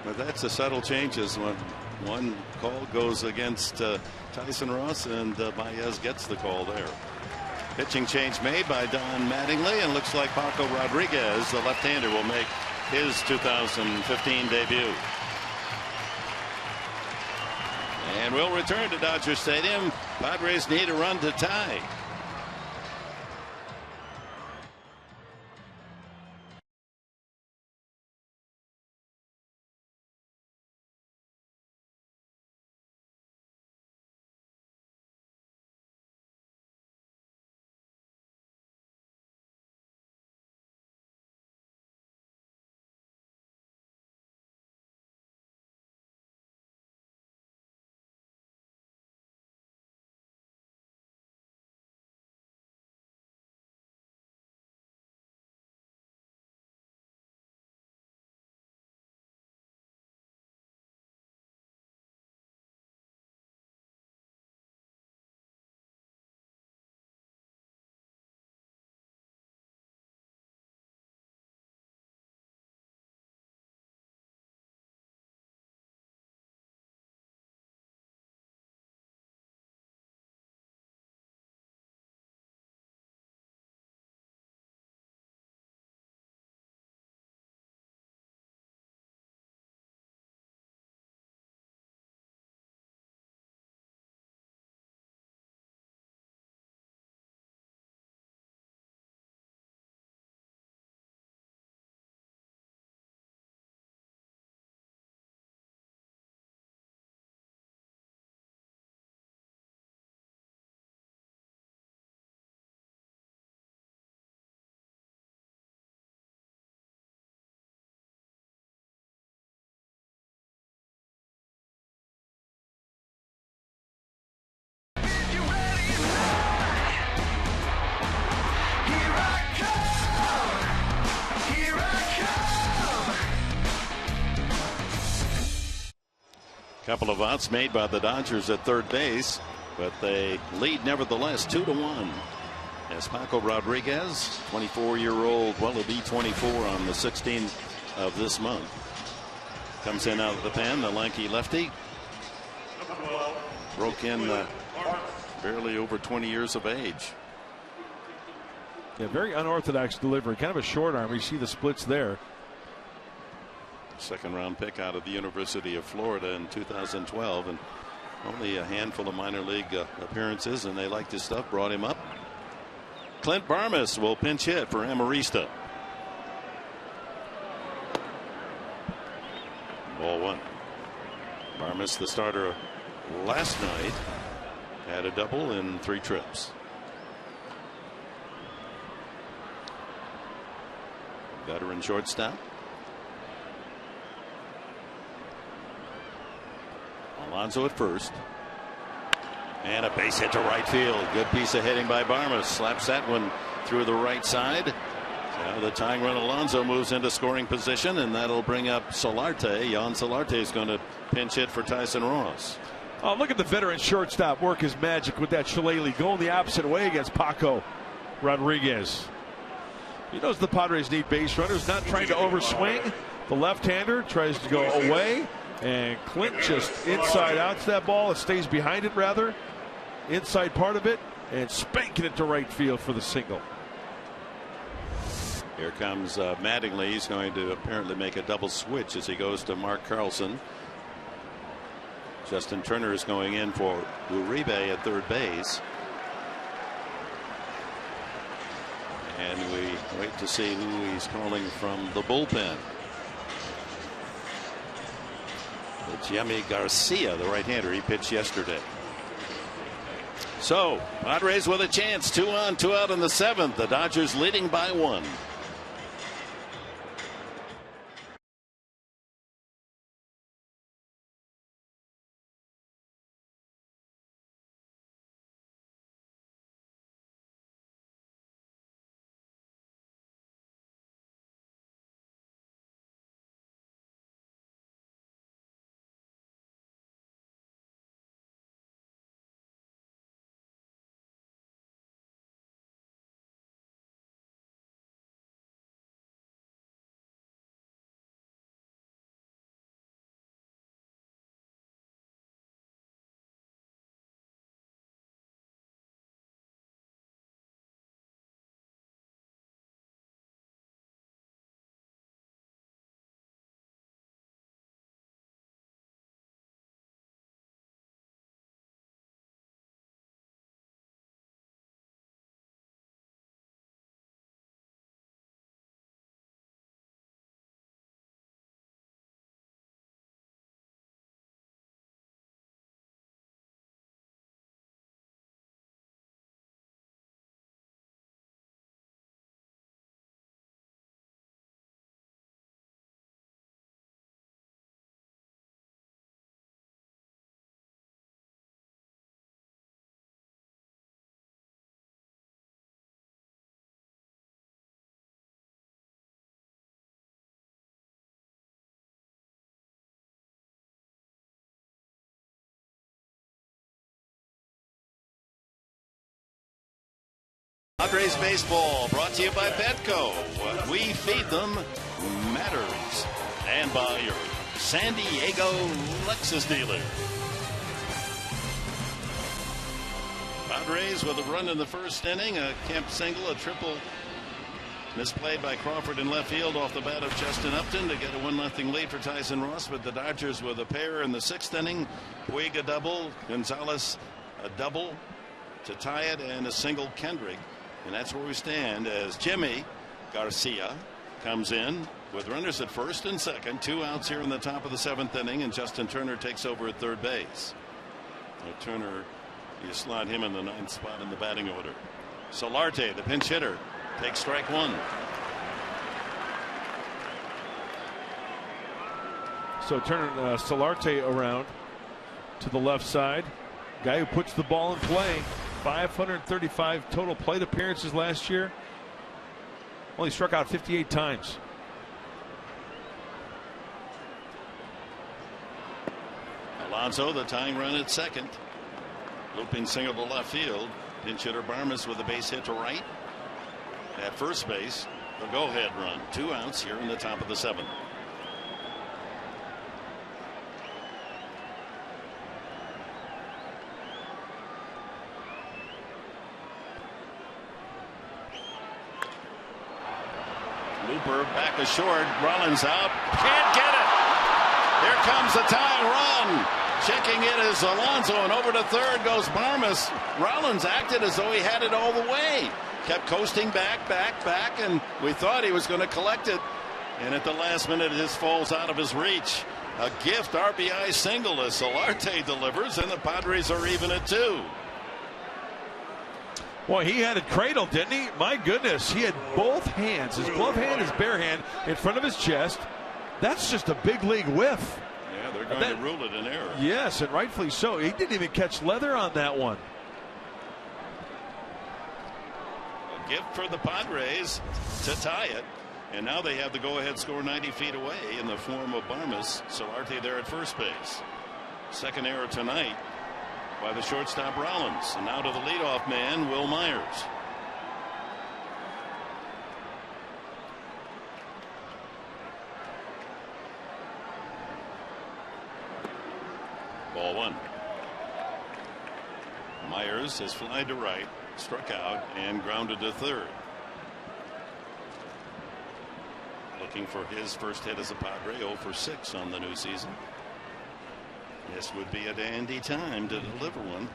But that's the subtle changes when one call goes against Tyson Ross, and Baez gets the call there. Pitching change made by Don Mattingly, and looks like Paco Rodriguez, the left-hander, will make his 2015 debut. And we'll return to Dodger Stadium. Padres need a run to tie. Couple of outs made by the Dodgers at third base, but they lead nevertheless 2-1. As Paco Rodriguez, 24-year-old, well, he'll be 24 on the 16th of this month, comes in out of the pen. The lanky lefty broke in barely over 20 years of age. Yeah, very unorthodox delivery, kind of a short arm. You see the splits there. Second round pick out of the University of Florida in 2012, and only a handful of minor league appearances, and they liked his stuff, brought him up. Clint Barmes will pinch hit for Amarista. Ball 1. Barmes, the starter last night, had a double in 3 trips. Veteran shortstop. Alonso at first. And a base hit to right field. Good piece of hitting by Barmes. Slaps that one through the right side. So the tying run, Alonso, moves into scoring position, and that'll bring up Solarte. Jan Solarte is going to pinch hit for Tyson Ross. Oh, look at the veteran shortstop work his magic with that Shillelagh, going the opposite way against Paco Rodriguez. He knows the Padres need base runners, not trying to overswing. The left-hander tries to go away, and Clint just inside out to that ball. It stays behind it, rather. Inside part of it, and spanking it to right field for the single. Here comes Mattingly. He's going to apparently make a double switch as he goes to Mark Carlson. Justin Turner is going in for Uribe at third base. And we wait to see who he's calling from the bullpen. It's Yemi Garcia, the right-hander. He pitched yesterday. So Padres with a chance. 2 on, 2 out in the 7th. The Dodgers leading by 1. Padres baseball brought to you by Petco. What we feed them matters. And by your San Diego Lexus dealer. Padres with a run in the first inning, a Kemp single, a triple misplayed by Crawford in left field off the bat of Justin Upton to get a 1-0 lead for Tyson Ross. But the Dodgers with a pair in the 6th inning, Puig a double, Gonzalez a double to tie it, and a single Kendrick. And that's where we stand as Jimmy Garcia comes in with runners at first and second, 2 outs here in the top of the 7th inning, and Justin Turner takes over at third base. Now, Turner, you slot him in the 9th spot in the batting order. Solarte, the pinch hitter, takes strike 1. So Turner, Solarte around to the left side. Guy who puts the ball in play. 535 total plate appearances last year. Only struck out 58 times. Alonso, the tying run at second. Looping single to left field. Pinch hitter Barmes with a base hit to right. At first base, the go-ahead run. 2 outs here in the top of the 7th. Looper back to short. Rollins out. Can't get it. Here comes the tying run. Checking it is Alonso, and over to third goes Barmes. Rollins acted as though he had it all the way. Kept coasting back, and we thought he was going to collect it. And at the last minute, it just falls out of his reach. A gift RBI single as Solarte delivers, and the Padres are even at 2. Boy, he had it cradled, didn't he? My goodness, he had both hands, his glove hand, his bare hand, in front of his chest. That's just a big league whiff. Yeah, they're going to rule it an error. Yes, and rightfully so. He didn't even catch leather on that one. A gift for the Padres to tie it. And now they have the go-ahead score 90 feet away in the form of Barmes. Solarte there at first base. Second error tonight by the shortstop Rollins. And now to the leadoff man, Will Myers. Ball 1. Myers has flied to right, struck out, and grounded to third. Looking for his first hit as a Padre, 0 for 6 on the new season. This would be a dandy time to deliver one.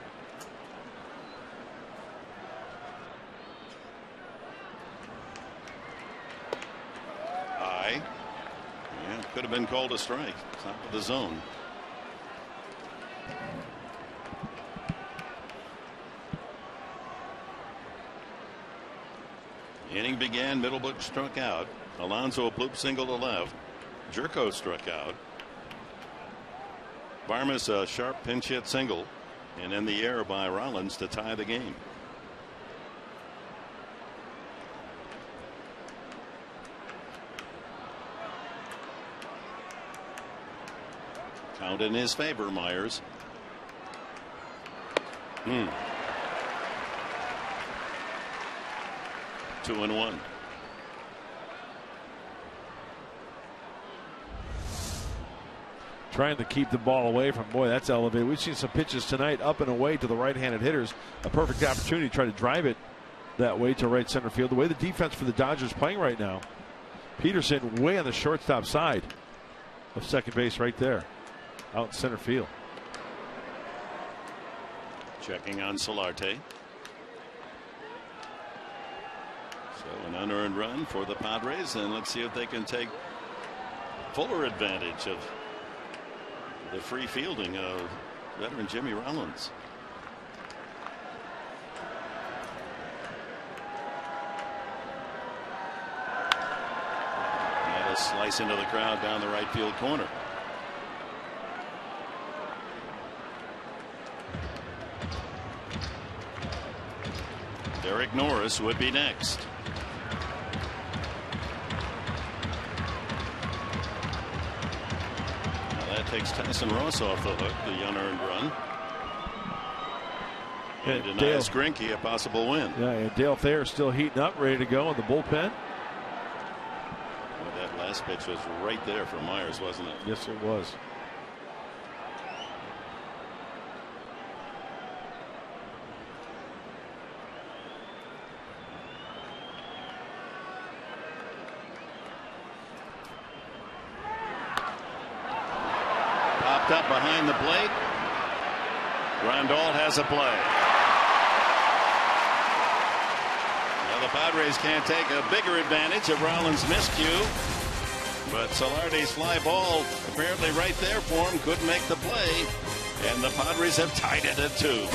High. Yeah, could have been called a strike. Top of the zone. Inning began, Middlebrook struck out. Alonso a bloop single to left. Jerko struck out. Barmes a sharp pinch hit single, and in the air by Rollins to tie the game. Count in his favor, Myers. 2-1. Trying to keep the ball away from, boy, that's elevated. We've seen some pitches tonight up and away to the right-handed hitters. A perfect opportunity to try to drive it that way to right center field. The way the defense for the Dodgers playing right now. Peterson way on the shortstop side of second base right there. Out in center field. Checking on Solarte. So an unearned run for the Padres, and let's see if they can take fuller advantage of the free fielding of veteran Jimmy Rollins. And a slice into the crowd down the right field corner. Derek Norris would be next. Takes Tyson Ross off the hook, the unearned run. He denies Greinke a possible win. Yeah, and Dale Thayer still heating up, ready to go in the bullpen. Well, that last pitch was right there for Myers, wasn't it? Yes, it was. Popped up behind the plate. Grandal has a play. Now the Padres can't take a bigger advantage of Rollins' miscue, but Solardi's fly ball apparently right there for him, couldn't make the play, and the Padres have tied it at 2.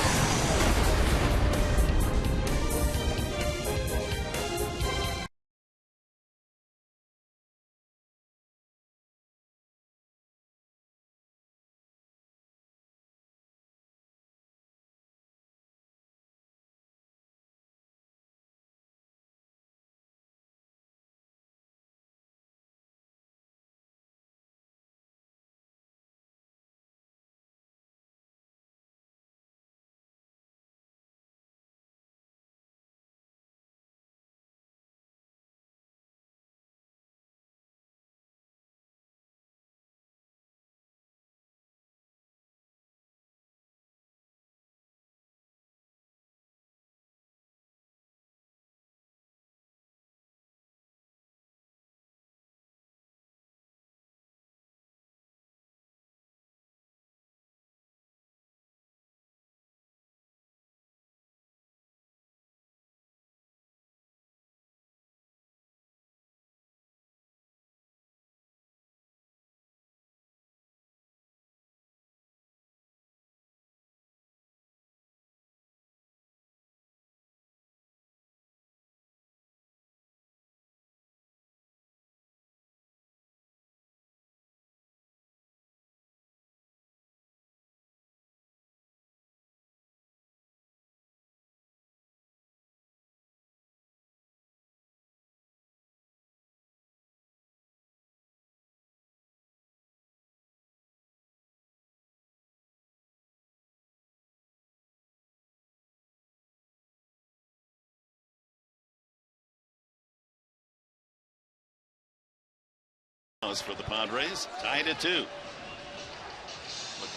For the Padres, tied at 2. Look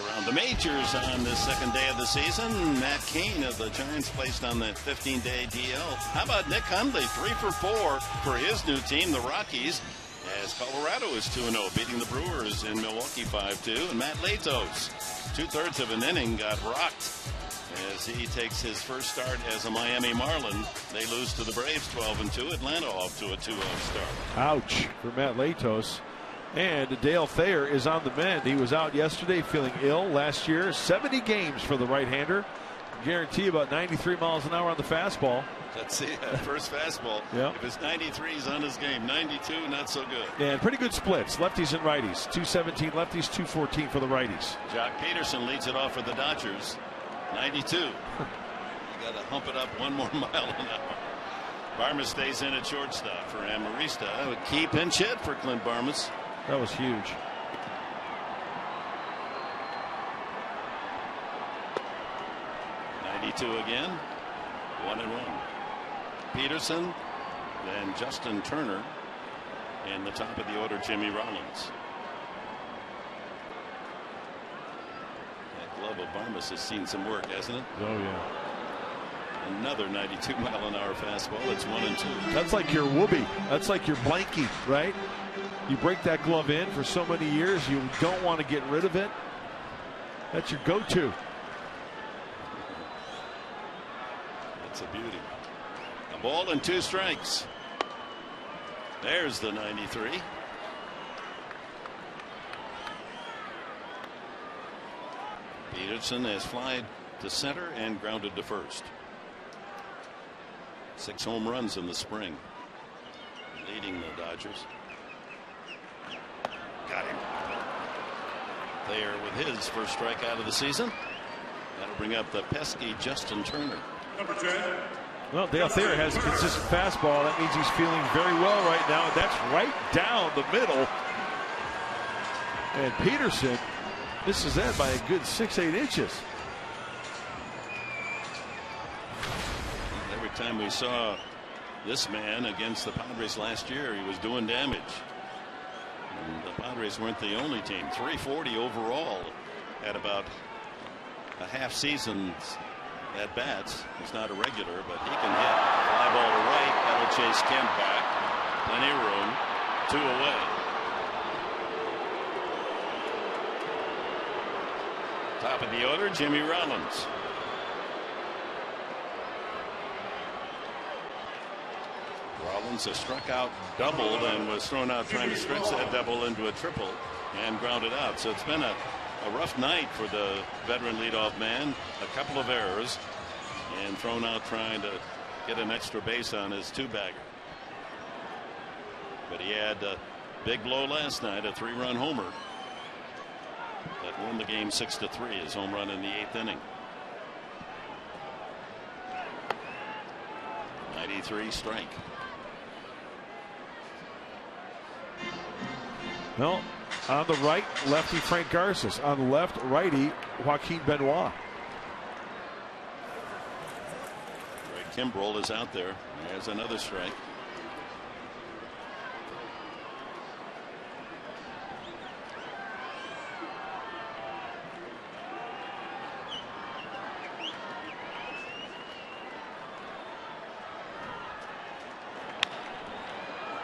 around the majors on this second day of the season. Matt Cain of the Giants placed on the 15-day DL. How about Nick Hundley, 3 for 4 for his new team, the Rockies, as Colorado is 2-0, beating the Brewers in Milwaukee 5-2. And Matt Latos, 2/3 of an inning, got rocked as he takes his first start as a Miami Marlin. They lose to the Braves 12-2. Atlanta off to a 2-0 start. Ouch for Matt Latos. And Dale Thayer is on the mend. He was out yesterday feeling ill last year. 70 games for the right-hander. Guarantee about 93 miles an hour on the fastball. That's the first fastball. Yeah. If it's 93, he's on his game. 92, not so good. Yeah, and pretty good splits. Lefties and righties. 217 lefties, 214 for the righties. Jock Peterson leads it off for the Dodgers. 92. You got to hump it up 1 more mile an hour. Barmas stays in at shortstop for Amarista. A key pinch hit for Clint Barmas. That was huge. '92 again. 1-1. Peterson, then Justin Turner, and the top of the order, Jimmy Rollins. That glove of Barmas has seen some work, hasn't it? Oh yeah. Another 92-mile-an-hour fastball. It's 1-2. That's like your whoopee. That's like your blankie, right? You break that glove in for so many years, you don't want to get rid of it. That's your go-to. It's a beauty. A ball and 2 strikes. There's the 93. Peterson has flied to center and grounded to first. 6 home runs in the spring, leading the Dodgers. Got him. Thayer with his first strikeout of the season. That'll bring up the pesky Justin Turner. Number 10. Well, Dale Thayer has a consistent fastball. That means he's feeling very well right now. That's right down the middle. And Peterson misses that by a good 6-8 inches. time we saw this man against the Padres last year, he was doing damage. And the Padres weren't the only team. 340 overall at about a half season's at bats. He's not a regular, but he can hit. Fly ball to right. That'll chase Kemp back. Plenty of room. 2 away. Top of the order, Jimmy Rollins. Rollins has struck out, doubled, and was thrown out trying to stretch that double into a triple and grounded out. So it's been a rough night for the veteran leadoff man. A couple of errors and thrown out trying to get an extra base on his 2-bagger. But he had a big blow last night, a 3-run homer that won the game 6-3, his home run in the 8th inning. 93 strike. No, on the right, lefty Frank Garces. On the left, righty Joaquin Benoit. Greg Kimbrell is out there. There's another strike.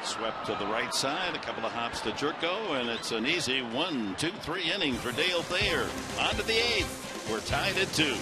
Swept to the right side, a couple of hops to Jerko, and it's an easy 1, 2, 3 inning for Dale Thayer. On to the 8th. We're tied at 2.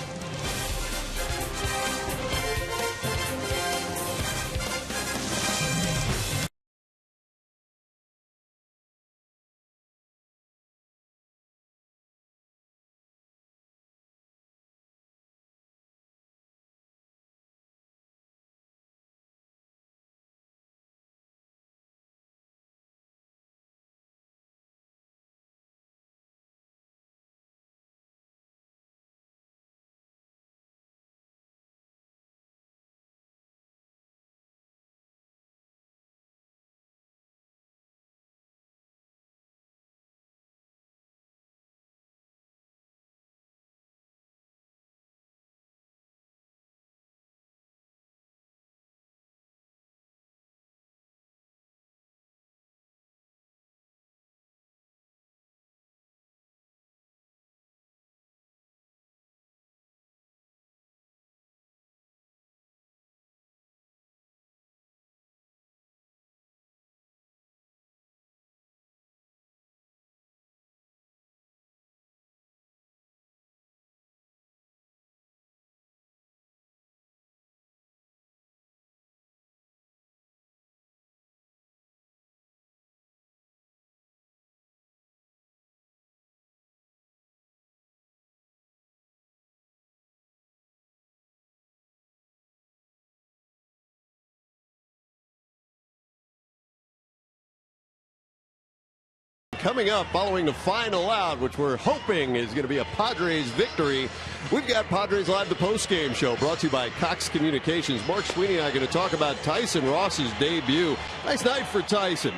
Coming up following the final out, which we're hoping is going to be a Padres victory, we've got Padres Live, the postgame show, brought to you by Cox Communications. Mark Sweeney and I are going to talk about Tyson Ross's debut. Nice night for Tyson.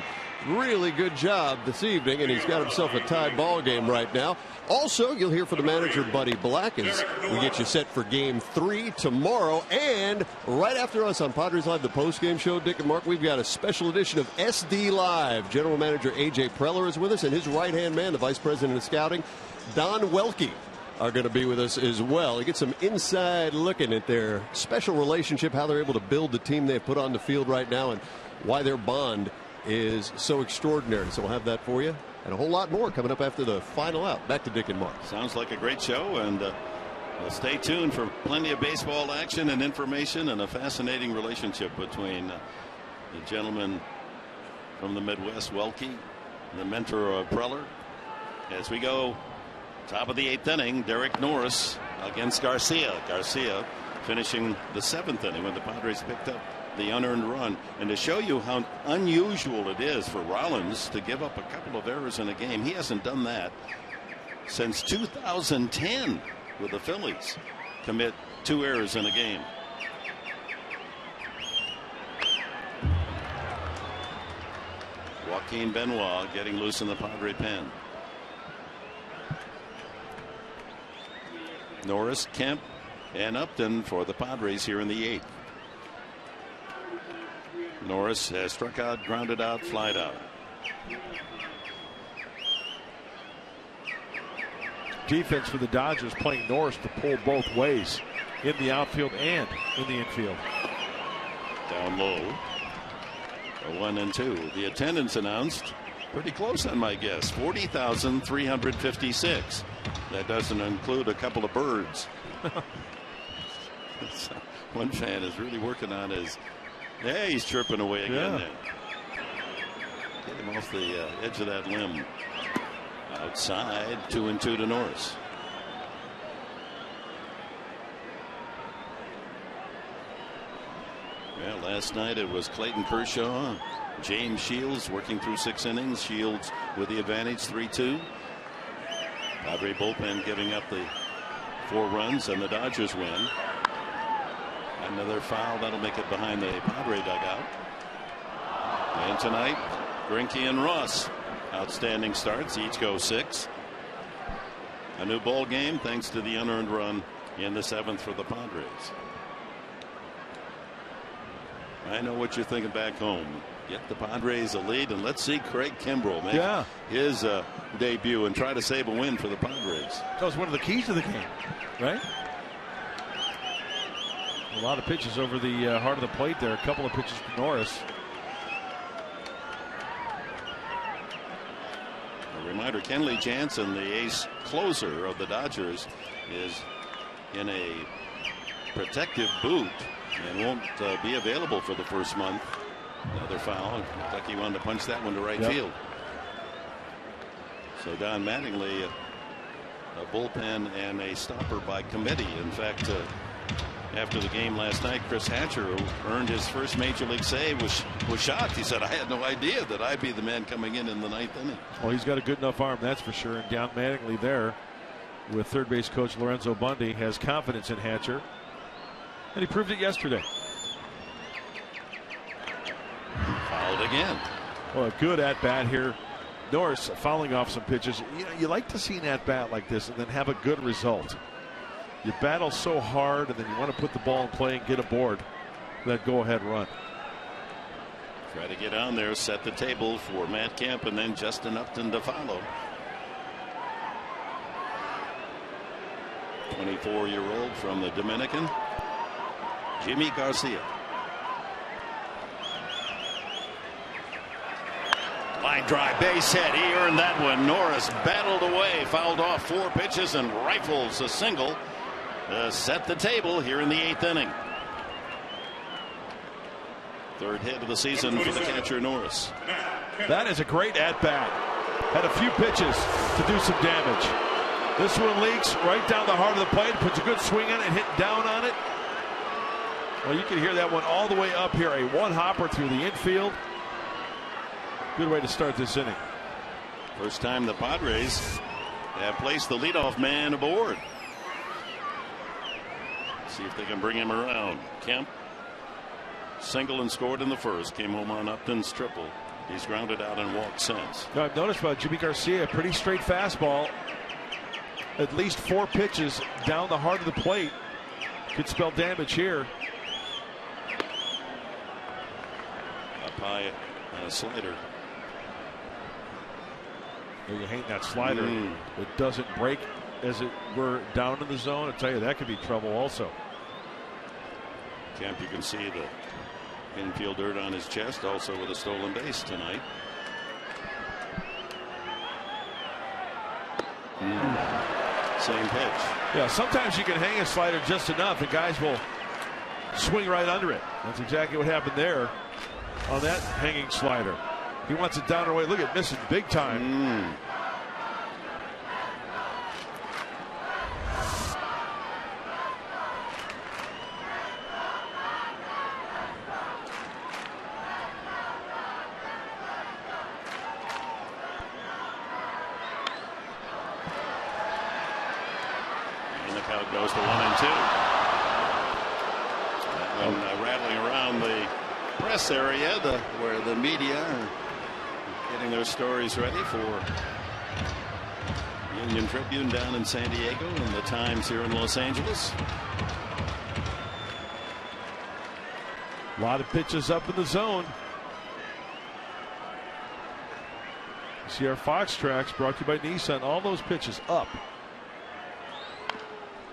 Really good job this evening, and he's got himself a tied ball game right now. Also, you'll hear from the manager, Buddy Black, as we get you set for Game 3 tomorrow. And right after us on Padres Live, the postgame show, Dick and Mark, we've got a special edition of SD Live. General Manager A.J. Preller is with us, and his right-hand man, the Vice President of Scouting, Don Welke, are going to be with us as well. You get some inside looking at their special relationship, how they're able to build the team they've put on the field right now, and why their bond is so extraordinary. So we'll have that for you and a whole lot more coming up after the final out. Back to Dick and Mark. Sounds like a great show, and stay tuned for plenty of baseball action and information, and a fascinating relationship between the gentleman from the Midwest, Welke, the mentor of Preller. As we go top of the 8th inning, Derek Norris against Garcia. Garcia finishing the 7th inning when the Padres picked up the unearned run. And to show you how unusual it is for Rollins to give up a couple of errors in a game, he hasn't done that since 2010 with the Phillies. Commit 2 errors in a game. Joaquin Benoit getting loose in the Padre pen. Norris, Kemp, and Upton for the Padres here in the 8th. Norris has struck out, grounded out, flied out. Defense for the Dodgers playing Norris to pull both ways in the outfield and in the infield. Down low. A 1-2. The attendance announced pretty close on my guess. 40,356. That doesn't include a couple of birds. One fan is really working on his. Yeah, he's chirping away again. Yeah. Get him off the edge of that limb. Outside, 2-2 to Norris. Well, last night it was Clayton Kershaw, James Shields working through 6 innings. Shields with the advantage, 3-2. Padre bullpen giving up the 4 runs, and the Dodgers win. Another foul that'll make it behind the Padre dugout. And tonight, Greinke and Ross, outstanding starts. Each go 6. A new ball game thanks to the unearned run in the 7th for the Padres. I know what you're thinking back home. Get the Padres a lead, and let's see Craig Kimbrell make his debut and try to save a win for the Padres. That was one of the keys to the game, right? A lot of pitches over the heart of the plate there. A couple of pitches to Norris. A reminder, Kenley Jansen, the ace closer of the Dodgers, is in a protective boot and won't be available for the first month. Another foul. Kentucky wanted to punch that one to right field. So Don Mattingly, a bullpen and a stopper by committee. In fact, after the game last night, Chris Hatcher, who earned his first major league save, was shocked. He said, I had no idea that I'd be the man coming in the 9th inning. Well, he's got a good enough arm, that's for sure. And Don Mattingly there with third base coach Lorenzo Bundy has confidence in Hatcher. And he proved it yesterday. Fouled again. Well, a good at bat here. Norris fouling off some pitches. You know, you like to see an at bat like this and then have a good result. You battle so hard, and then you want to put the ball in play and get aboard that go-ahead run. Try to get on there, set the table for Matt Kemp, and then Justin Upton to follow. 24-year-old from the Dominican, Jimmy Garcia. Line drive, base hit. He earned that one. Norris battled away, fouled off 4 pitches, and rifles a single. Set the table here in the 8th inning. 3rd hit of the season for the catcher Norris. That is a great at bat. Had a few pitches to do some damage. This one leaks right down the heart of the plate, puts a good swing on it, hit down on it. Well, you can hear that one all the way up here. A one-hopper through the infield. Good way to start this inning. First time the Padres have placed the leadoff man aboard. See if they can bring him around. Kemp single and scored in the first. Came home on Upton's triple. He's grounded out and walked since. Now, I've noticed about Jimmy Garcia, a pretty straight fastball. At least 4 pitches down the heart of the plate. Could spell damage here. Up high slider. There you hang that slider. It doesn't break, as it were, down in the zone. I tell you, that could be trouble also. Kemp, you can see the infield dirt on his chest, also with a stolen base tonight. Same pitch. Yeah, sometimes you can hang a slider just enough and guys will swing right under it. That's exactly what happened there on that hanging slider. He wants it down and away. Look at missing big time. And the count goes to 1-2. And rattling around the press area, where the media are getting their stories ready for Union Tribune down in San Diego and the Times here in Los Angeles. A lot of pitches up in the zone. See our Fox tracks brought to you by Nissan. All those pitches up.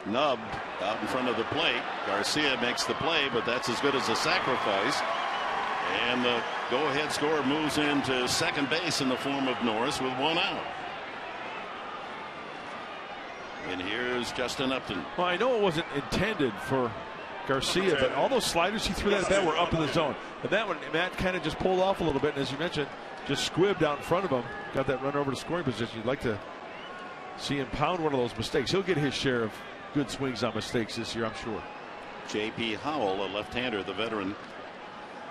Nubbed out in front of the plate. Garcia makes the play, but that's as good as a sacrifice. And the go-ahead scorer moves into second base in the form of Norris with 1 out. And here's Justin Upton. Well, I know it wasn't intended for Garcia, but all those sliders he threw that bat were up in the zone. And that one, Matt kind of just pulled off a little bit. And as you mentioned, just squibbed out in front of him. Got that run over to scoring position. You'd like to see him pound one of those mistakes. He'll get his share of good swings on mistakes this year, I'm sure. J.P. Howell, a left-hander, the veteran,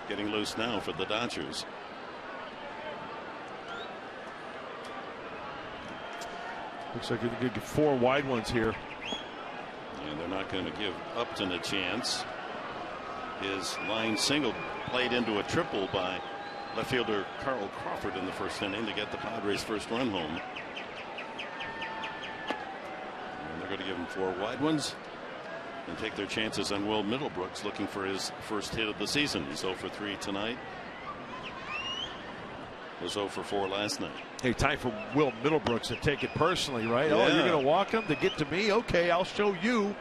getting loose now for the Dodgers. Looks like they're going to get 4 wide ones here. And they're not going to give Upton a chance. His line single played into a triple by left fielder Carl Crawford in the first inning to get the Padres' first run home. And they're going to give him 4 wide ones and take their chances on Will Middlebrooks, looking for his first hit of the season. He's 0 for 3 tonight. Was 0 for 4 last night. Hey, time for Will Middlebrooks to take it personally, right? Yeah. Oh, you're going to walk him to get to me? Okay, I'll show you.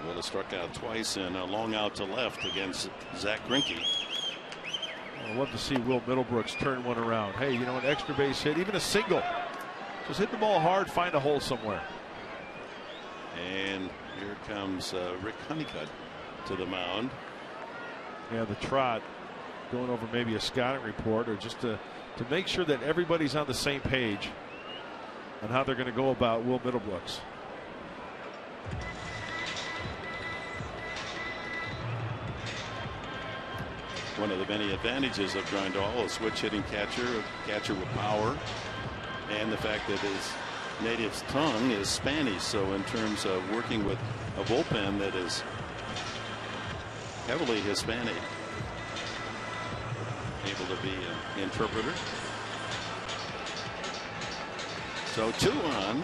Will has struck out twice and a long out to left against Zach Greinke. I'd love to see Will Middlebrooks turn one around. Hey, you know, an extra base hit, even a single. Just hit the ball hard, find a hole somewhere. And here comes Rick Honeycutt to the mound. Yeah, the trot going over maybe a scouting report or just to make sure that everybody's on the same page on how they're going to go about Will Middlebrooks. One of the many advantages of Grindal, a switch hitting catcher, a catcher with power, and the fact that his native tongue is Spanish. So in terms of working with a bullpen that is heavily Hispanic, able to be an interpreter. So 2 on,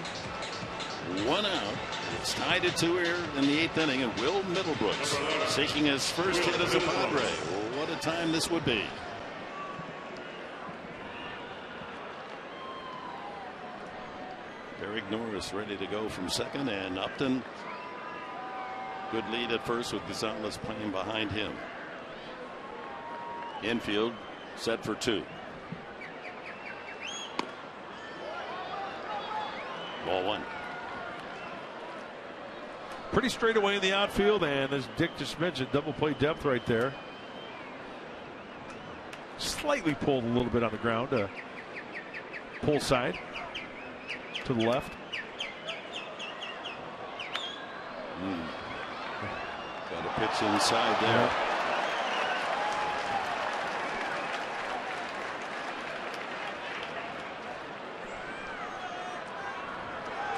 1 out. It's tied at 2 here in the 8th inning, and Will Middlebrooks seeking his first hit as a Padre. Well, what a time this would be. Derek Norris ready to go from second, and Upton, good lead at first with Gonzalez playing behind him. Infield set for 2. Ball 1. Pretty straight away in the outfield, and as Dick just mentioned, double play depth right there. Slightly pulled a little bit on the ground. Pull side to the left. Got a pitch inside there.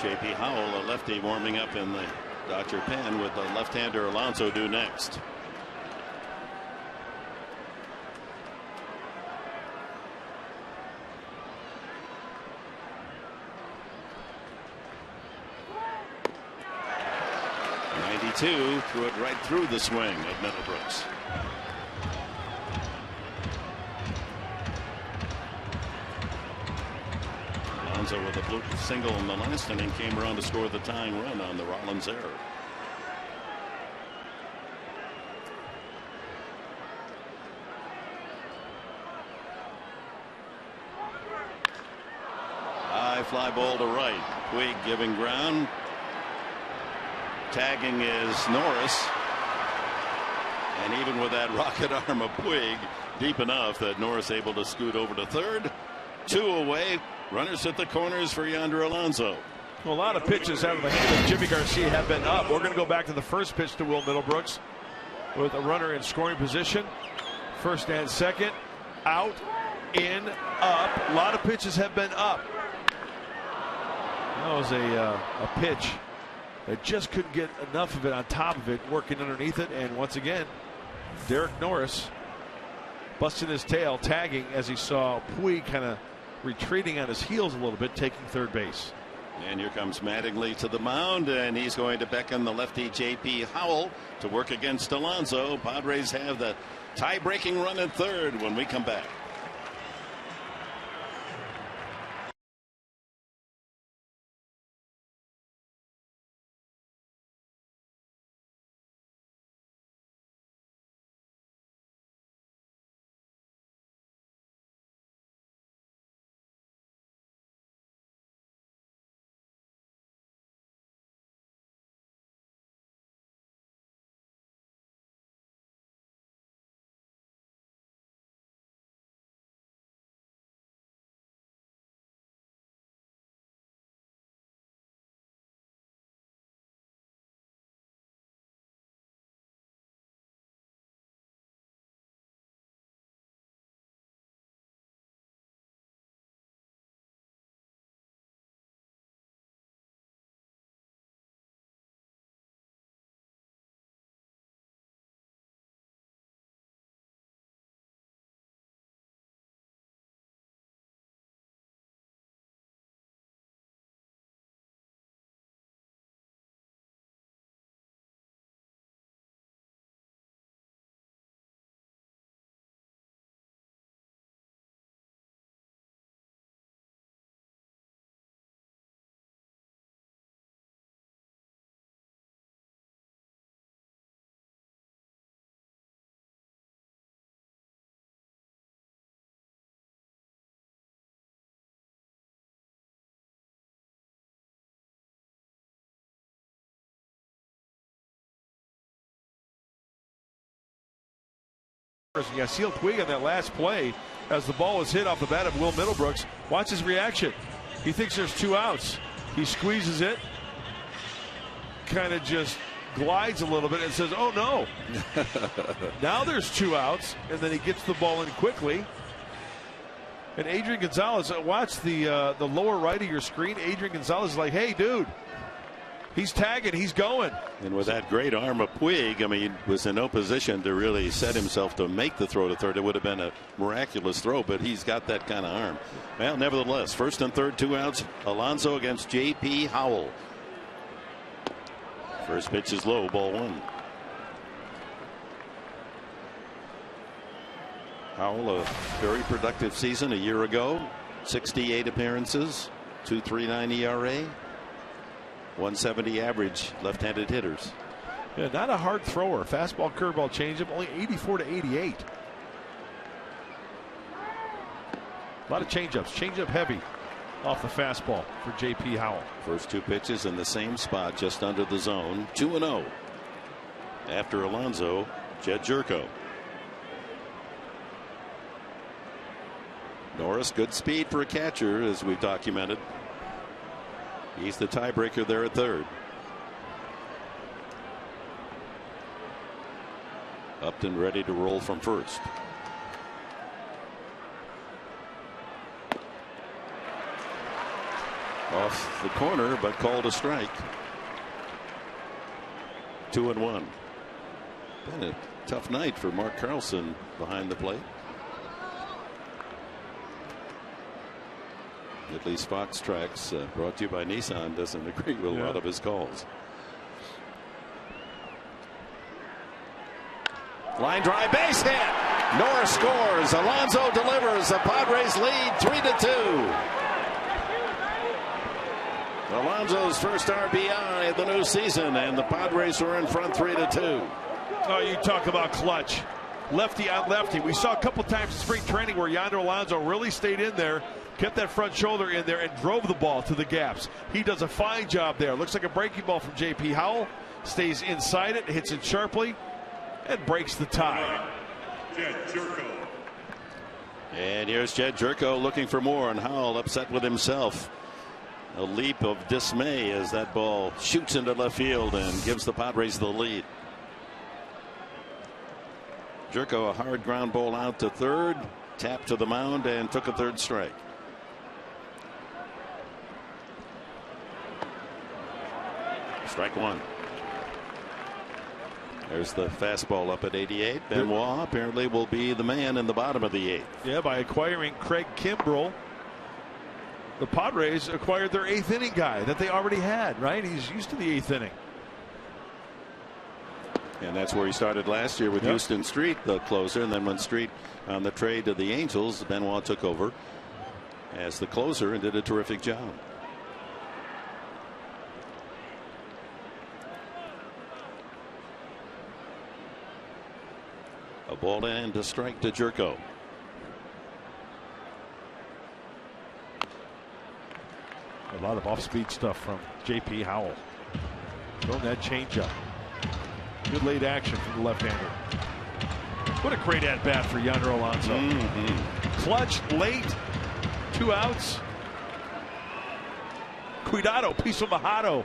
J.P. Howell, a lefty, warming up in the Dodger pen with the left-hander Alonso due next. '92 threw it right through the swing of Middlebrooks. Alonso with a blue single in the last inning came around to score the tying run on the Rollins error. High fly ball to right. Puig giving ground. Tagging is Norris. And even with that rocket arm of Puig, deep enough that Norris able to scoot over to third. 2 away. Runners at the corners for Yonder Alonso. Well, a lot of pitches out of the hand of Jimmy Garcia have been up. We're going to go back to the first pitch to Will Middlebrooks with a runner in scoring position. First and second. Out, in, up. A lot of pitches have been up. That was a pitch that just couldn't get enough of it on top of it, working underneath it. And once again, Derek Norris busting his tail, tagging as he saw Puig kind of retreating on his heels a little bit, taking third base. And here comes Mattingly to the mound, and he's going to beckon the lefty J.P. Howell to work against Alonso. Padres have the tie-breaking run at third when we come back. You got Seal Puig on that last play as the ball was hit off the bat of Will Middlebrooks. Watch his reaction. He thinks there's 2 outs. He squeezes it, kind of just glides a little bit and says, oh no. Now there's 2 outs, and then he gets the ball in quickly. And Adrian Gonzalez, watch the lower right of your screen. Adrian Gonzalez is like, hey dude, he's tagging, he's going. And with that great arm of Puig, I mean, he was in no position to really set himself to make the throw to third. It would have been a miraculous throw, but he's got that kind of arm. Well, nevertheless, first and third, 2 outs. Alonso against J.P. Howell. First pitch is low, ball 1. Howell, a very productive season a year ago. 68 appearances, 2.39 ERA. 170 average left-handed hitters. Yeah, not a hard thrower. Fastball, curveball, changeup, only 84 to 88. A lot of changeups. Changeup heavy off the fastball for J.P. Howell. First 2 pitches in the same spot, just under the zone. 2-0. After Alonso, Jed Jerko. Norris, good speed for a catcher, as we've documented. He's the tiebreaker there at third. Upton ready to roll from first. Off the corner, but called a strike. 2-1. Been a tough night for Mark Carlson behind the plate. At least Fox Tracks, brought to you by Nissan, doesn't agree with a lot of his calls. Line drive, base hit. Norris scores. Alonso delivers. The Padres lead 3-2. Alonso's first RBI of the new season, and the Padres are in front 3-2. Oh, you talk about clutch. Lefty on lefty. We saw a couple times in spring training where Yonder Alonso really stayed in there, kept that front shoulder in there, and drove the ball to the gaps. He does a fine job there. Looks like a breaking ball from J.P. Howell. Stays inside it, hits it sharply, and breaks the tie. Jed Jerko. And here's Jed Jerko looking for more, and Howell upset with himself. A leap of dismay as that ball shoots into left field and gives the Padres the lead. Jerko, a hard ground ball out to third, tapped to the mound, and took a third strike. Strike 1. There's the fastball up at 88. Benoit apparently will be the man in the bottom of the 8th. Yeah, by acquiring Craig Kimbrell the Padres acquired their 8th inning guy that they already had, right? He's used to the 8th inning. And that's where he started last year with Houston Street, the closer. And then when Street on the trade to the Angels, Benoit took over as the closer and did a terrific job. A ball and a strike to Jerko. A lot of off-speed stuff from J.P. Howell. Throwing that changeup. Good late action from the left-hander. What a great at-bat for Yonder Alonso. Clutch, late, 2 outs. Cuidado, piso mojado.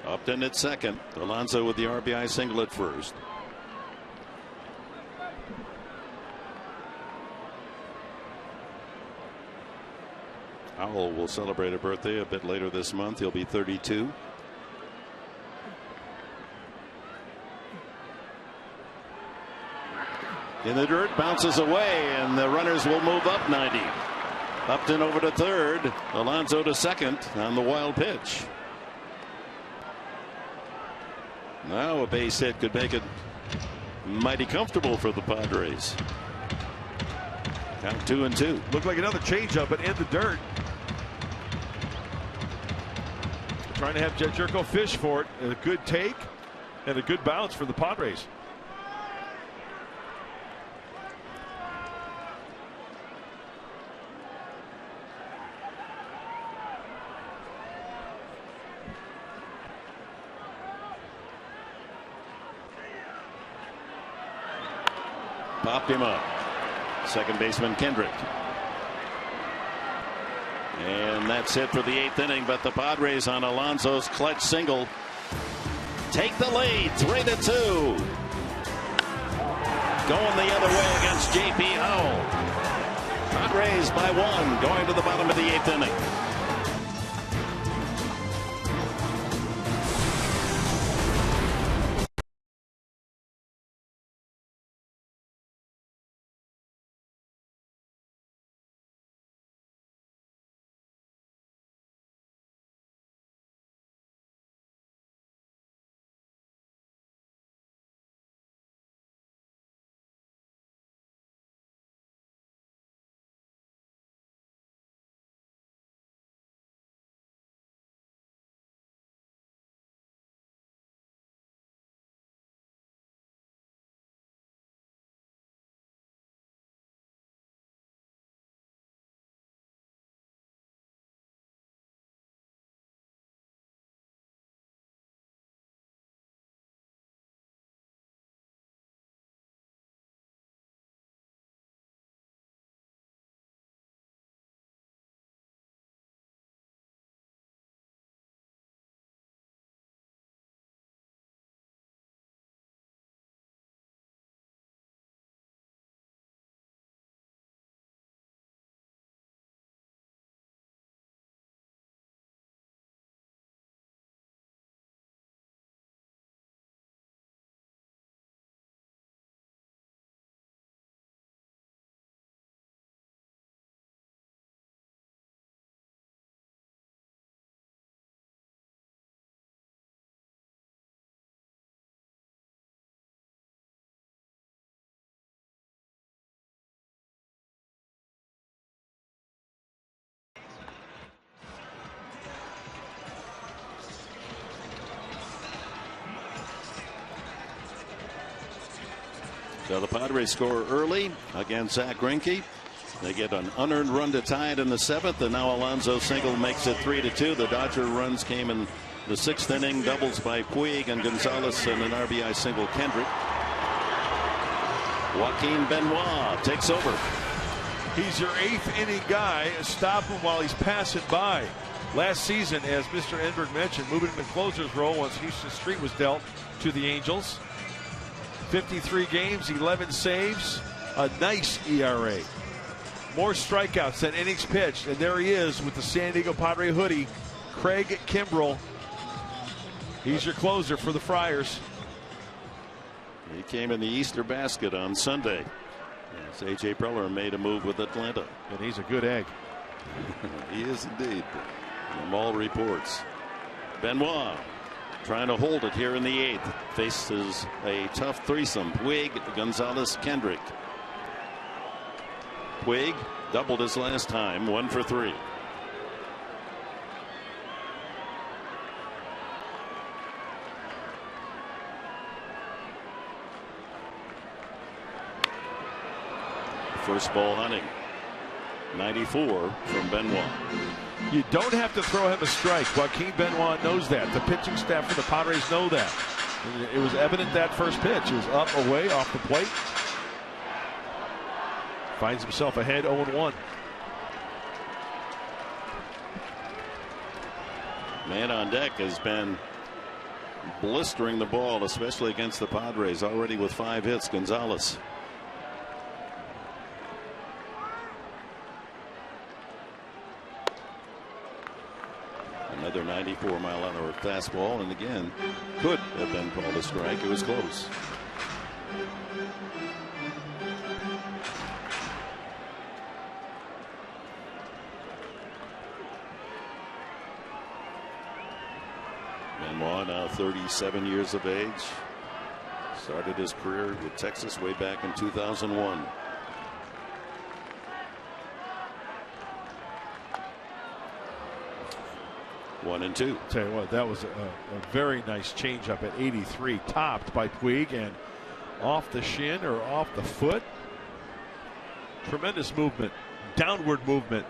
Upton at second. Alonso with the RBI single at first. Howell will celebrate a birthday a bit later this month. He'll be 32. In the dirt, bounces away, and the runners will move up 90. Upton over to third. Alonso to second on the wild pitch. Now a base hit could make it mighty comfortable for the Padres. Count 2-2. Looked like another changeup, but in the dirt. Trying to have Jerko fish for it. A good take and a good bounce for the Padres. Popped him up. Second baseman Kendrick. And that's it for the 8th inning, but the Padres on Alonso's clutch single take the lead 3-2. Going the other way against J.P. Howell. Padres by 1 going to the bottom of the 8th inning. So the Padres score early against Zach Greinke. They get an unearned run to tie it in the 7th, and now Alonso single makes it 3-2. The Dodger runs came in the 6th inning, doubles by Puig and Gonzalez, and an RBI single Kendrick. Joaquin Benoit takes over. He's your 8th inning guy. Stop him while he's passing by. Last season, as Mr. Enberg mentioned, moving in the closer's role once Houston Street was dealt to the Angels. 53 games, 11 saves, a nice ERA. More strikeouts than innings pitched, and there he is with the San Diego Padre hoodie, Craig Kimbrell. He's your closer for the Friars. came in the Easter basket on Sunday. As A.J. Preller made a move with Atlanta. And he's a good egg. He is indeed. From all reports. Benoit trying to hold it here in the 8th. Faces a tough threesome. Puig, Gonzalez, Kendrick. Puig doubled his last time, 1 for 3. First ball hunting. 94 from Benoit. You don't have to throw him a strike. Joaquin Benoit knows that. The pitching staff for the Padres know that. It was evident that first pitch. It was up, away, off the plate. Finds himself ahead 0-1. Man on deck has been blistering the ball, especially against the Padres, already with 5 hits. Gonzalez. Another 94-mile-an-hour fastball, and again, could have been called a strike. It was close. Benoit, now 37 years of age, started his career with Texas way back in 2001. One and two. Tell you what, that was a very nice changeup at 83, topped by Puig, and off the shin or off the foot. Tremendous movement, downward movement.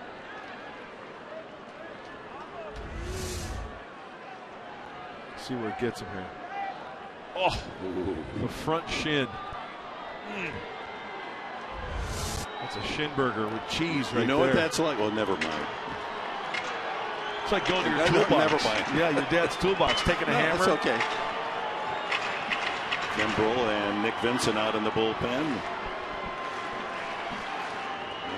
See where it gets him here. Oh, the front shin. That's a shin burger with cheese right there. You know what that's like? Well, never mind. It's like going to your toolbox. Never mind. Yeah, your dad's toolbox, taking a hammer. That's okay. Kimbrel and Nick Vincent out in the bullpen.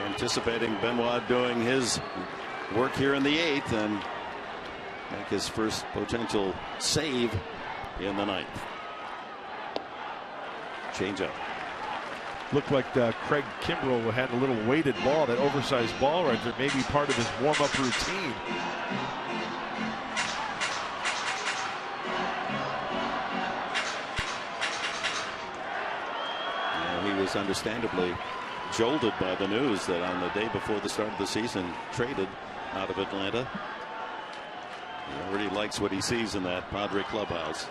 Anticipating Benoit doing his work here in the 8th and make his first potential save in the 9th. Change up. Looked like Craig Kimbrel had a little weighted ball, that oversized ball right there, maybe part of his warm-up routine. Yeah, he was understandably jolted by the news that on the day before the start of the season, traded out of Atlanta. He already likes what he sees in that Padre clubhouse.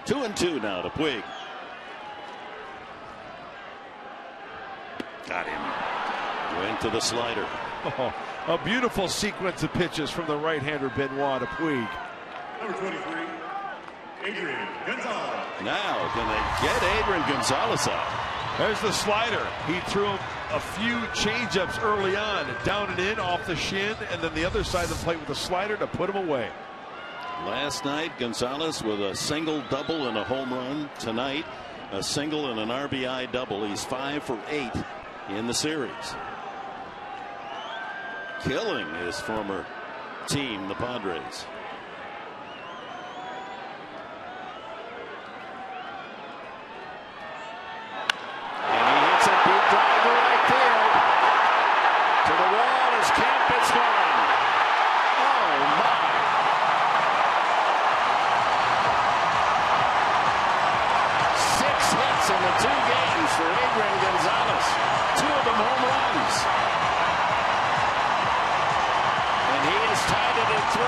2-2 now to Puig. Got him. Went to the slider. Oh, a beautiful sequence of pitches from the right-hander Benoit to Puig. Number 23, Adrian Gonzalez. Now, can they get Adrian Gonzalez out? There's the slider. He threw him a few changeups early on, down and in, off the shin, and then the other side of the plate with the slider to put him away. Last night, Gonzalez with a single, double, and a home run. Tonight, a single and an RBI double. He's 5 for 8 in the series. Killing his former team, the Padres. And he hits a deep drive to right field. To the wall as Camp is gone. Oh, my. Six hits in the 2 games for Adrian Gonzalez. 2 of them home runs. And he has tied it at 3.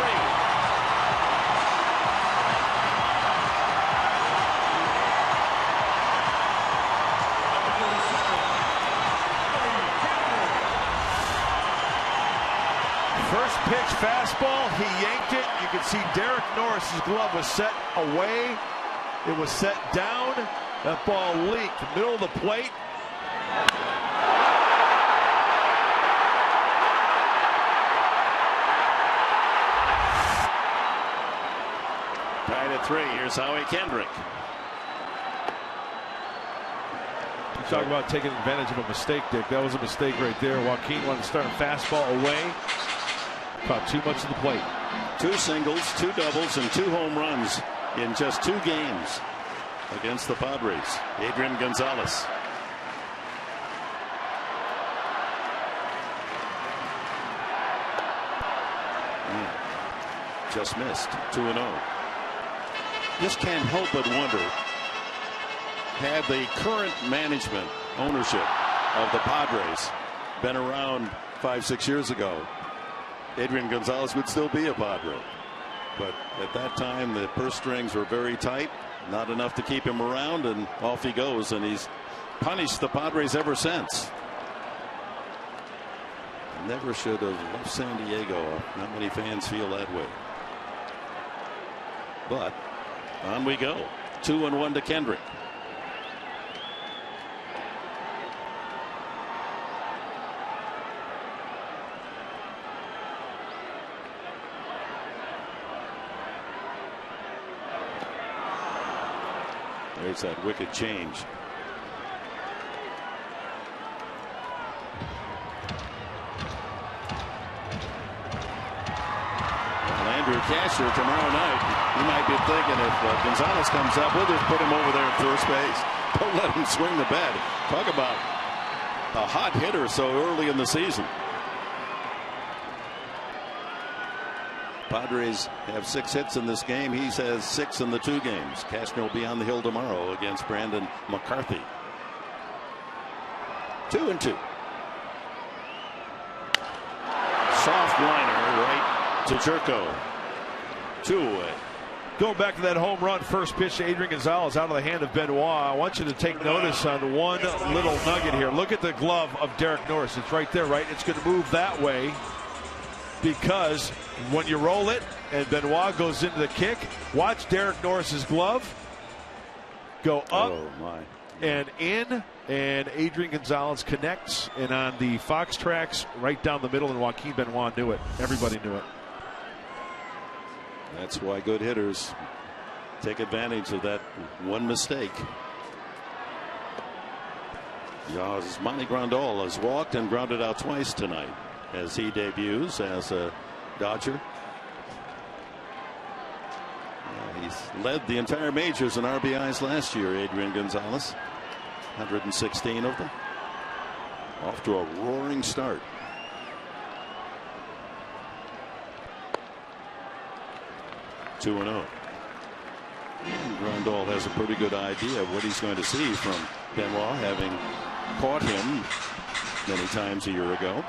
First pitch fastball, he yanked it. You can see Derek Norris's glove was set away. It was set down. That ball leaked middle of the plate. Tied at 3. Here's Howie Kendrick. You talk about taking advantage of a mistake, Dick. That was a mistake right there. Joaquin wanted to start a fastball away. Caught too much of the plate. 2 singles, 2 doubles, and 2 home runs in just 2 games. against the Padres. Adrian Gonzalez. Just missed. 2-0. Just can't help but wonder, had the current management ownership of the Padres been around 5-6 years ago, Adrian Gonzalez would still be a Padre. But at that time, the purse strings were very tight, not enough to keep him around, and off he goes, and he's punished the Padres ever since. Never should have left San Diego. Not many fans feel that way. But on we go. 2-1 to Kendrick. There's that wicked change. Casher tomorrow night, you might be thinking if Gonzalez comes up, we'll just put him over there at first base. Don't let him swing the bat. Talk about a hot hitter so early in the season. Padres have 6 hits in this game. He has 6 in the 2 games. Cashner will be on the hill tomorrow against Brandon McCarthy. 2-2. Soft liner right to Jerko. 2 away. Going back to that home run, first pitch to Adrian Gonzalez out of the hand of Benoit. I want you to take notice on one little nugget here. Look at the glove of Derek Norris. It's right there, right? It's going to move that way because when you roll it and Benoit goes into the kick, watch Derek Norris's glove go up and in, and Adrian Gonzalez connects, and on the Fox tracks right down the middle, and Joaquin Benoit knew it. Everybody knew it. That's why good hitters take advantage of that one mistake. Yasmani Grandal has walked and grounded out twice tonight as he debuts as a Dodger. He's led the entire majors in RBIs last year, Adrian Gonzalez. 116 of them. Off to a roaring start. Two and 0. Grandal has a pretty good idea of what he's going to see from Benoit, having caught him many times a year ago.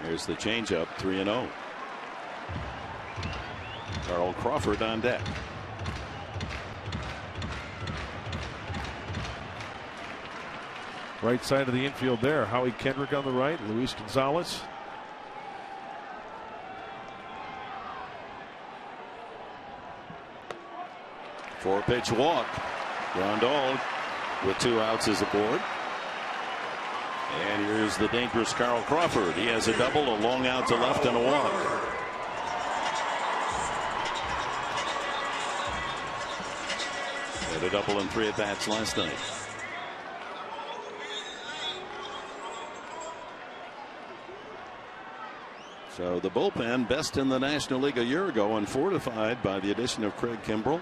Here's the changeup, 3-0. Carl Crawford on deck. Right side of the infield there. Howie Kendrick on the right. Luis Gonzalez. Four-pitch walk. Grandal with 2 outs is aboard. And here's the dangerous Carl Crawford. He has a double, a long out to left, and a walk. Had a double and 3 at-bats last night. So the bullpen, best in the National League a year ago, and fortified by the addition of Craig Kimbrell.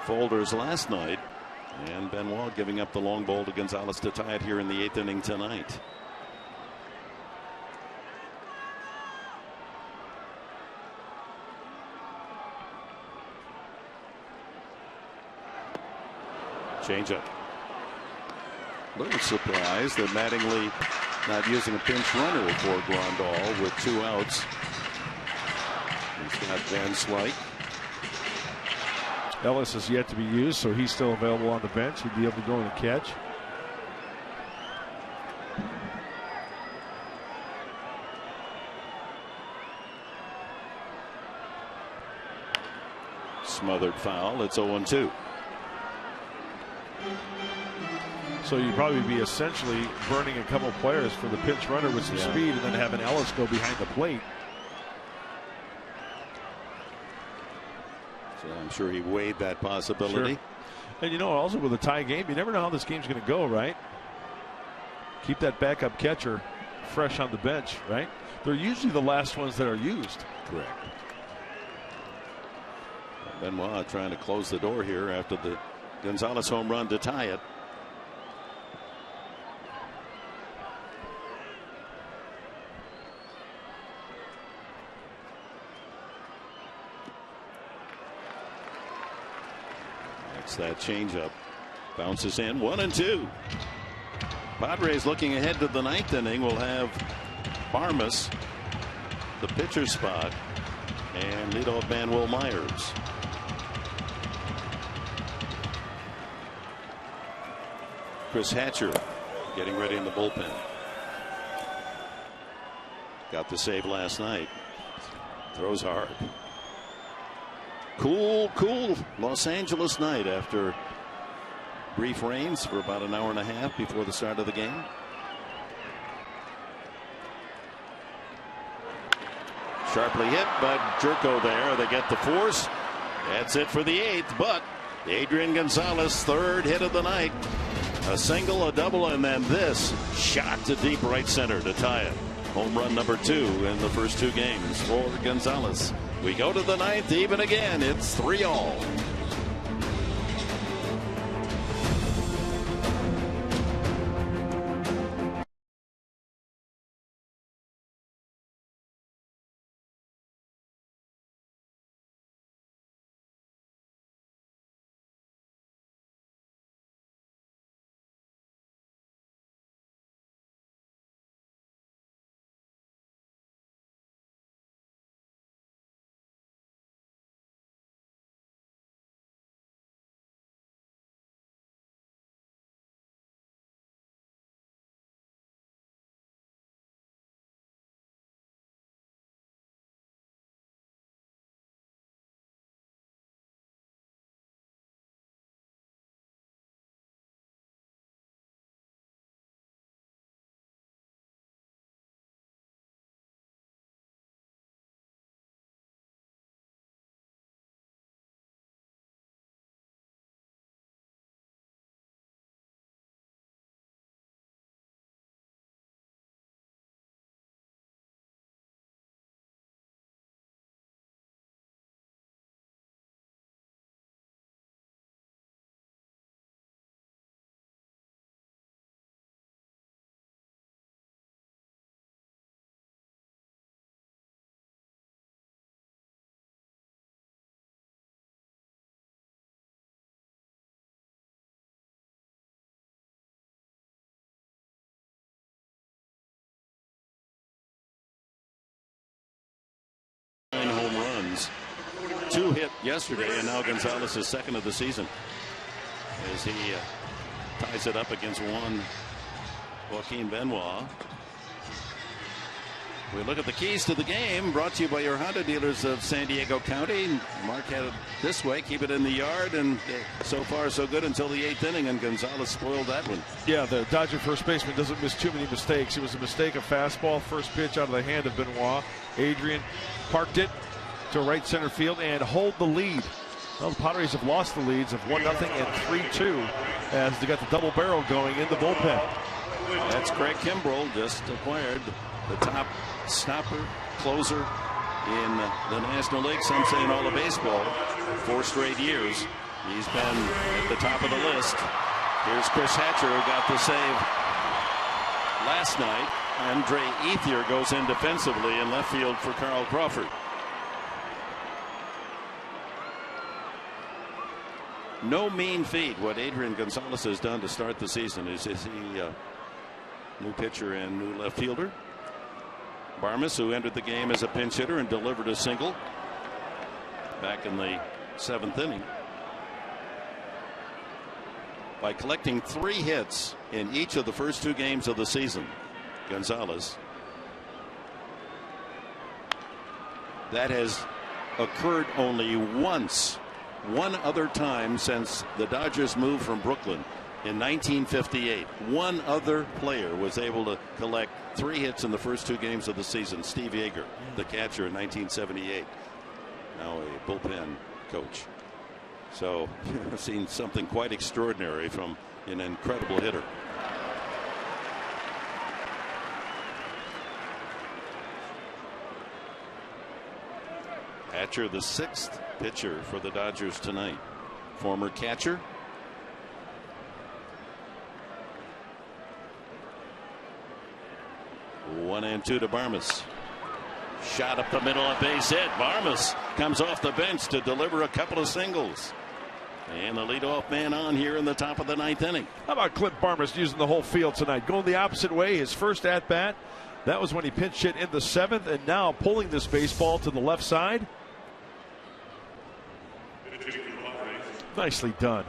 Folders last night, and Benoit giving up the long ball to Gonzalez to tie it here in the 8th inning tonight. Changeup. A little surprised that Mattingly not using a pinch runner for Grandal with 2 outs. He's got Van Slyke. Ellis is yet to be used, so he's still available on the bench. He'd be able to go in and catch. Smothered foul. It's 0-2. So you'd probably be essentially burning a couple players for the pinch runner with some speed, and then having Ellis go behind the plate. So So I'm sure he weighed that possibility. Sure. And you know, also with a tie game, you never know how this game's going to go, right? Keep that backup catcher fresh on the bench, right? They're usually the last ones that are used. Correct. Benoit trying to close the door here after the Gonzalez home run to tie it. That's that changeup. Bounces in 1-2. Padres looking ahead to the ninth inning will have Barmas, the pitcher spot, and leadoff man Will Myers. Chris Hatcher getting ready in the bullpen. Got the save last night. Throws hard. Cool Los Angeles night after brief rains for about an hour and a half before the start of the game. Sharply hit, but Jerko there. They get the force. That's it for the eighth, but Adrian Gonzalez, third hit of the night. A single, a double, and then this shot to deep right center to tie it. Home run number 2 in the first 2 games for Gonzalez. We go to the ninth, even again. It's 3-all. Home runs, 2 hit yesterday, and now Gonzalez is second of the season as he ties it up against one Joaquin Benoit. We look at the keys to the game, brought to you by your Honda dealers of San Diego County. Mark had it this way, keep it in the yard, and so far so good until the 8th inning, and Gonzalez spoiled that one. Yeah, the Dodger first baseman doesn't miss too many mistakes. It was a mistake, a fastball, first pitch out of the hand of Benoit. Adrian parked it to right center field and hold the lead. Well, the Padres have lost the leads of 1-0 and 3-2 as they got the double barrel going in the bullpen. That's Craig Kimbrell, just acquired the top stopper, closer in the National League, some say in all of baseball, 4 straight years. He's been at the top of the list. Here's Chris Hatcher, who got the save last night. Andre Ethier goes in defensively in left field for Carl Crawford. No mean feat what Adrian Gonzalez has done to start the season. Is he new pitcher and new left fielder? Barmas, who entered the game as a pinch hitter and delivered a single back in the 7th inning. By collecting 3 hits in each of the first 2 games of the season, Gonzalez, that has occurred only once, one other time since the Dodgers moved from Brooklyn in 1958. One other player was able to collect 3 hits in the first 2 games of the season. Steve Yeager, the catcher in 1978, now a bullpen coach. So I've seen something quite extraordinary from an incredible hitter. Hatcher, the 6th pitcher for the Dodgers tonight. Former catcher. One and two to Barmes. Shot up the middle, a base hit. Barmes comes off the bench to deliver a couple of singles. And the leadoff man on here in the top of the 9th inning. How about Clint Barmes using the whole field tonight? Going the opposite way. His first at bat, that was when he pinch hit in the 7th, and now pulling this baseball to the left side. Nicely done.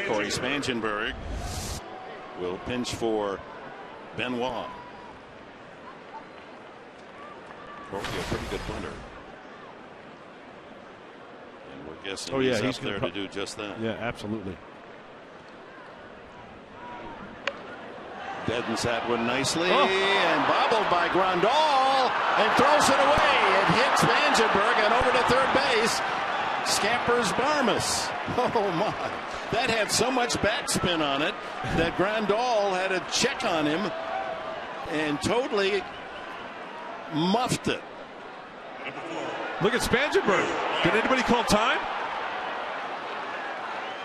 Corey Spangenberg will pinch for Benoit. Corey, a pretty good punter. And we're guessing he's up there to do just that. Yeah, absolutely. Deadens that one nicely and bobbled by Grandal and throws it away. It hits Spangenberg and over to third base. Scampers Barmes. Oh my. That had so much backspin on it that Grandal had a check on him and totally muffed it. Look at Spangenberg. Did anybody call time?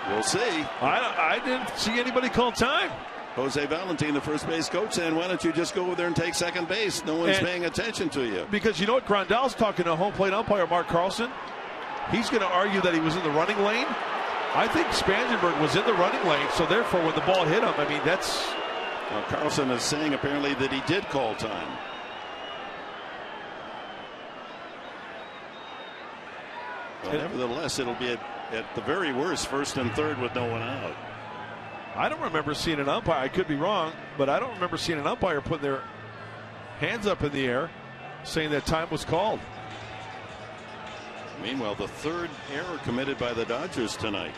We'll see. I didn't see anybody call time. Jose Valentin, the first base coach, saying, why don't you just go over there and take second base? No one's paying attention to you. Because you know what? Grandal's talking to home plate umpire Mark Carlson. He's going to argue that he was in the running lane. I think Spangenberg was in the running lane, so therefore when the ball hit him, I mean, that's... Well, Carlson is saying apparently that he did call time. Well, nevertheless, it'll be at the very worst first and third with no one out. I don't remember seeing an umpire. I could be wrong, but I don't remember seeing an umpire putting their hands up in the air saying that time was called. Meanwhile, the third error committed by the Dodgers tonight.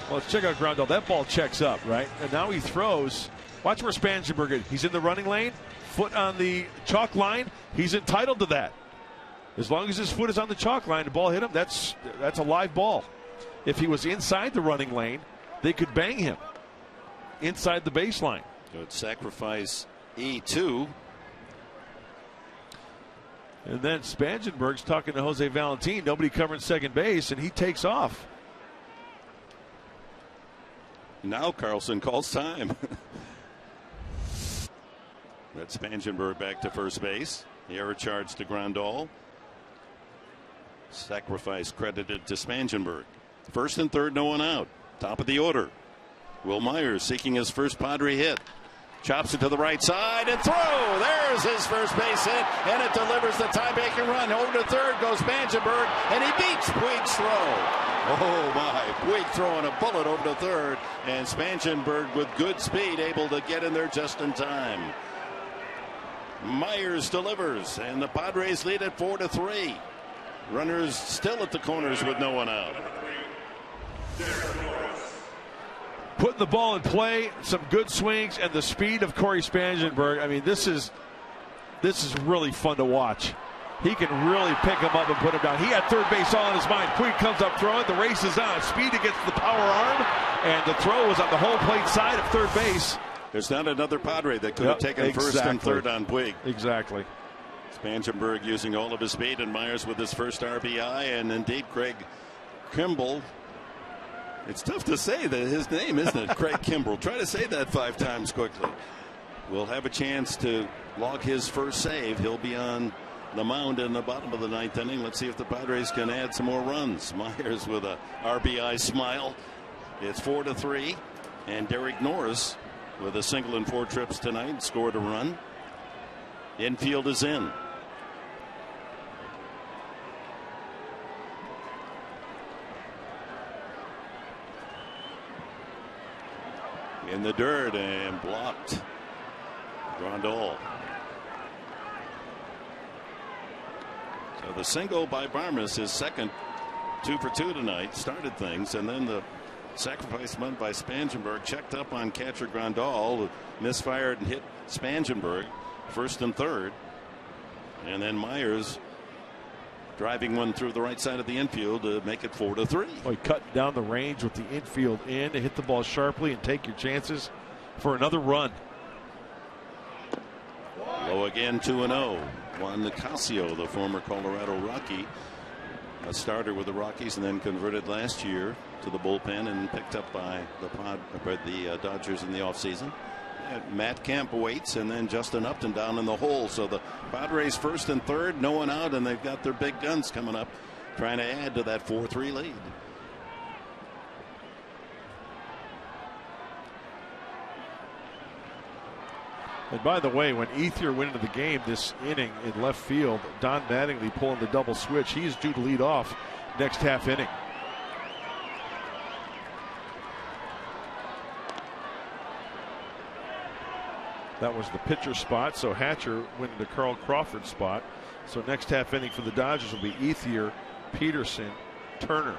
Well, let's check out Grandal. That ball checks up, right? And now he throws. Watch where Spangenberg is. He's in the running lane, foot on the chalk line. He's entitled to that. As long as his foot is on the chalk line, the ball hit him, that's a live ball. If he was inside the running lane, they could bang him inside the baseline. Good sacrifice E2. And then Spangenberg's talking to Jose Valentin. Nobody covering second base, and he takes off. Now Carlson calls time. That's Spangenberg back to first base. The error charge to Grandal. Sacrifice credited to Spangenberg. First and third, no one out. Top of the order. Will Myers seeking his first Padre hit. Chops it to the right side and throw. There's his first base hit, and it delivers the tie-breaking run. Over to third goes Spangenberg, and he beats Puig's throw. Oh my, Puig throwing a bullet over to third, and Spangenberg with good speed able to get in there just in time. Myers delivers, and the Padres lead at 4-3. Runners still at the corners with no one out. Putting the ball in play, some good swings, and the speed of Corey Spangenberg. I mean, this is really fun to watch. He can really pick him up and put him down. He had third base all in his mind. Puig comes up throwing. The race is on. Speed against the power arm, and the throw was on the home plate side of third base. There's not another Padre that could have taken first and third on Puig. Exactly. Spangenberg using all of his speed, and Myers with his first RBI, and indeed Craig Kimbrel. It's tough to say that his name, isn't it? Craig Kimbrel. Try to say that 5 times quickly. We'll have a chance to log his first save. He'll be on the mound in the bottom of the 9th inning. Let's see if the Padres can add some more runs. Myers with a RBI smile. It's 4-3, and Derek Norris with a single in 4 trips tonight scored a run. Infield is in. In the dirt and blocked. Grandal. So the single by Barmes, his second 2 for 2 tonight, started things, and then the sacrifice bunt by Spangenberg checked up on catcher Grandal, misfired and hit Spangenberg first and third, and then Myers driving one through the right side of the infield to make it 4-3. Boy, cutting down the range with the infield in to hit the ball sharply and take your chances for another run. Low again, 2-0. Juan Nicasio, the former Colorado Rocky, a starter with the Rockies and then converted last year to the bullpen and picked up by the Dodgers in the offseason. Matt Kemp waits, and then Justin Upton down in the hole. So the Padres first and third, no one out, and they've got their big guns coming up trying to add to that 4-3 lead. And by the way, when Ethier went into the game this inning in left field, Don Mattingly pulling the double switch. He's due to lead off next half inning. That was the pitcher spot, so Hatcher went into Carl Crawford's spot. So next half inning for the Dodgers will be Ethier, Peterson, Turner.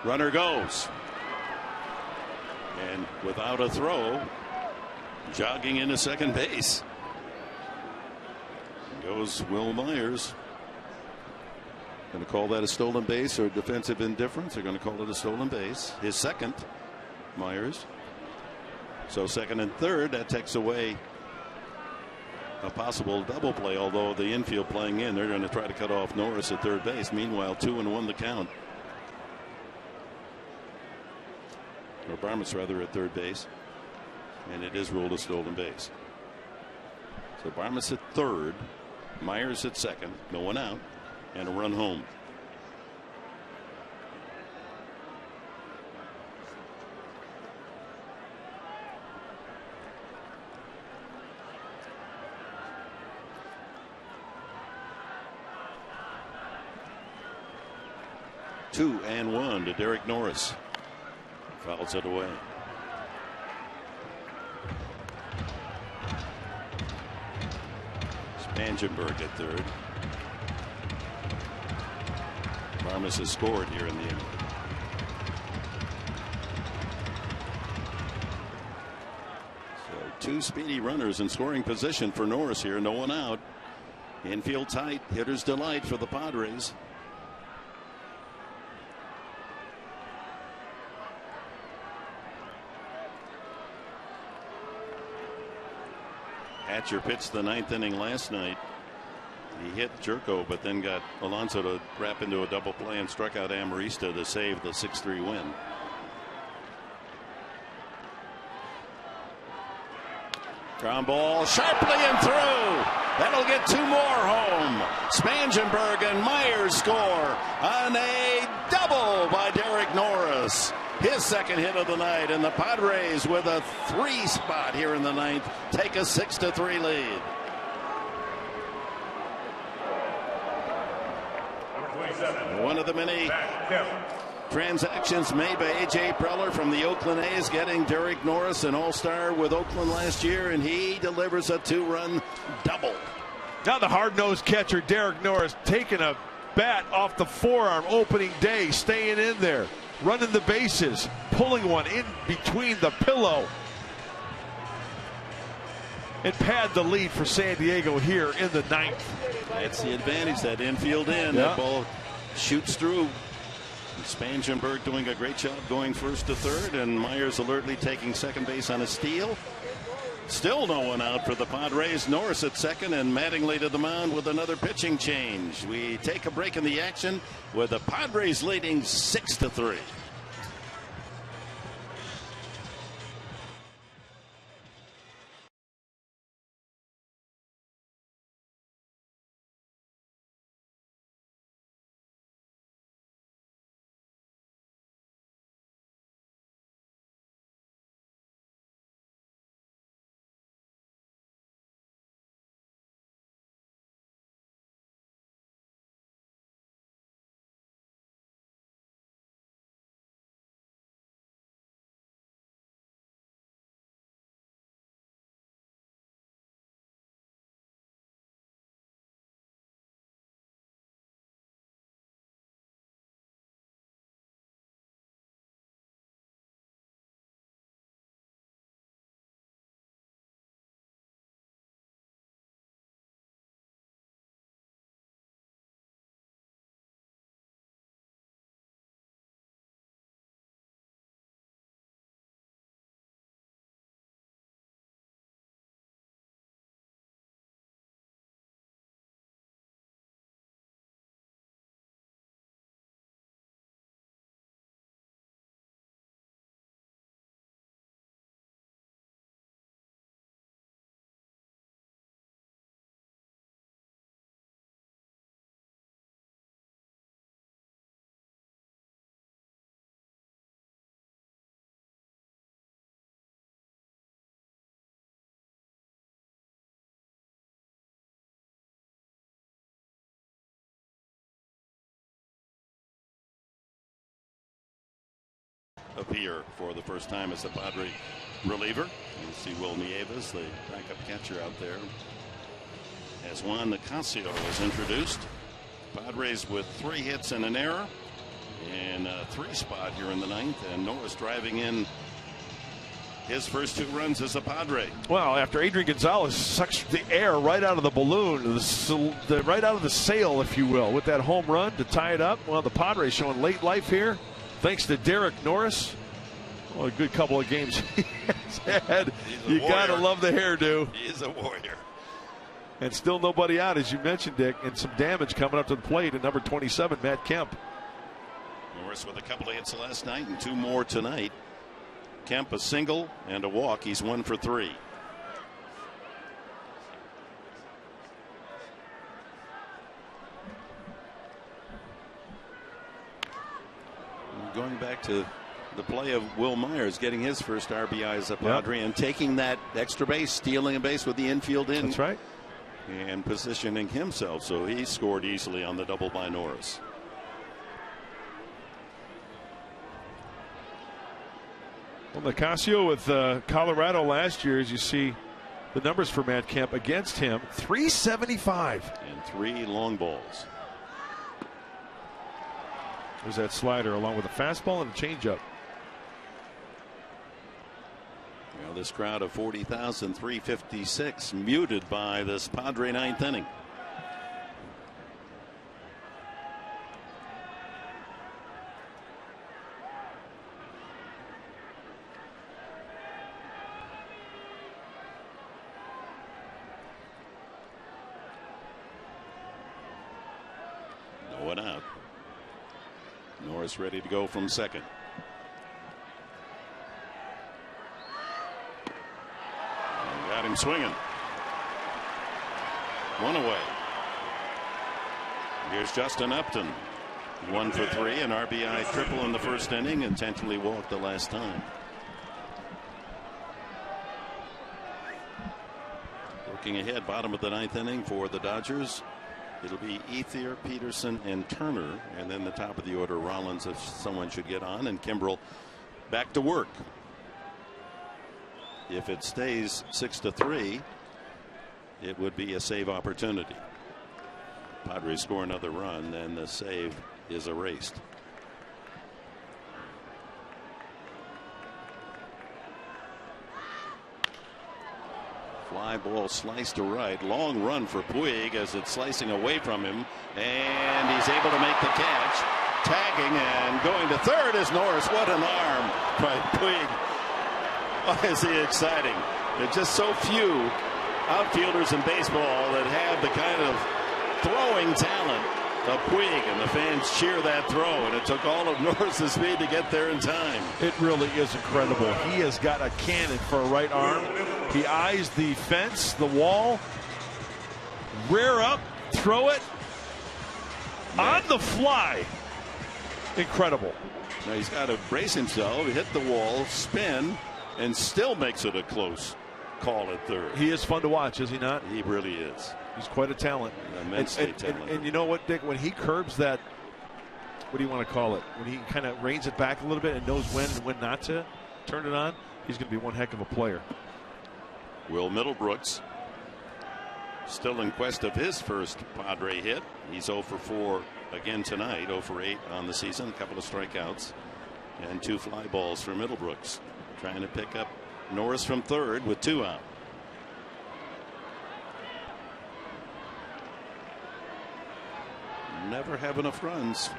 Runner goes. And without a throw, jogging into second base goes Will Myers. Going to call that a stolen base or defensive indifference. They're going to call it a stolen base. His second, Myers. So second and third, that takes away a possible double play, although the infield playing in, they're going to try to cut off Norris at third base. Meanwhile, 2-1 the count. Or Barmes rather at third base, and it is ruled a stolen base. So Barmes at third, Myers at second, no one out, and a run home. Two and one to Derek Norris. Fouls it away. Spangenberg at third. Barmes has scored here in the inning. So two speedy runners in scoring position for Norris here. No one out. Infield tight. Hitter's delight for the Padres. Hatcher pitched the ninth inning last night. He hit Jerko, but then got Alonso to wrap into a double play and struck out Amarista to save the 6-3 win. Ground ball sharply and through. That'll get two more home. Spangenberg and Myers score on a double by Derek Norris. His second hit of the night, and the Padres with a 3 spot here in the ninth take a 6-3 lead. One of the many transactions made by A.J. Preller from the Oakland A's, getting Derek Norris, an all-star with Oakland last year, and he delivers a 2-run double. Now the hard-nosed catcher, Derek Norris, taking a bat off the forearm opening day, staying in there, running the bases, pulling one in between the pillow, and pad the lead for San Diego here in the ninth. That's the advantage, that infield in. That ball shoots through. Spangenberg doing a great job going first to third, and Myers alertly taking second base on a steal. Still no one out for the Padres. Norris at second, and Mattingly to the mound with another pitching change. We take a break in the action with the Padres leading 6-3. appear for the first time as a Padre reliever. You see Will Nieves, the backup catcher out there, as Juan Nicasio is introduced. Padres with 3 hits and an error and a 3 spot here in the 9th, and Norris driving in his first 2 runs as a Padre. Well, after Adrian Gonzalez sucked the air right out of the balloon, right out of the sail, if you will, with that home run to tie it up. Well, the Padres showing late life here, thanks to Derek Norris. Well, a good couple of games he has had. You got to love the hairdo. He is a warrior. And still nobody out, as you mentioned, Dick, and some damage coming up to the plate at number 27, Matt Kemp. Norris with a couple of hits last night and 2 more tonight. Kemp a single and a walk. He's 1 for 3. Going back to the play of Will Myers getting his first RBI as a Padre, and taking that extra base, stealing a base with the infield in. That's right. And positioning himself so he scored easily on the double by Norris. Well, Nicasio with Colorado last year, as you see the numbers for Matt Kemp against him, 375. And 3 long balls. There's that slider along with a fastball and a changeup. Well, this crowd of 40,356 muted by this Padre 9th inning. No one out. Norris ready to go from second. Got him swinging. 1 away. Here's Justin Upton. 1 for 3, an RBI triple in the first inning, intentionally walked the last time. Looking ahead, bottom of the 9th inning for the Dodgers. It'll be Ethier, Peterson, and Turner, and then the top of the order, Rollins, if someone should get on, and Kimbrel back to work. If it stays 6-3, it would be a save opportunity. Padres score another run, then the save is erased. Fly ball sliced to right. Long run for Puig as it's slicing away from him, and he's able to make the catch. Tagging and going to third is Norris. What an arm by Puig. Oh, is he exciting? There's just so few outfielders in baseball that have the kind of throwing talent of Puig, and the fans cheer that throw, and it took all of Norris's speed to get there in time. It really is incredible. He has got a cannon for a right arm. He eyes the fence, the wall, rear up, throw it on the fly. Incredible. Now he's got to brace himself, hit the wall, spin, and still makes it a close call at third. He is fun to watch, is he not? He really is. He's quite a talent. Immensely talented. And you know what, Dick? When he curbs that, what do you want to call it? When he kind of reins it back a little bit and knows when and when not to turn it on, he's going to be one heck of a player. Will Middlebrooks still in quest of his first Padre hit. He's 0 for 4 again tonight, 0 for 8 on the season. A couple of strikeouts and 2 fly balls for Middlebrooks. Trying to pick up Norris from third with 2 out. Never have enough runs.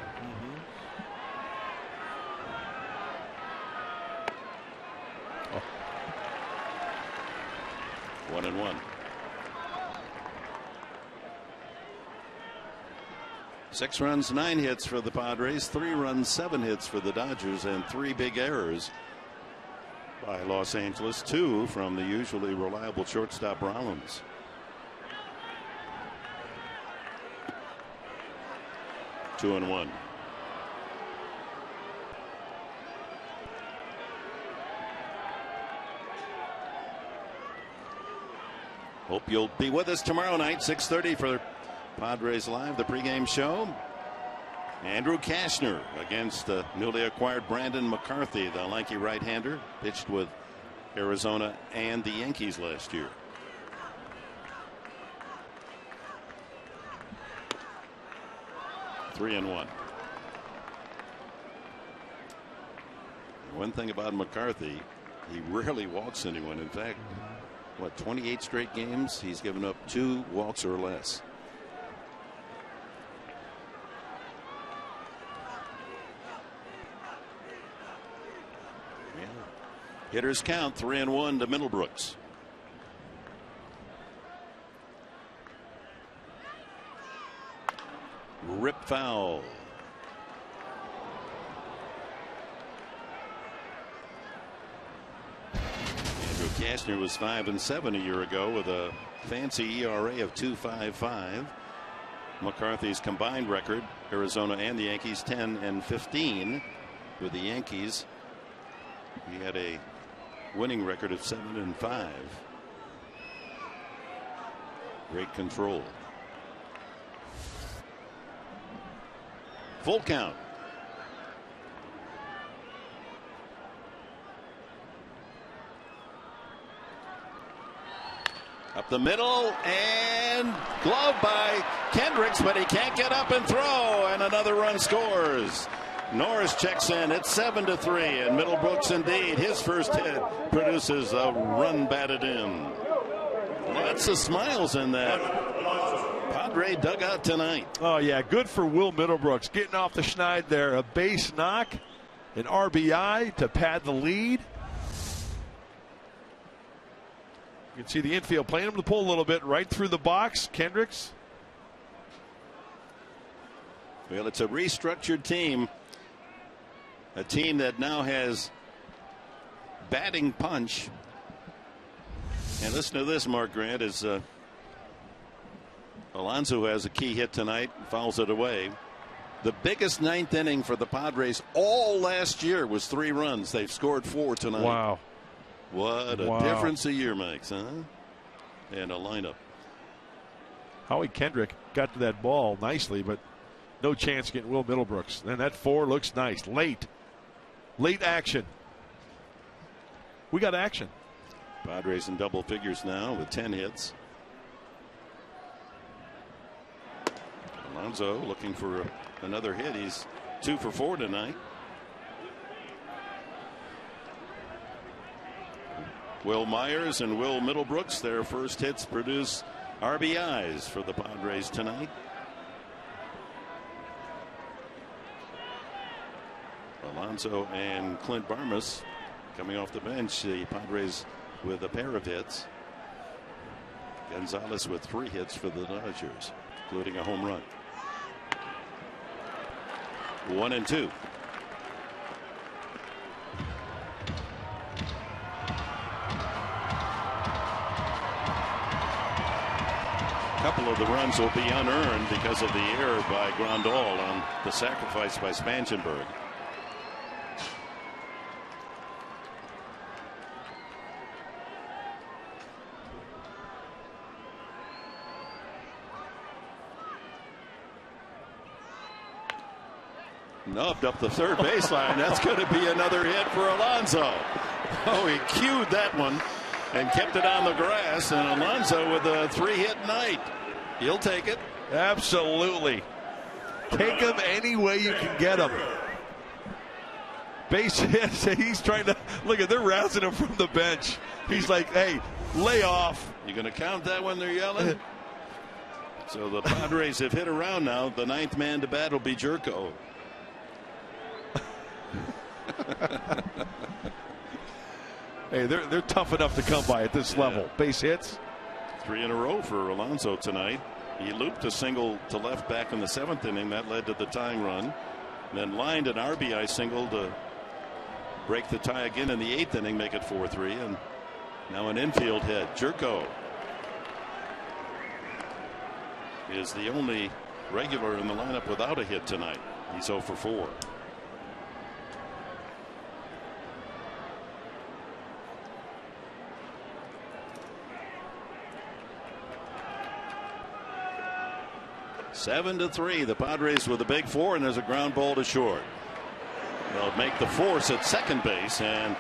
Oh. 1-1. 6 runs, 9 hits for the Padres, 3 runs, 7 hits for the Dodgers, and 3 big errors by Los Angeles, 2 from the usually reliable shortstop Rollins. Two and 1. Hope you'll be with us tomorrow night, 6:30 for Padres Live, the pregame show. Andrew Kashner against the newly acquired Brandon McCarthy, the lanky right-hander, pitched with Arizona and the Yankees last year. Three and one. One thing about McCarthy, he rarely walks anyone. In fact, what, 28 straight games he's given up 2 walks or less. Yeah. Hitters count 3-1 to Middlebrooks. Rip foul. Andrew Kashner was 5-7 a year ago with a fancy ERA of 2.55. McCarthy's combined record, Arizona and the Yankees, 10-15. With the Yankees, he had a winning record of 7-5. Great control. Full count. Up the middle and glove by Kendricks, but he can't get up and throw, and another run scores. Norris checks in. It's 7-3, and Middlebrooks, indeed, his first hit produces a run batted in. Lots of smiles in that Padre dugout tonight. Oh, yeah, good for Will Middlebrooks. Getting off the schneid there. A base knock, an RBI to pad the lead. You can see the infield playing him to pull a little bit right through the box. Kendricks. Well, it's a restructured team. A team that now has batting punch. And listen to this, Mark Grant, as Alonso has a key hit tonight, fouls it away. The biggest ninth inning for the Padres all last year was 3 runs. They've scored 4 tonight. Wow. What a difference a year makes, huh? And a lineup. Howie Kendrick got to that ball nicely, but no chance getting Will Middlebrooks. Then that 4 looks nice. Late action. We got action. Padres in double figures now with 10 hits. Alonso looking for another hit. He's 2 for 4 tonight. Will Myers and Will Middlebrooks, their first hits produce RBIs for the Padres tonight. Alonso and Clint Barmas coming off the bench. The Padres with a pair of hits. Gonzalez with 3 hits for the Dodgers, including a home run. 1-2. A couple of the runs will be unearned because of the error by Grandal on the sacrifice by Spangenberg. Nubbed up the third baseline. That's going to be another hit for Alonso. Oh, he cued that one and kept it on the grass, and Alonso with a 3-hit night. He'll take it. Absolutely. Take him any way you can get him. Base hits. He's trying to look at. They're rousing him from the bench. He's like, "Hey, lay off." You going to count that when they're yelling? So the Padres have hit around now. The 9th man to bat will be Jerko. Hey, they're tough enough to come by at this level. Base hits. 3 in a row for Alonso tonight. He looped a single to left back in the 7th inning. That led to the tying run. Then lined an RBI single to break the tie again in the 8th inning, make it 4-3. And now an infield hit. Jerko is the only regular in the lineup without a hit tonight. He's 0 for 4. 7-3. The Padres with a big 4, and there's a ground ball to short. They'll make the force at second base, and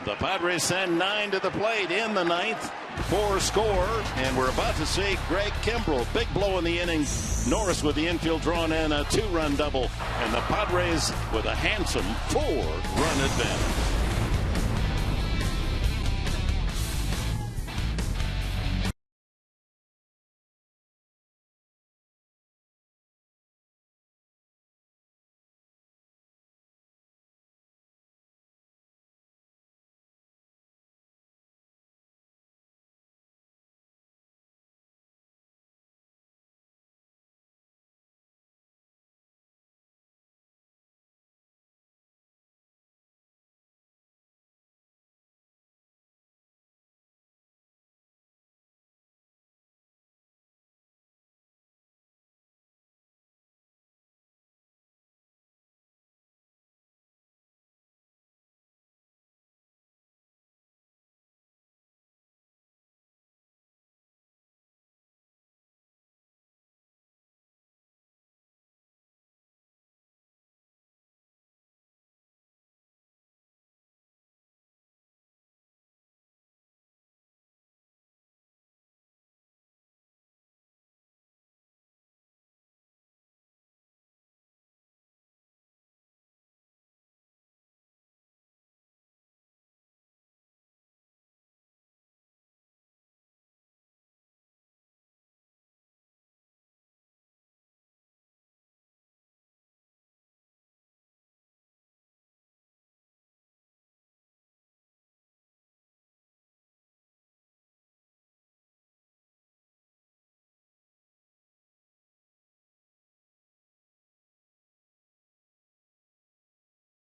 the Padres send 9 to the plate in the 9th. 4 score, and we're about to see Greg Kimbrell. Big blow in the inning. Norris with the infield drawn in, a 2-run double, and the Padres with a handsome 4-run advantage.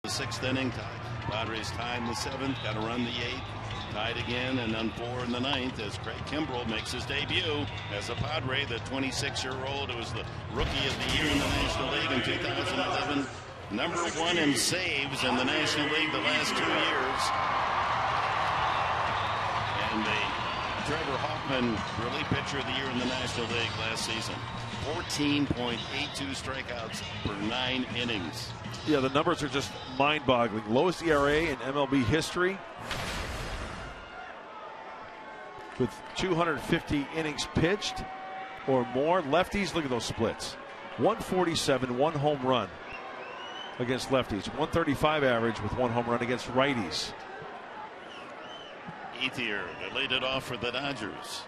The 6th inning, Padres tied in the 7th, got to run the 8th, tied again, and then 4 in the 9th as Greg Kimbrell makes his debut as a Padre, the 26-year-old who was the Rookie of the Year in the National League in 2011, number 1 in saves in the National League the last 2 years. And the Trevor Hoffman relief pitcher of the year in the National League last season. 14.82 strikeouts per 9 innings. Yeah, the numbers are just mind-boggling. Lowest ERA in MLB history with 250 innings pitched or more. Lefties, look at those splits. 147, 1 home run against lefties. 135 average with 1 home run against righties. Ethier to lead it off for the Dodgers.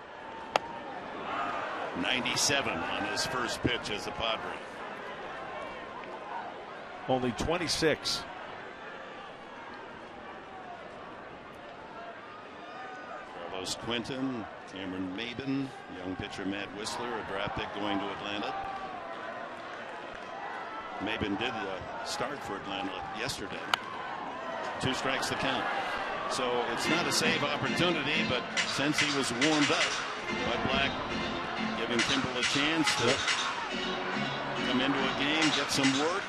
97 on his first pitch as a Padre. Only 26. Carlos Quinton, Cameron Maben, young pitcher Matt Whistler, a draft pick going to Atlanta. Maben did start for Atlanta yesterday. 2 strikes the count. So it's not a save opportunity, but since he was warmed up by Black, giving Kimbrell a chance to come into a game, get some work.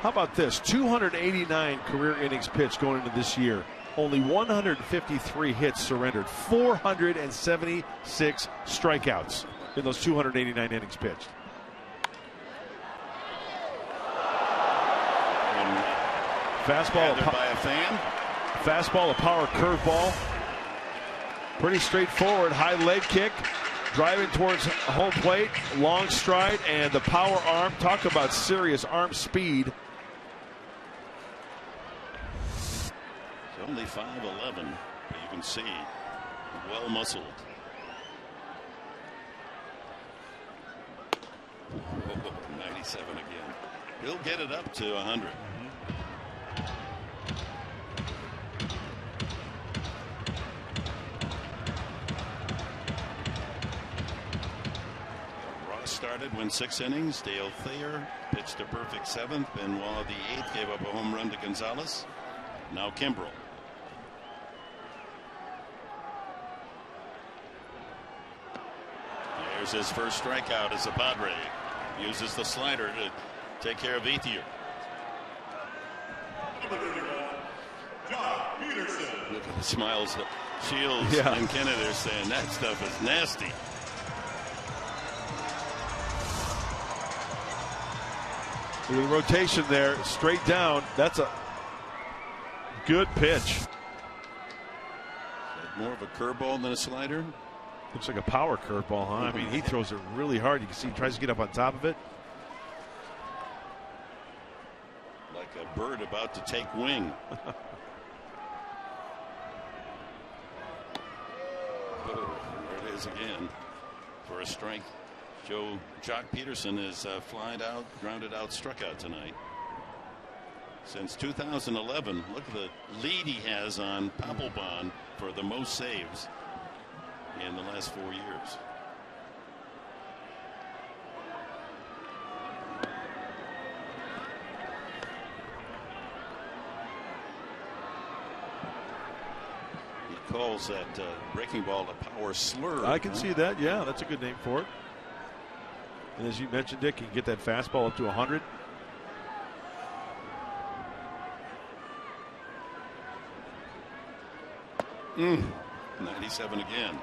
How about this? 289 career innings pitched going into this year. Only 153 hits surrendered. 476 strikeouts in those 289 innings pitched. Fastball by a fan. Fastball, a power curveball. Pretty straightforward. High leg kick. Driving towards home plate. Long stride and the power arm. Talk about serious arm speed. It's only 5'11", but you can see well muscled. Oh, 97 again. He'll get it up to 100. Started, went 6 innings. Dale Thayer pitched a perfect 7th. Benoit the 8th gave up a home run to Gonzalez. Now Kimbrell. Here's his first strikeout as a Padre. Uses the slider to take care of Ethier. Look at the smiles. Shields and Kennedy are saying that stuff is nasty. See the rotation there, straight down. That's a good pitch. More of a curveball than a slider? Looks like a power curveball, huh? I mean, he throws it really hard. You can see he tries to get up on top of it. Like a bird about to take wing. Oh, there it is again for a strike. Jock Peterson is grounded out, struck out tonight. Since 2011, look at the lead he has on Papelbon for the most saves in the last 4 years. He calls that breaking ball a power slur. I can see that. Yeah, that's a good name for it. And as you mentioned, Dick, you can get that fastball up to 100. Mm. 97 again.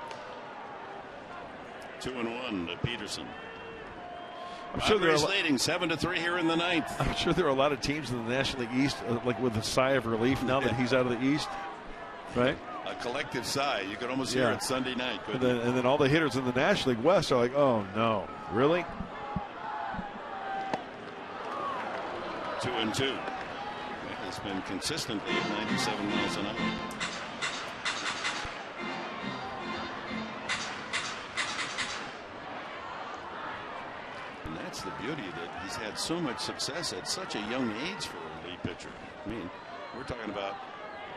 2-1 to Peterson. I'm sure they're leading 7-3 here in the ninth. I'm sure there are a lot of teams in the National League East, like with a sigh of relief now that he's out of the East, right? A collective sigh. You could almost hear it Sunday night. And then all the hitters in the National League West are like, "Oh no, really?" 2-2. It's been consistently at 97 miles an hour. And that's the beauty that he's had so much success at such a young age for a elite pitcher. I mean, we're talking about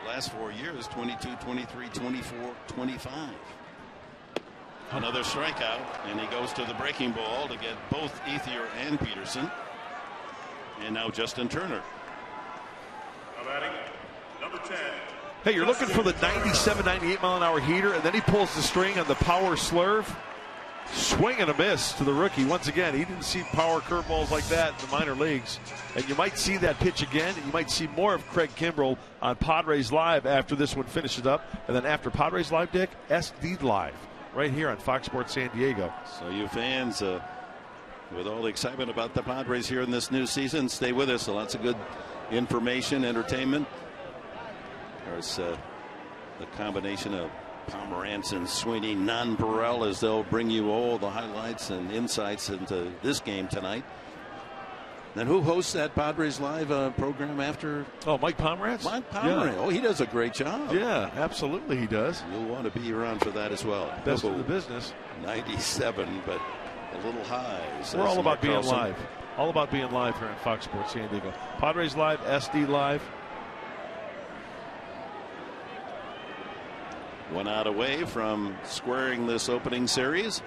last 4 years, 22, 23, 24, 25. Another strikeout, and he goes to the breaking ball to get both Ethier and Peterson. And now Justin Turner. Number 10. Hey, you're looking for the 97, 98 mile an hour heater, and then he pulls the string on the power slurve. Swing and a miss to the rookie. Once again, he didn't see power curveballs like that in the minor leagues. And you might see that pitch again. And you might see more of Craig Kimbrell on Padres Live after this one finishes up. And then after Padres Live, Dick, SD Live right here on Fox Sports San Diego. So you fans, with all the excitement about the Padres here in this new season, stay with us. So lots of good information, entertainment. There's the combination of Pomerantz and Sweeney, non-Burrell, as they'll bring you all the highlights and insights into this game tonight. Then who hosts that Padres Live program after? Oh, Mike Pomerantz? Mike Pomerantz. Yeah. Oh, he does a great job. Yeah, absolutely he does. You'll want to be around for that as well. Best in the business. 97, but a little high. We're all about being live. All about being live here on Fox Sports San Diego. Padres Live, SD Live. 1 out away from squaring this opening series.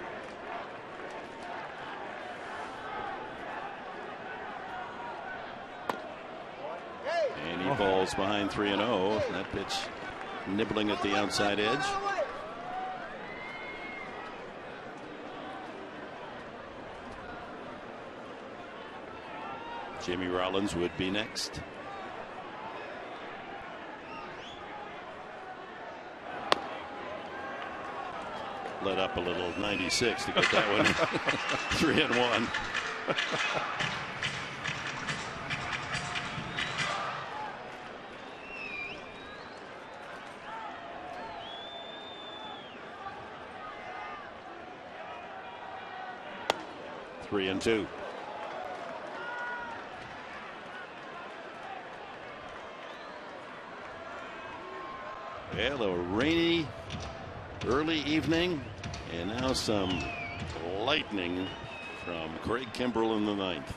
And he falls behind 3-0. That pitch nibbling at the outside edge. Jimmy Rollins would be next. Let up a little 96 to get that one. 3-1. Three and two. Well, a rainy early evening, and now some lightning from Craig Kimbrell in the ninth.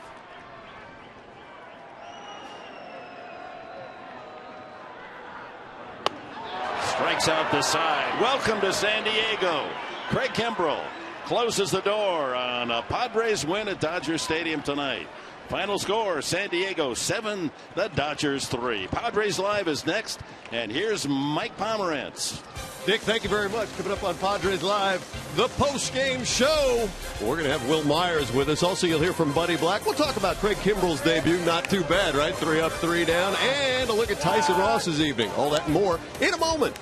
Strikes out the side. Welcome to San Diego. Craig Kimbrell closes the door on a Padres win at Dodger Stadium tonight. Final score, San Diego 7, the Dodgers 3. Padres Live is next, and here's Mike Pomerantz. Dick, thank you very much. Coming up on Padres Live, the post-game show. We're going to have Will Myers with us. Also, you'll hear from Buddy Black. We'll talk about Craig Kimbrell's debut. Not too bad, right? 3 up, 3 down. And a look at Tyson Ross's evening. All that and more in a moment.